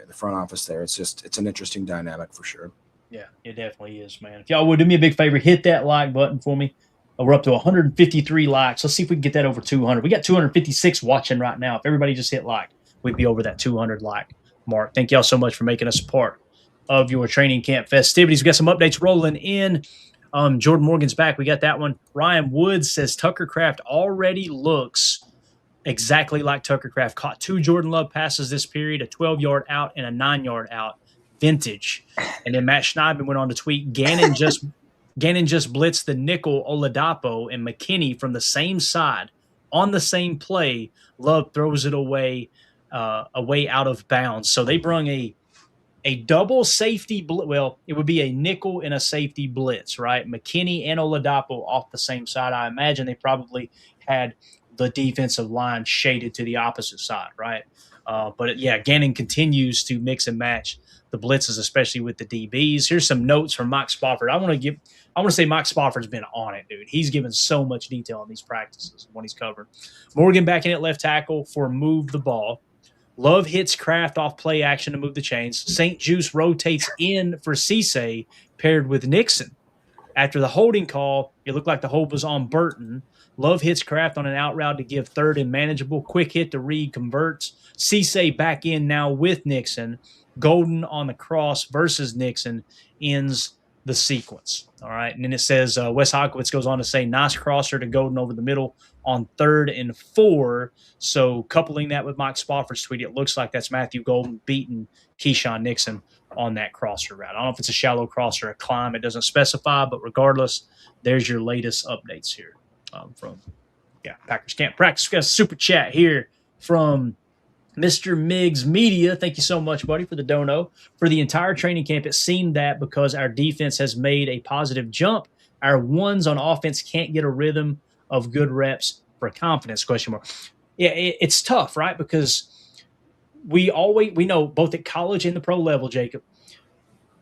the front office there. It's an interesting dynamic for sure. Yeah, it definitely is, man. If y'all would do me a big favor, hit that like button for me. We're up to 153 likes. Let's see if we can get that over 200. We got 256 watching right now. If everybody just hit like, we'd be over that 200 like mark. Thank y'all so much for making us a part of your training camp festivities. We got some updates rolling in. Jordan Morgan's back. We got that one. Ryan Woods says Tucker Kraft already looks exactly like Tucker Kraft. Caught 2 Jordan Love passes this period, a 12-yard out and a 9-yard out. Vintage. And then Matt Schneidman went on to tweet, Gannon just blitzed the nickel Oladapo and McKinney from the same side on the same play. Love throws it away out of bounds. So they brung a double safety well, it would be a nickel and a safety blitz, right? McKinney and Oladapo off the same side. I imagine they probably had the defensive line shaded to the opposite side, right? But Gannon continues to mix and match the blitzes, especially with the DBs. Here's some notes from Mike Spofford. I want to say Mike Spofford's been on it, dude. He's given so much detail in these practices when he's covered. Morgan back in at left tackle for move the ball. Love hits Kraft off play action to move the chains. St. Juice rotates in for Cisse, paired with Nixon. After the holding call, it looked like the hold was on Burton. Love hits Kraft on an out route to give third and manageable. Quick hit to Reed converts. Cisse back in now with Nixon. Golden on the cross versus Nixon ends the sequence. All right. And then it says Wes Hawkowitz goes on to say nice crosser to Golden over the middle on 3rd and 4. So coupling that with Mike Spofford's tweet, it looks like that's Matthew Golden beating Keisean Nixon on that crosser route. I don't know if it's a shallow cross or a climb. It doesn't specify, but regardless, there's your latest updates here from Packers Camp Practice. We got a super chat here from Mr. Miggs Media. Thank you so much, buddy, for the dono. For the entire training camp, it seemed that because our defense has made a positive jump, our ones on offense can't get a rhythm of good reps for confidence, ? Yeah, it's tough, right? Because we know both at college and the pro level, Jacob,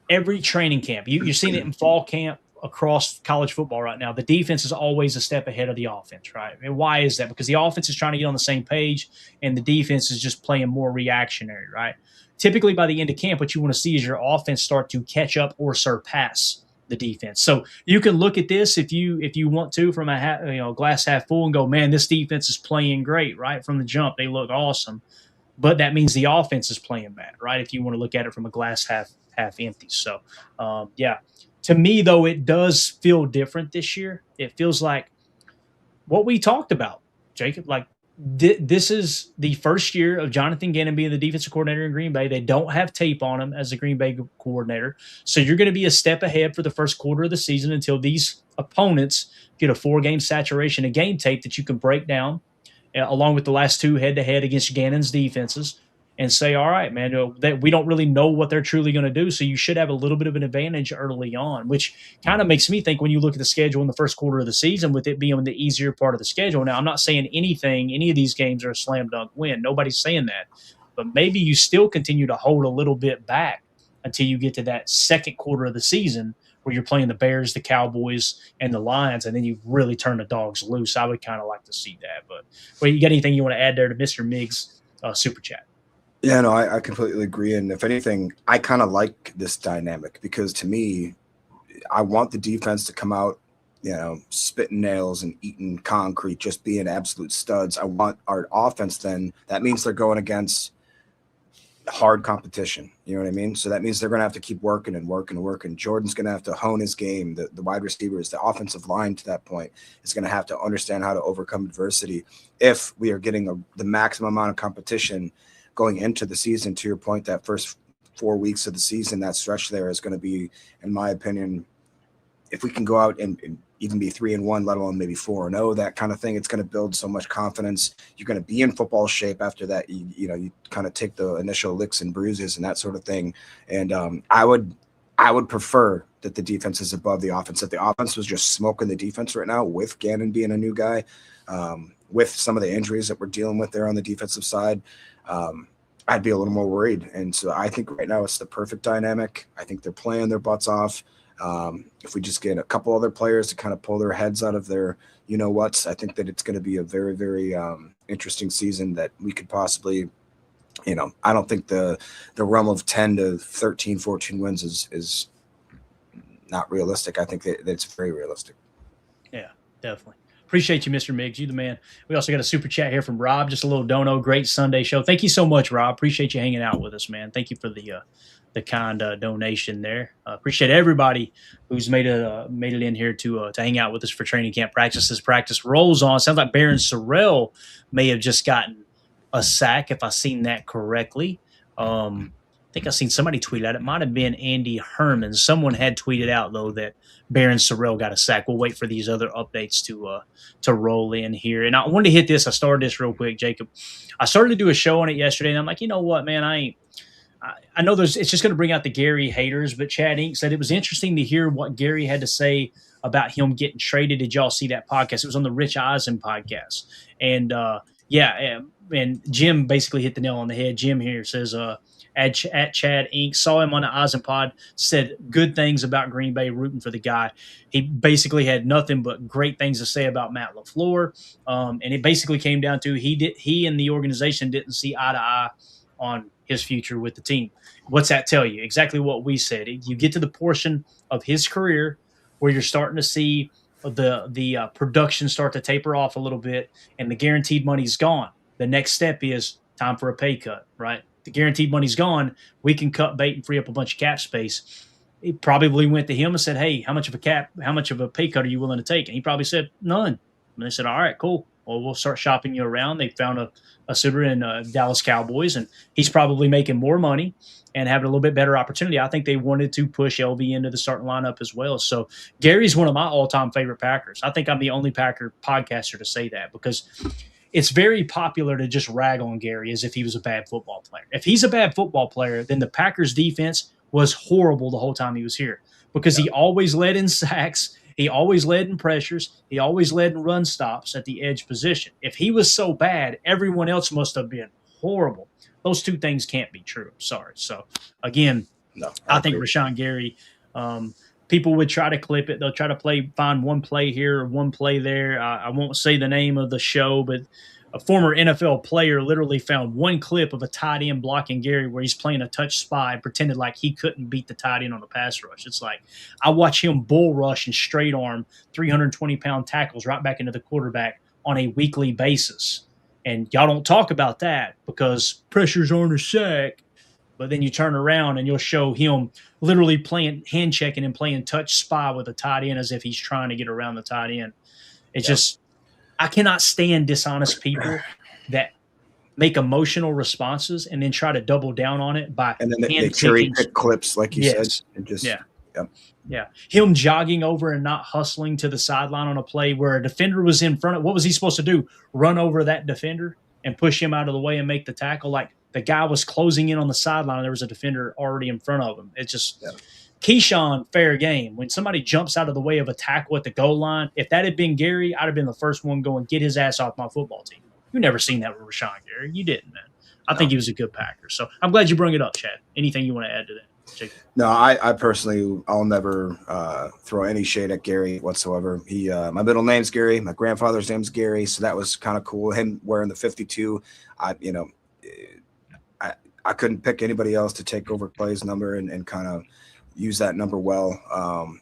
every training camp, you're seeing it in fall camp across college football right now, the defense is always a step ahead of the offense, right? And why is that? Because the offense is trying to get on the same page and the defense is just playing more reactionary, right? Typically by the end of camp, what you want to see is your offense start to catch up or surpass the defense. So you can look at this if you want to from a glass half full and go, man, this defense is playing great, right? From the jump, they look awesome. But that means the offense is playing bad, right? If you want to look at it from a glass half empty. So, to me, though, it does feel different this year. It feels like what we talked about, Jacob. Like this is the first year of Jonathan Gannon being the defensive coordinator in Green Bay. They don't have tape on him as the Green Bay coordinator. So you're going to be a step ahead for the first quarter of the season until these opponents get a 4-game saturation of game tape that you can break down along with the last 2 head-to-head against Gannon's defenses. And say, all right, man, we don't really know what they're truly going to do, so you should have a little bit of an advantage early on, which kind of makes me think when you look at the schedule in the first quarter of the season, with it being the easier part of the schedule. Now, I'm not saying any of these games are a slam dunk win. Nobody's saying that. But maybe you still continue to hold a little bit back until you get to that second quarter of the season where you're playing the Bears, the Cowboys, and the Lions, and then you really turn the dogs loose. I would kind of like to see that. But you got anything you want to add there to Mr. Miggs' super chat? Yeah, no, I completely agree. And if anything, I kind of like this dynamic because to me, I want the defense to come out, spitting nails and eating concrete, just being absolute studs. I want our offense then. That means they're going against hard competition. You know what I mean? So that means they're going to have to keep working and working and working. Jordan's going to have to hone his game. The wide receivers, the offensive line to that point is going to have to understand how to overcome adversity if we are getting the maximum amount of competition going into the season. To your point, that first 4 weeks of the season, that stretch there is going to be, in my opinion, if we can go out and even be 3-1, let alone maybe 4-0, that kind of thing, it's going to build so much confidence. You're going to be in football shape after that. You kind of take the initial licks and bruises and that sort of thing. And I would prefer that the defense is above the offense. If the offense was just smoking the defense right now, with Gannon being a new guy, with some of the injuries that we're dealing with there on the defensive side, I'd be a little more worried. And so I think right now it's the perfect dynamic. I think they're playing their butts off. If we just get a couple other players to kind of pull their heads out of their you-know-whats, I think that it's going to be a very, very interesting season that we could possibly, I don't think the realm of 10 to 13, 14 wins is not realistic. I think that it's very realistic. Yeah, definitely. Appreciate you, Mr. Miggs. You the man. We also got a super chat here from Rob. Just a little dono. Great Sunday show. Thank you so much, Rob. Appreciate you hanging out with us, man. Thank you for the kind donation there. Appreciate everybody who's made it in here to hang out with us for training camp practices. Practice rolls on. Sounds like Baron Sorrell may have just gotten a sack, if I've seen that correctly. I think I've seen somebody tweet out. It might have been Andy Herman. Someone had tweeted out, though, that Baron Sorrell got a sack. We'll wait for these other updates to roll in here. And I wanted to hit this. I started this real quick, Jacob. I started to do a show on it yesterday, and I'm like, you know what, man, I know it's just going to bring out the Gary haters, but Chad Inc. said it was interesting to hear what Gary had to say about him getting traded. Did y'all see that podcast? It was on the Rich Eisen podcast. And, and Jim basically hit the nail on the head. Jim here says, at Chad Inc. saw him on the Eisen pod, said good things about Green Bay, rooting for the guy. He basically had nothing but great things to say about Matt LaFleur. And it basically came down to he and the organization didn't see eye to eye on his future with the team. What's that tell you? Exactly what we said. You get to the portion of his career where you're starting to see the production start to taper off a little bit, and the guaranteed money's gone. The next step is time for a pay cut, right? The guaranteed money's gone. We can cut bait and free up a bunch of cap space. He probably went to him and said, hey, how much of a pay cut are you willing to take? And he probably said, none. And they said, all right, cool. Well, we'll start shopping you around. They found a suitor in Dallas Cowboys, and he's probably making more money and having a little bit better opportunity. I think they wanted to push LB into the starting lineup as well. So Gary's one of my all-time favorite Packers. I think I'm the only Packer podcaster to say that, because it's very popular to just rag on Gary as if he was a bad football player. If he's a bad football player, then the Packers defense was horrible the whole time he was here, because he always led in sacks. He always led in pressures. He always led in run stops at the edge position. If he was so bad, everyone else must have been horrible. Those two things can't be true. I'm sorry. So, again, I think Rashawn Gary, people would try to clip it. They'll try to find one play here or one play there. I won't say the name of the show, but a former NFL player literally found one clip of a tight end blocking Gary where he's playing a touch spy and pretended like he couldn't beat the tight end on the pass rush. It's like I watch him bull rush and straight arm 320-pound tackles right back into the quarterback on a weekly basis. And y'all don't talk about that because pressures aren't a sack. But then you turn around and you'll show him literally playing hand checking and playing touch spy with a tight end as if he's trying to get around the tight end. It's just – I cannot stand dishonest people that make emotional responses and then try to double down on it by and then they cherry pick clips, like you said, and just him jogging over and not hustling to the sideline on a play where a defender was in front of. What was he supposed to do? Run over that defender and push him out of the way and make the tackle? Like the guy was closing in on the sideline and there was a defender already in front of him. It's just Keisean, fair game. When somebody jumps out of the way of a tackle at the goal line, if that had been Gary, I'd have been the first one going, get his ass off my football team. You never seen that with Rashawn Gary. You didn't, man. I think he was a good Packer. So I'm glad you brought it up, Chad. Anything you want to add to that, Jacob? No, I personally, I'll never throw any shade at Gary whatsoever. My middle name's Gary. My grandfather's name's Gary. So that was kind of cool. Him wearing the 52. I couldn't pick anybody else to take over Clay's number and kind of use that number well.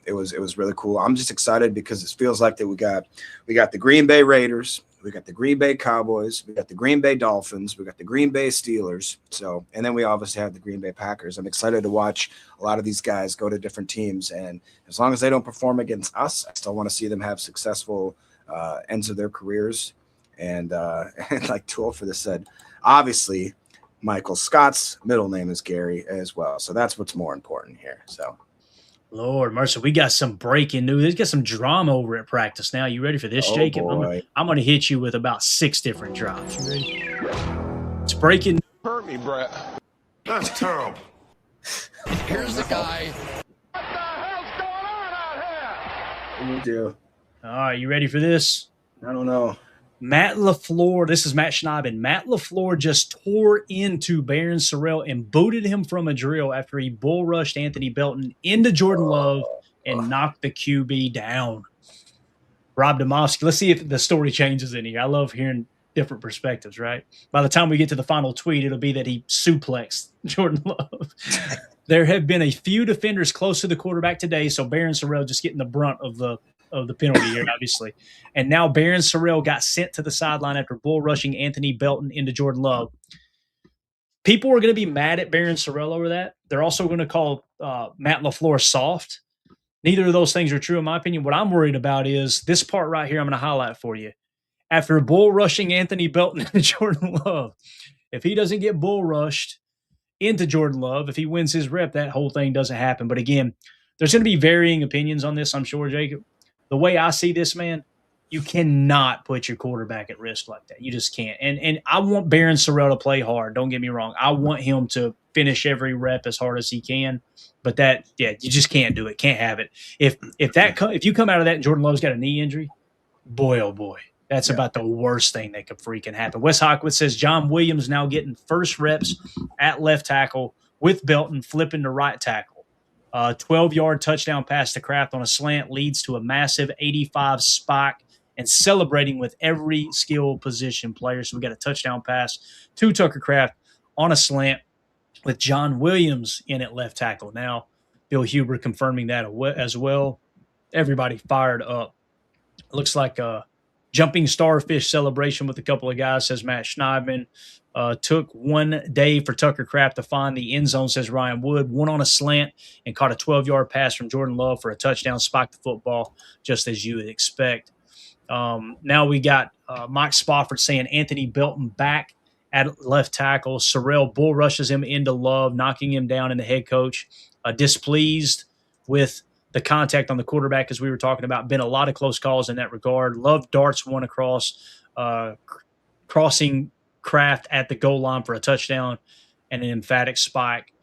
It was really cool. I'm just excited because it feels like that we got the Green Bay Raiders, We got the Green Bay Cowboys. We got the Green Bay Dolphins. We got the Green Bay Steelers. So, and then we obviously have the Green Bay Packers. I'm excited to watch a lot of these guys go to different teams. And as long as they don't perform against us, I still want to see them have successful ends of their careers. And like Tool for this said, obviously Michael Scott's middle name is Gary as well. So that's what's more important here. So. Lord mercy, we got some breaking news. Let's get some drama over at practice now. You ready for this, Jacob? I'm going to hit you with about 6 different drops. You ready? It's breaking. Hurt me, Brett. That's terrible. Here's the guy. What the hell's going on out here? What do you do? All right, you ready for this? I don't know. Matt LaFleur, this is Matt Schneiden. Matt LaFleur just tore into Barron Sorrell and booted him from a drill after he bull rushed Anthony Belton into Jordan Love and knocked the QB down. Rob Demovsky, let's see if the story changes in here. I love hearing different perspectives, right? By the time we get to the final tweet, it'll be that he suplexed Jordan Love. There have been a few defenders close to the quarterback today, so Barron Sorrell just getting the brunt of the penalty here, obviously. And now Barron Sorrell got sent to the sideline after bull rushing Anthony Belton into Jordan Love. People are going to be mad at Barron Sorrell over that. They're also going to call Matt LaFleur soft. Neither of those things are true, in my opinion. What I'm worried about is this part right here I'm going to highlight for you. After bull rushing Anthony Belton into Jordan Love, if he doesn't get bull rushed into Jordan Love, if he wins his rep, that whole thing doesn't happen. But again, there's going to be varying opinions on this, I'm sure, Jacob. The way I see this, man, you cannot put your quarterback at risk like that. You just can't. And I want Barron Sorrell to play hard. Don't get me wrong. I want him to finish every rep as hard as he can. But you just can't do it. Can't have it. If you come out of that and Jordan Love's got a knee injury, boy, oh boy, that's about the worst thing that could freaking happen. Wes Hawkwitz says John Williams now getting first reps at left tackle with Belton flipping to right tackle. 12-yard touchdown pass to Kraft on a slant leads to a massive 85 spike and celebrating with every skill position player. So we got a touchdown pass to Tucker Kraft on a slant with John Williams in at left tackle. Now, Bill Huber confirming that as well. Everybody fired up. Looks like a jumping starfish celebration with a couple of guys, says Matt Schneidman. Took 1 day for Tucker Kraft to find the end zone, says Ryan Wood. One on a slant and caught a 12-yard pass from Jordan Love for a touchdown, spiked the football, just as you would expect. Now we got Mike Spofford saying Anthony Belton back at left tackle. Sorrell bull rushes him into Love, knocking him down, and the head coach displeased with the contact on the quarterback, as we were talking about. Been a lot of close calls in that regard. Love darts one across, crossing Kraft at the goal line for a touchdown and an emphatic spike.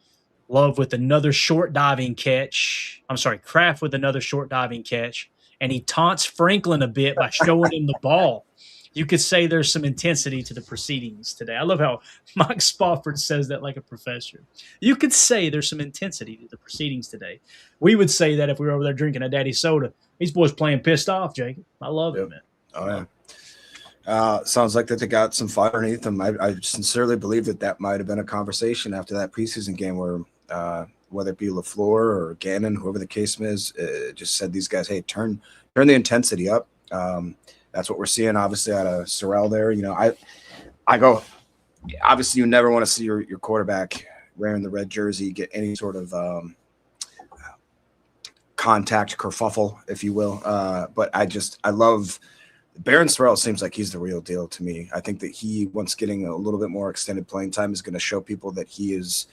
Love with another short diving catch. Kraft with another short diving catch. And he taunts Franklin a bit by showing him the ball. You could say there's some intensity to the proceedings today. I love how Mike Spofford says that like a professor. You could say there's some intensity to the proceedings today. We would say that if we were over there drinking a daddy soda. These boys playing pissed off, Jacob. I love it, man. Oh, yeah. Sounds like that they got some fire underneath them. I sincerely believe that might have been a conversation after that preseason game where whether it be LaFleur or Gannon, whoever the case is, just said these guys, hey, turn the intensity up. That's what we're seeing, obviously, out of Sorrell there. You know, I go, obviously, you never want to see your quarterback wearing the red jersey get any sort of contact kerfuffle, if you will. But I love Barron Sorrell. Seems like he's the real deal to me. I think that he, once getting a little bit more extended playing time, is going to show people that he is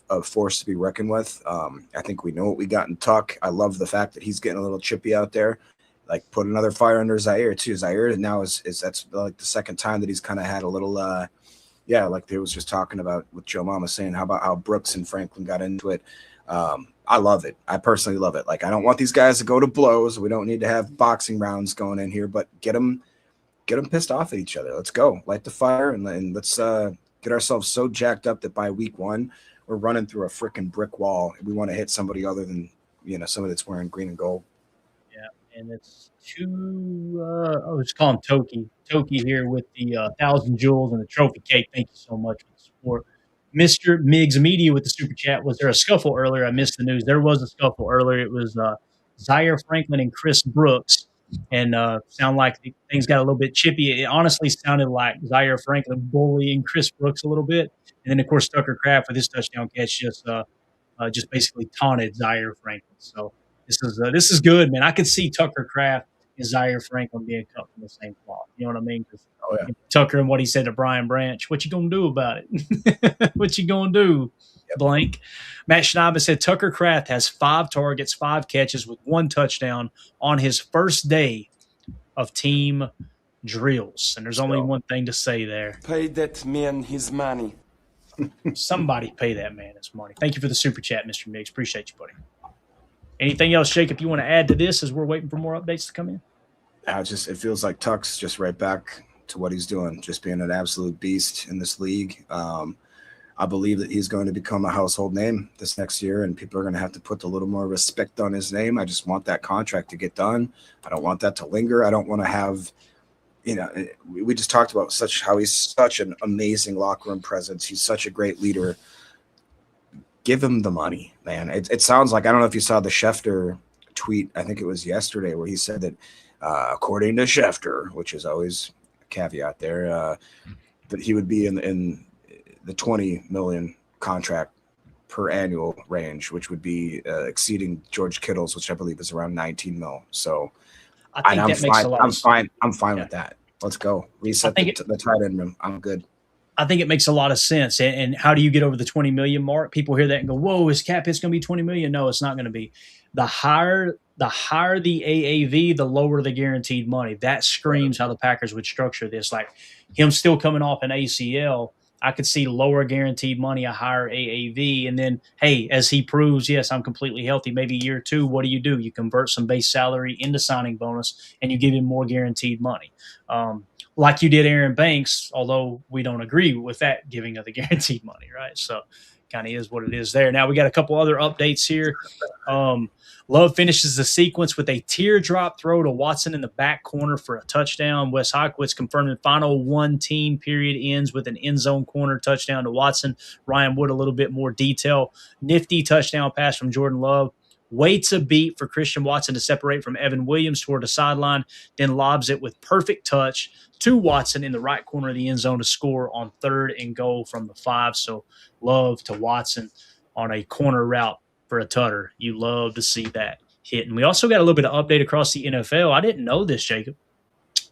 a force to be reckoned with. I think we know what we got in Tuck. I love the fact that he's getting a little chippy out there. Like, put another fire under Zaire too. Zaire now is that's like the second time that he's kind of had a little like they was just talking about with Joe Mama saying how Brooks and Franklin got into it. I love it. I personally love it. Like, I don't want these guys to go to blows. We don't need to have boxing rounds going in here, but get them pissed off at each other. Let's go. Light the fire and let's get ourselves so jacked up that by week 1 we're running through a freaking brick wall. We want to hit somebody other than, somebody that's wearing green and gold. Yeah, and it's let's call him Toki. Toki here with the 1,000 Jewels and the trophy cake. Thank you so much for the support. Mr. Miggs Media with the super chat. Was there a scuffle earlier? I missed the news. There was a scuffle earlier. It was Zaire Franklin and Chris Brooks and sound like things got a little bit chippy. It honestly sounded like Zaire Franklin bullying Chris Brooks a little bit. And then, of course, Tucker Kraft with his touchdown catch just basically taunted Zaire Franklin. So this is good, man. I could see Tucker Kraft and Zaire Franklin being cut from the same cloth. You know what I mean? Tucker and what he said to Brian Branch, what you going to do about it? What you going to do, blank? Matt Schneider said Tucker Kraft has 5 targets, 5 catches with 1 touchdown on his first day of team drills. And there's only one thing to say there. Pay that man his money. Somebody pay that man his money. Thank you for the super chat, Mr. Miggs. Appreciate you, buddy. Anything else, Jacob, you want to add to this as we're waiting for more updates to come in? It feels like Tuck's just right back to what he's doing, just being an absolute beast in this league. I believe that he's going to become a household name this next year, and people are going to have to put a little more respect on his name. I just want that contract to get done. I don't want that to linger. I don't want to have, we just talked about how he's such an amazing locker room presence. He's such a great leader. Give him the money, man. It sounds like, I don't know if you saw the Schefter tweet, I think it was yesterday, where he said that according to Schefter, which is always a caveat there, that he would be in the $20 million contract per annual range, which would be exceeding George Kittle's, which I believe is around 19 mil. So I'm fine with that. Let's go. Reset the tight end room. I'm good. I think it makes a lot of sense. And how do you get over the 20 million mark? People hear that and go, whoa, his cap hit's going to be 20 million. No, it's not going to be. The higher the AAV, the lower the guaranteed money. That screams how the Packers would structure this. Like him still coming off an ACL, I could see lower guaranteed money, a higher AAV. And then, hey, as he proves, yes, I'm completely healthy, maybe year 2, what do? You convert some base salary into signing bonus, and you give him more guaranteed money. Like you did Aaron Banks, although we don't agree with that giving of the guaranteed money, right? So kind of is what it is there. Now we got a couple other updates here. Love finishes the sequence with a teardrop throw to Watson in the back corner for a touchdown. Wes Hockwitz confirming final 1-team period ends with an end zone corner touchdown to Watson. Ryan Wood, a little bit more detail. Nifty touchdown pass from Jordan Love. Waits a beat for Christian Watson to separate from Evan Williams toward the sideline, then lobs it with perfect touch to Watson in the right corner of the end zone to score on 3rd and goal from the 5. So Love to Watson on a corner route for a tutter. You love to see that hit. And we also got a little bit of update across the NFL. I didn't know this, Jacob.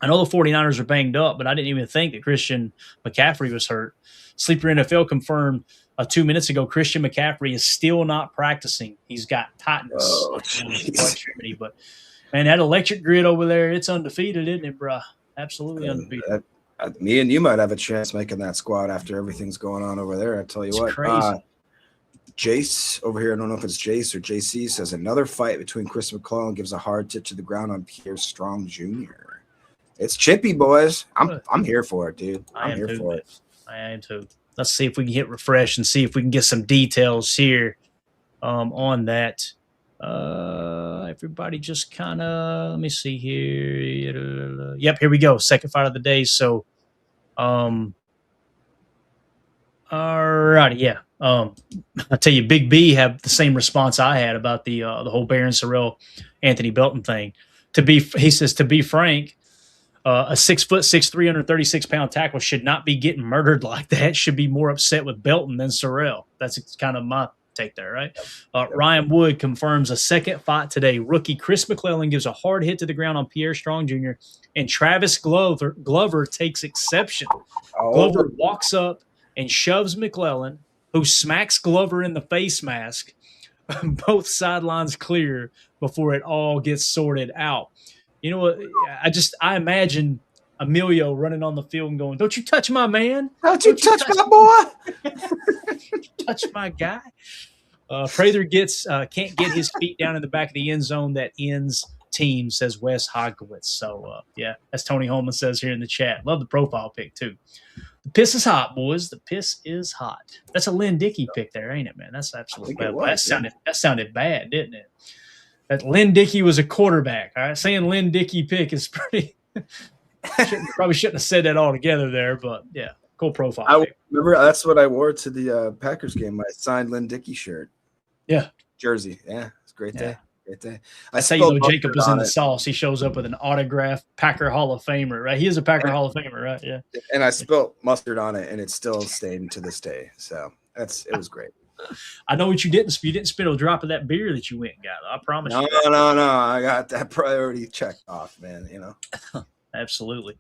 I know the 49ers are banged up, but I didn't even think that Christian McCaffrey was hurt. Sleeper NFL confirmed 2 minutes ago Christian McCaffrey is still not practicing. He's got tightness in his extremity. But, man, that electric grid over there, it's undefeated, isn't it, bro? Absolutely undefeated. Me and you might have a chance making that squad after everything's going on over there. I tell you it's what. Crazy. Jace over here, I don't know if it's Jace or JC, says another fight between Chris McClellan gives a hard tip to the ground on Pierre Strong Jr. It's chippy, boys. I'm here for it, dude. I'm here for it. I am too. Let's see if we can hit refresh and see if we can get some details here on that. Everybody just kind of, let me see here. Yep, here we go. Second fight of the day. So, all righty, yeah. I tell you, Big B have the same response I had about the whole Baron Sorrell, Anthony Belton thing. He says, to be frank, a 6'6", 336-pound tackle should not be getting murdered like that. Should be more upset with Belton than Sorrell. That's kind of my take there, right? Ryan Wood confirms a second fight today. Rookie Chris McClellan gives a hard hit to the ground on Pierre Strong Jr., and Travis Glover takes exception. Glover walks up and shoves McClellan, who smacks Glover in the face mask. Both sidelines clear before it all gets sorted out. You know what? I imagine Emilio running on the field and going, "Don't you touch my man! Don't you touch my boy! Touch my guy!" Prather can't get his feet down in the back of the end zone. That ends team, says Wes Hogwitz. So yeah, as Tony Holman says here in the chat, love the profile pic too. The piss is hot, boys. The piss is hot. That's a Lynn Dickey pick there, ain't it, man? That's absolutely bad. That sounded bad, didn't it? That Lynn Dickey was a quarterback. All right, saying Lynn Dickey pick is pretty. Probably shouldn't have said that all together there, but yeah, cool profile. I remember that's what I wore to the Packers game. My signed Lynn Dickey shirt. Yeah, jersey. Yeah, it's a great day. Great day. That's how you know spilled Jacob mustard was in on the it, sauce. He shows up with an autographed Packer Hall of Famer, right? He is a Packer Hall of Famer, right? Yeah. and I spilled mustard on it, and it's still stained to this day. So it was great. I know what you didn't. You didn't spit a drop of that beer that you went and got. I promise you. No. I got that priority checked off, man. You know. Absolutely.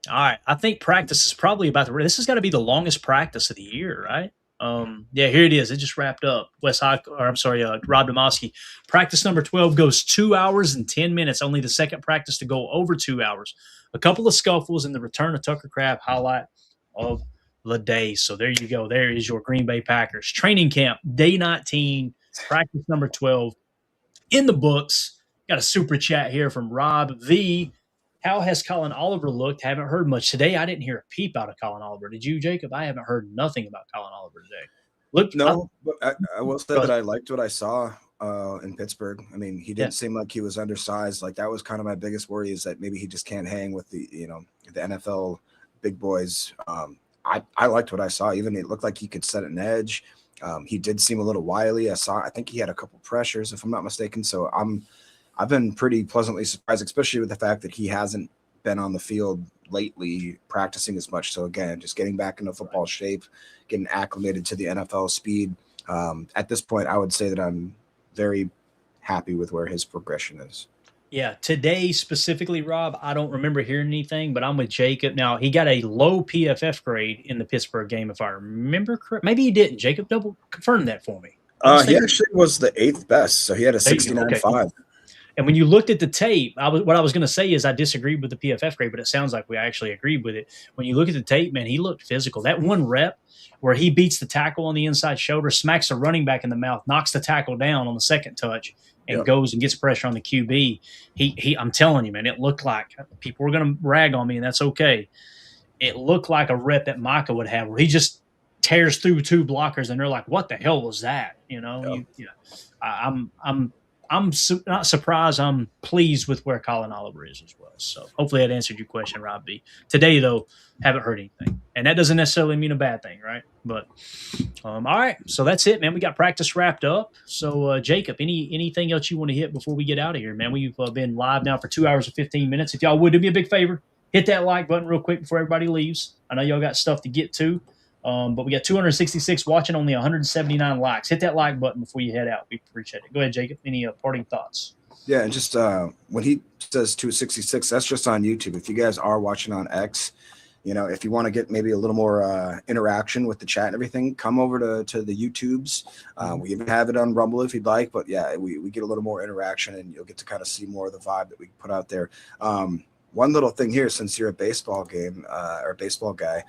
All right. I think practice is probably about this has got to be the longest practice of the year, right? Yeah, here it is. It just wrapped up. Rob Demoski. Practice number 12 goes 2 hours and 10 minutes. Only the second practice to go over 2 hours. A couple of scuffles and the return of Tucker Kraft highlight of the day. So there you go. There is your Green Bay Packers training camp, day 19, practice number 12 in the books. Got a super chat here from Rob V. How has Colin Oliver looked? Haven't heard much today. I didn't hear a peep out of Colin Oliver. Did you, Jacob? I haven't heard nothing about Colin Oliver today. But I will say that I liked what I saw in Pittsburgh. I mean, he didn't seem like he was undersized. Like, that was kind of my biggest worry, is that maybe he just can't hang with the NFL big boys. I liked what I saw. Even it looked like he could set an edge. He did seem a little wily. I think he had a couple pressures, if I'm not mistaken. So I've been pretty pleasantly surprised, especially with the fact that he hasn't been on the field lately practicing as much. So again, just getting back into football shape, getting acclimated to the NFL speed. At this point, I would say that I'm very happy with where his progression is. Yeah, today specifically, Rob, I don't remember hearing anything, but I'm with Jacob. Now, he got a low PFF grade in the Pittsburgh game, if I remember correct. Maybe he didn't. Jacob, double confirm that for me. He actually was the 8th best, so he had a 69.5. And when you looked at the tape, what I was going to say is I disagreed with the PFF grade, but it sounds like we actually agreed with it. When you look at the tape, man, he looked physical. That one rep where he beats the tackle on the inside shoulder, smacks the running back in the mouth, knocks the tackle down on the second touch, and goes and gets pressure on the QB. I'm telling you, man, it looked like people were going to rag on me, and that's okay. It looked like a rep that Micah would have, where he just tears through two blockers, and they're like, "What the hell was that?" You know, I'm not surprised. I'm pleased with where Colin Oliver is as well. So hopefully that answered your question, Rob B. Today, though, haven't heard anything. And that doesn't necessarily mean a bad thing, right? But all right. So that's it, man. We got practice wrapped up. So, Jacob, anything else you want to hit before we get out of here, man? We've been live now for 2 hours and 15 minutes. If y'all would do me a big favor, hit that like button real quick before everybody leaves. I know y'all got stuff to get to. But we got 266 watching, only 179 likes. Hit that like button before you head out. We appreciate it. Go ahead, Jacob. Any parting thoughts? Yeah, and just when he says 266, that's just on YouTube. If you guys are watching on X, if you want to get maybe a little more interaction with the chat and everything, come over to the YouTubes. We even have it on Rumble if you'd like. But, yeah, we get a little more interaction, and you'll get to kind of see more of the vibe that we put out there. One little thing here, since you're a baseball game or a baseball guy,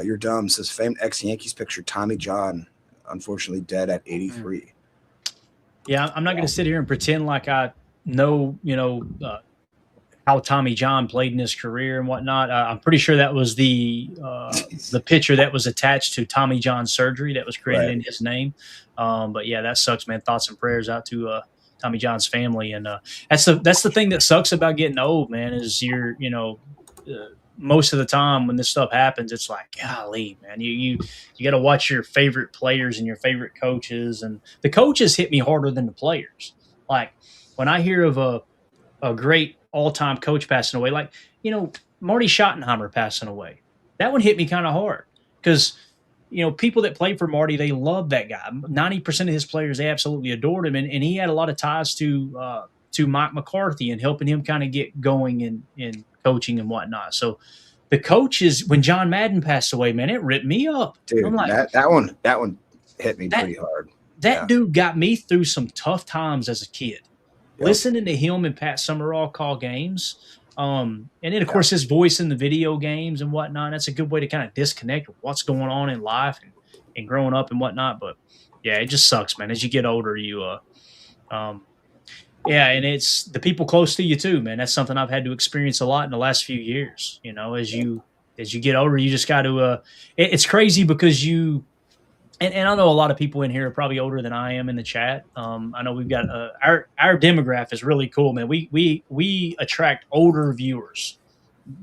you're dumb, says famed ex-Yankees pitcher Tommy John, unfortunately dead at 83. Yeah, I'm not going to sit here and pretend like I know, how Tommy John played in his career and whatnot. I'm pretty sure that was the pitcher that was attached to Tommy John surgery that was created in his name. But yeah, that sucks, man. Thoughts and prayers out to Tommy John's family. And that's the thing that sucks about getting old, man, is most of the time when this stuff happens, it's like, golly, man, you got to watch your favorite players and your favorite coaches. And the coaches hit me harder than the players. Like when I hear of a great all-time coach passing away, like, Marty Schottenheimer passing away, that one hit me kind of hard because, people that played for Marty, they loved that guy. 90% of his players, they absolutely adored him. And he had a lot of ties to Mike McCarthy and helping him kind of get going in coaching and whatnot. So the coaches, when John Madden passed away, man, it ripped me up. Dude, I'm like, that one hit me pretty hard. That dude got me through some tough times as a kid. Yep. Listening to him and Pat Summerall call games. And then, of course, his voice in the video games and whatnot. That's a good way to kind of disconnect with what's going on in life and growing up and whatnot. But, yeah, it just sucks, man. As you get older, and it's the people close to you too, man. That's something I've had to experience a lot in the last few years. As you get older, you just got to. It's crazy because and I know a lot of people in here are probably older than I am in the chat. I know we've got our demographic is really cool, man. We attract older viewers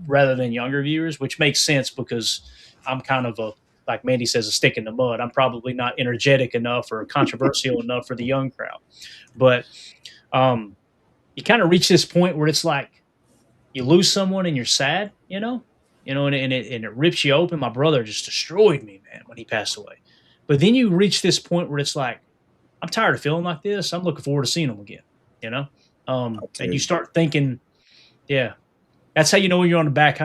rather than younger viewers, which makes sense because I'm kind of like Mandy says, a stick in the mud. I'm probably not energetic enough or controversial enough for the young crowd. But you kind of reach this point where it's like you lose someone and you're sad, and it rips you open. My brother just destroyed me, man, when he passed away. But then you reach this point where it's like, I'm tired of feeling like this. I'm looking forward to seeing him again, and you start thinking, yeah, that's how you know when you're on the back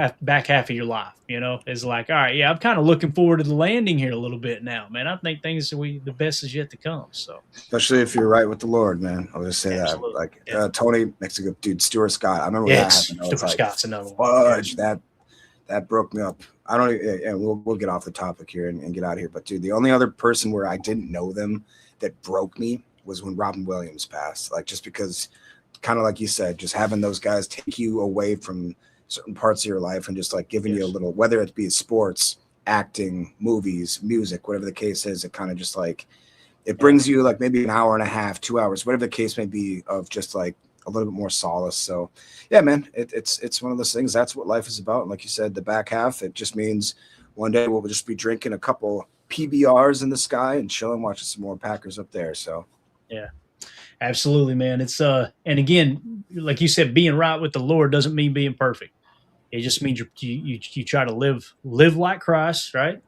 half of your life, it's like, all right, yeah, I'm kind of looking forward to the landing here a little bit now, man. I think the best is yet to come. So, especially if you're right with the Lord, man. I'll just say Absolutely. that. Like Tony makes a good dude. Stuart Scott. I remember when that happened. Stuart Scott's another one. Fudge, that broke me up. I don't. And we'll get off the topic here and get out of here. But dude, the only other person where I didn't know them that broke me was when Robin Williams passed. Like, just because, kind of like you said, just having those guys take you away from certain parts of your life and just like giving you a little, whether it be sports, acting, movies, music, whatever the case is, it kind of just like, it brings you like maybe an hour and a half, 2 hours, whatever the case may be, of just like a little bit more solace. So yeah, man, it's one of those things. That's what life is about. And like you said, the back half, it just means one day we'll just be drinking a couple PBRs in the sky and chilling, watching some more Packers up there. So yeah, absolutely, man. It's and again, like you said, being right with the Lord doesn't mean being perfect. It just means you try to live like Christ, right?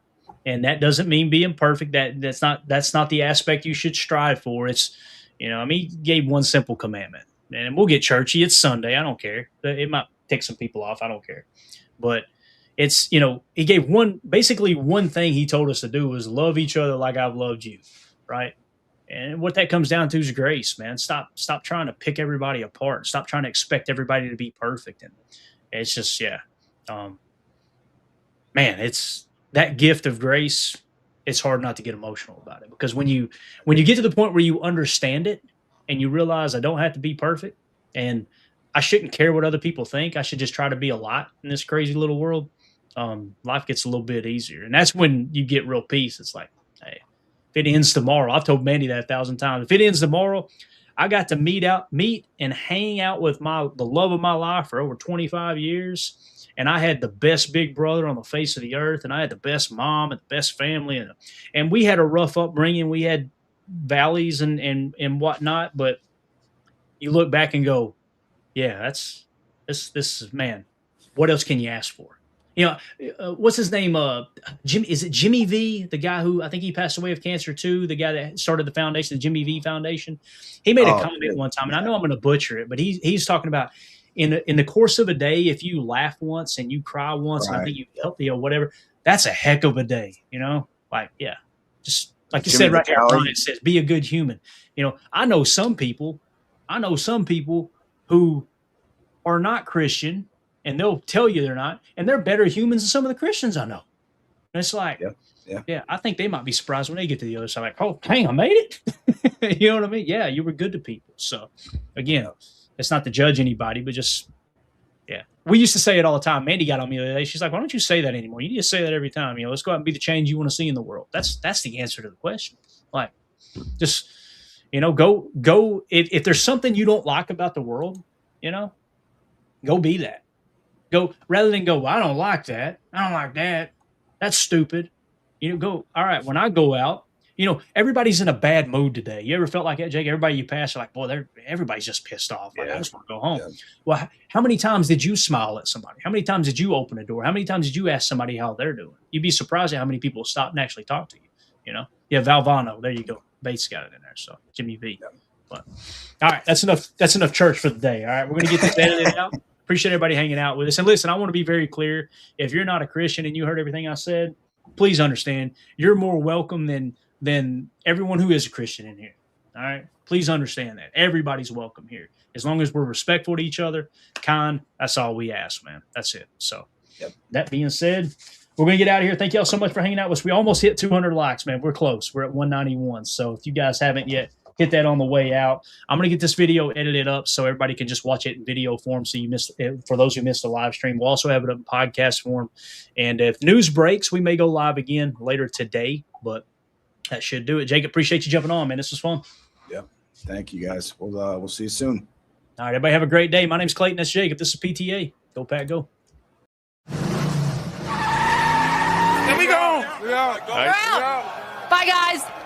And that doesn't mean being perfect. That's not the aspect you should strive for. It's, he gave one simple commandment, and we'll get churchy. It's Sunday. I don't care. It might take some people off. I don't care. But it's, he gave basically one thing he told us to do was love each other like I've loved you, right? And what that comes down to is grace, man. Stop trying to pick everybody apart. Stop trying to expect everybody to be perfect. And it's just, man, it's that gift of grace. It's hard not to get emotional about it, because when you get to the point where you understand it and you realize I don't have to be perfect and I shouldn't care what other people think. I should just try to be a lot in this crazy little world. Life gets a little bit easier. And that's when you get real peace. It's like, hey, if it ends tomorrow, I've told Mandy that 1,000 times. If it ends tomorrow, I got to meet and hang out with the love of my life for over 25 years. And I had the best big brother on the face of the earth. And I had the best mom and the best family. And we had a rough upbringing. We had valleys and whatnot. But you look back and go, yeah, this is, man, what else can you ask for? What's his name? Is it Jimmy V? The guy who, I think he passed away of cancer too. The guy that started the foundation, the Jimmy V Foundation. He made a comment one time, and I know I'm going to butcher it, but he's talking about in the course of a day, if you laugh once and you cry once, and I think you help whatever, that's a heck of a day. Like, yeah, just like you said right here, Brian, it says be a good human. I know some people who are not Christian. And they'll tell you they're not, and they're better humans than some of the Christians I know. And it's like, yeah, I think they might be surprised when they get to the other side, like, oh, dang, I made it. You know what I mean? Yeah, you were good to people. So, again, it's not to judge anybody, but just, yeah. We used to say it all the time. Mandy got on me the other day. She's like, why don't you say that anymore? You just say that every time. Let's go out and be the change you want to see in the world. That's the answer to the question. Like, just, go. If there's something you don't like about the world, go be that. Go rather than go, well, I don't like that. I don't like that. That's stupid. Go, all right, when I go out, everybody's in a bad mood today. You ever felt like that, Jake? Everybody you pass are like, boy, everybody's just pissed off. Like, I just want to go home. Yeah. Well, how many times did you smile at somebody? How many times did you open a door? How many times did you ask somebody how they're doing? You'd be surprised at how many people stop and actually talk to you. Yeah, Valvano. There you go. Bates got it in there. So Jimmy V. Yeah. But all right, that's enough church for the day. All right, we're gonna get this edited out. Appreciate everybody hanging out with us. And listen, I want to be very clear. If you're not a Christian and you heard everything I said, please understand you're more welcome than everyone who is a Christian in here. All right? Please understand that. Everybody's welcome here. As long as we're respectful to each other, kind, that's all we ask, man. That's it. So That being said, we're going to get out of here. Thank y'all so much for hanging out with us. We almost hit 200 likes, man. We're close. We're at 191. So if you guys haven't yet, hit that on the way out. I'm going to get this video edited up so everybody can just watch it in video form. So for those who missed the live stream, we'll also have it up in podcast form. And if news breaks, we may go live again later today, but that should do it. Jake, appreciate you jumping on, man. This was fun. Yeah. Thank you guys. We'll see you soon. All right. Everybody have a great day. My name's Clayton. That's Jacob. This is PTA. Go Pack, go. Here we go. We're out. Bye, guys.